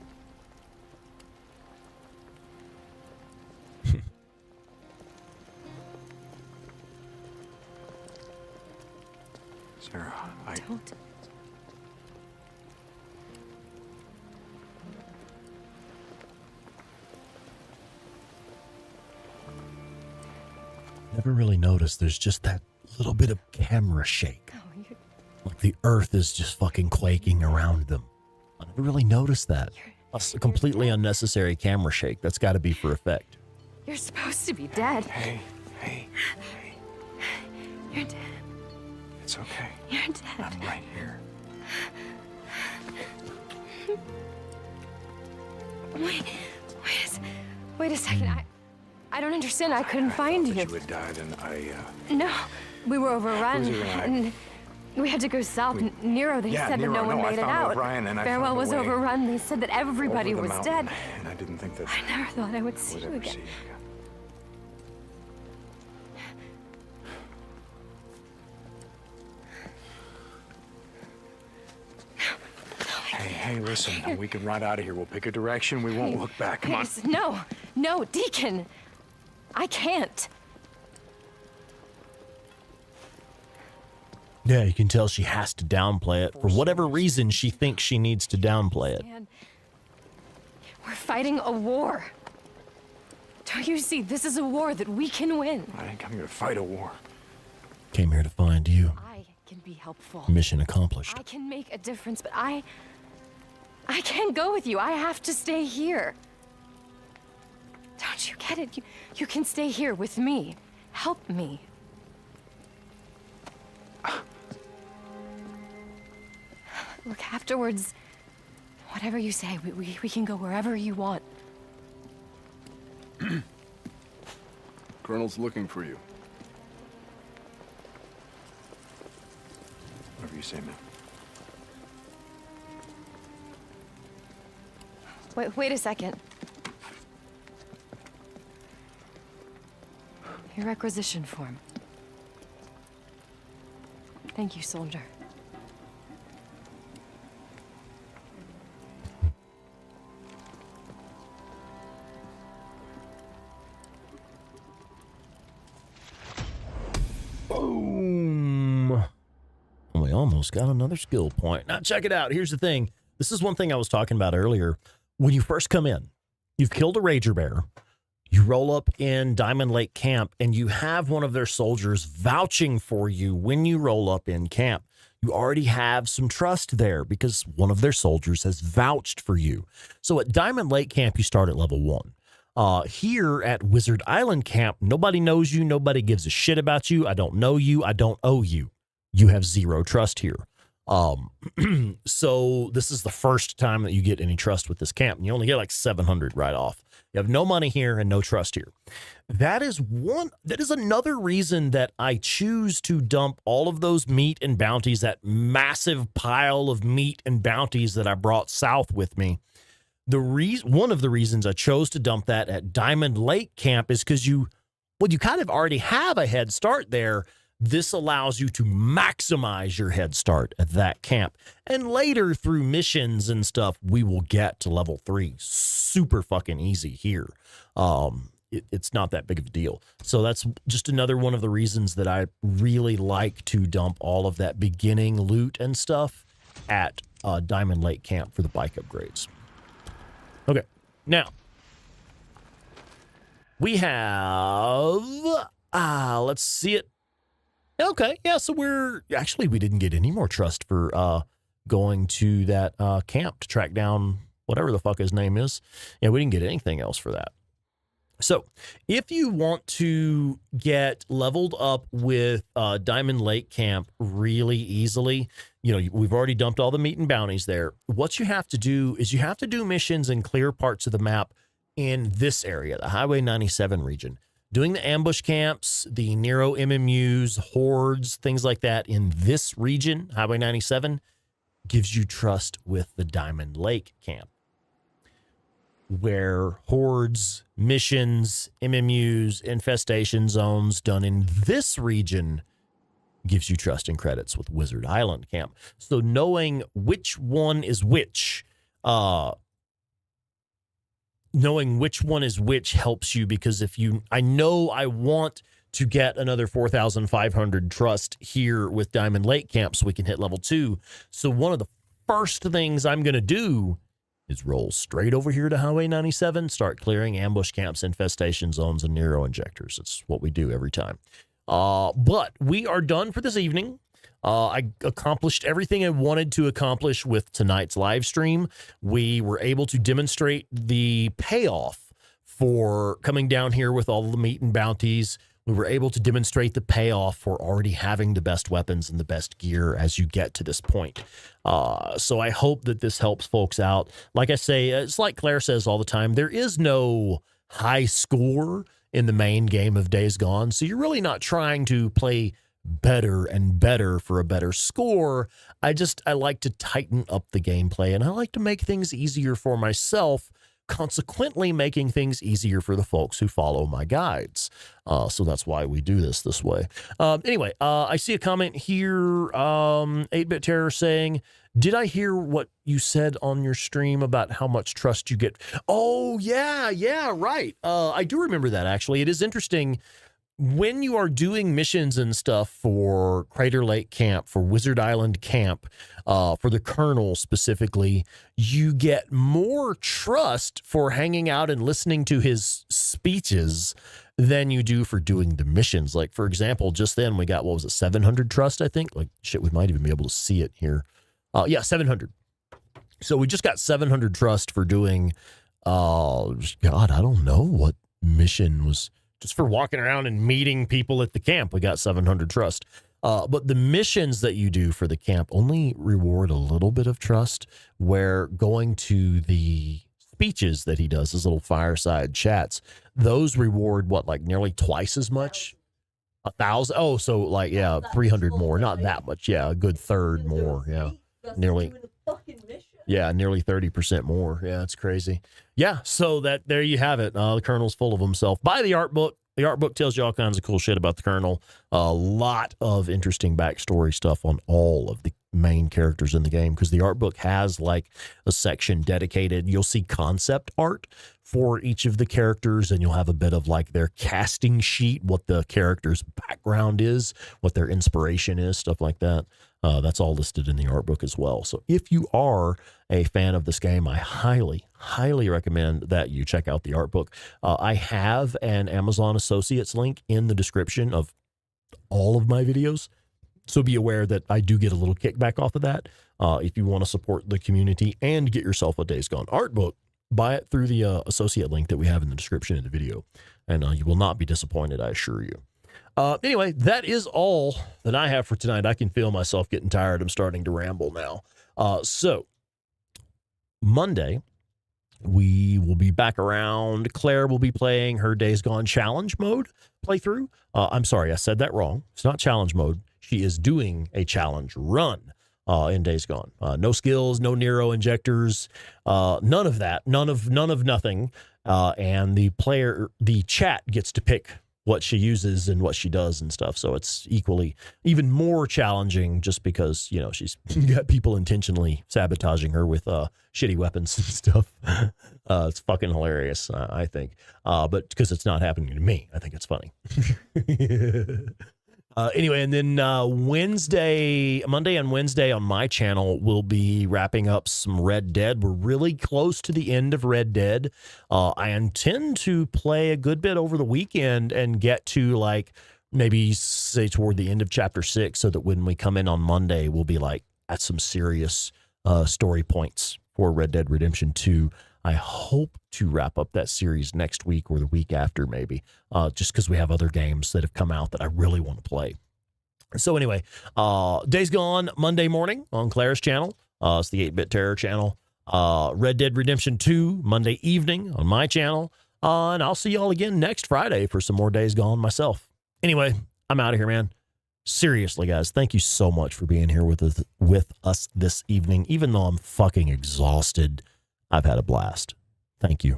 Sarah, Don't. Never really noticed there's just that little bit of camera shake. Oh, like the earth is just fucking quaking around them. I never really noticed that. That's a completely unnecessary camera shake. That's got to be for effect. You're supposed to be dead. Hey. You're dead. It's okay. You're dead. I'm right here. Wait a second. I don't understand. I couldn't find you. You had died, and No. We were overrun, Who's overrun? and we had to go south. Nero, they said Nero, that no one made it I found out. O'Brien, and I Farewell found a was way overrun. They said that everybody over the was mountain, dead. And I didn't think that I never thought I would see would you ever again. see you again. Hey, listen, we can ride out of here. We'll pick a direction. We won't look back. Come on. No, Deacon. I can't. Yeah, you can tell she has to downplay it. For whatever reason, she thinks she needs to downplay it. Man, we're fighting a war. Don't you see? This is a war that we can win. I didn't come here to fight a war. Came here to find you. I can be helpful. Mission accomplished. I can make a difference, but I can't go with you. I have to stay here. Don't you get it? You can stay here with me. Help me. Look, afterwards, whatever you say, we can go wherever you want. Colonel's looking for you. Whatever you say, man. Wait a second. Your requisition form. Thank you, soldier. Boom. We almost got another skill point. Now, check it out. Here's the thing. This is one thing I was talking about earlier. When you first come in, you've killed a Rager Bear. You roll up in Diamond Lake Camp, and you have one of their soldiers vouching for you when you roll up in camp. You already have some trust there because one of their soldiers has vouched for you. So at Diamond Lake Camp, you start at level 1. Here at Wizard Island Camp, nobody knows you. Nobody gives a shit about you. I don't know you. I don't owe you. You have 0 trust here. So this is the first time that you get any trust with this camp. And you only get like 700 right off. You have no money here and no trust here. That is another reason that I choose to dump all of those meat and bounties, that massive pile of meat and bounties that I brought south with me. One of the reasons I chose to dump that at Diamond Lake Camp is because you kind of already have a head start there. This allows you to maximize your head start at that camp. And later through missions and stuff, we will get to level 3. Super fucking easy here. It's not that big of a deal. So that's just another one of the reasons that I really like to dump all of that beginning loot and stuff at Diamond Lake Camp for the bike upgrades. Okay, now we have, let's see it. Okay, yeah, so we didn't get any more trust for going to that camp to track down whatever the fuck his name is. Yeah, we didn't get anything else for that. So if you want to get leveled up with Diamond Lake Camp really easily, we've already dumped all the meat and bounties there. What you have to do is you have to do missions in clear parts of the map in this area, the Highway 97 region. Doing the ambush camps, the Nero MMUs, hordes, things like that in this region, Highway 97, gives you trust with the Diamond Lake Camp. Where hordes, missions, MMUs, infestation zones done in this region gives you trust and credits with Wizard Island Camp. So knowing which one is which, helps you, because I know I want to get another 4,500 trust here with Diamond Lake Camp so we can hit level 2. So one of the first things I'm going to do is roll straight over here to Highway 97, start clearing ambush camps, infestation zones, and Nero injectors. It's what we do every time. But we are done for this evening. I accomplished everything I wanted to accomplish with tonight's live stream. We were able to demonstrate the payoff for coming down here with all the meat and bounties. We were able to demonstrate the payoff for already having the best weapons and the best gear as you get to this point. So I hope that this helps folks out. Like I say, it's like Claire says all the time, there is no high score in the main game of Days Gone. So you're really not trying to play better and better for a better score. I like to tighten up the gameplay, and I like to make things easier for myself, consequently making things easier for the folks who follow my guides. So that's why we do this way. Anyway, I see a comment here, 8-Bit Terror saying, did I hear what you said on your stream about how much trust you get? Oh, yeah, right. I do remember that, actually. It is interesting. When you are doing missions and stuff for Crater Lake Camp, for Wizard Island Camp, for the Colonel specifically, you get more trust for hanging out and listening to his speeches than you do for doing the missions. Like, for example, just then we got, 700 trust, I think? Like, shit, we might even be able to see it here. Yeah, 700. So we just got 700 trust for doing, God, I don't know what mission was. Just for walking around and meeting people at the camp, we got 700 trust. But the missions that you do for the camp only reward a little bit of trust, where going to the speeches that he does, his little fireside chats, those reward, nearly twice as much? 1,000? Oh, so 300 more. Not that much. Yeah, a good third more. Yeah, nearly 30% more. Yeah, it's crazy. Yeah, so there you have it. The Colonel's full of himself. Buy the art book. The art book tells you all kinds of cool shit about the Colonel. A lot of interesting backstory stuff on all of the main characters in the game, because the art book has a section dedicated. You'll see concept art for each of the characters, and you'll have a bit of their casting sheet, what the character's background is, what their inspiration is, stuff like that. That's all listed in the art book as well. So if you are a fan of this game, I highly, highly recommend that you check out the art book. I have an Amazon Associates link in the description of all of my videos. So be aware that I do get a little kickback off of that. If you want to support the community and get yourself a Days Gone art book, buy it through the associate link that we have in the description of the video. And you will not be disappointed, I assure you. Anyway, that is all that I have for tonight. I can feel myself getting tired. I'm starting to ramble now. So Monday, we will be back around. Claire will be playing her Days Gone challenge mode playthrough. I'm sorry, I said that wrong. It's not challenge mode. She is doing a challenge run in Days Gone. No skills, no Nero injectors, none of that, none of nothing. And the chat gets to pick what she uses and what she does and stuff. So it's even more challenging, just because, she's got people intentionally sabotaging her with shitty weapons and stuff. It's fucking hilarious, I think. But because it's not happening to me, I think it's funny. Anyway, and then Monday and Wednesday on my channel, we'll be wrapping up some Red Dead. We're really close to the end of Red Dead. I intend to play a good bit over the weekend and get to maybe say toward the end of chapter 6, so that when we come in on Monday, we'll be at some serious story points for Red Dead Redemption 2. I hope to wrap up that series next week or the week after, maybe, just because we have other games that have come out that I really want to play. So anyway, Days Gone Monday morning on Claire's channel. It's the 8-Bit Terror channel. Red Dead Redemption 2 Monday evening on my channel. And I'll see y'all again next Friday for some more Days Gone myself. Anyway, I'm out of here, man. Seriously, guys, thank you so much for being here with us this evening. Even though I'm fucking exhausted, I've had a blast. Thank you.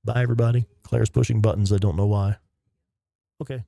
Bye, everybody. Claire's pushing buttons. I don't know why. Okay.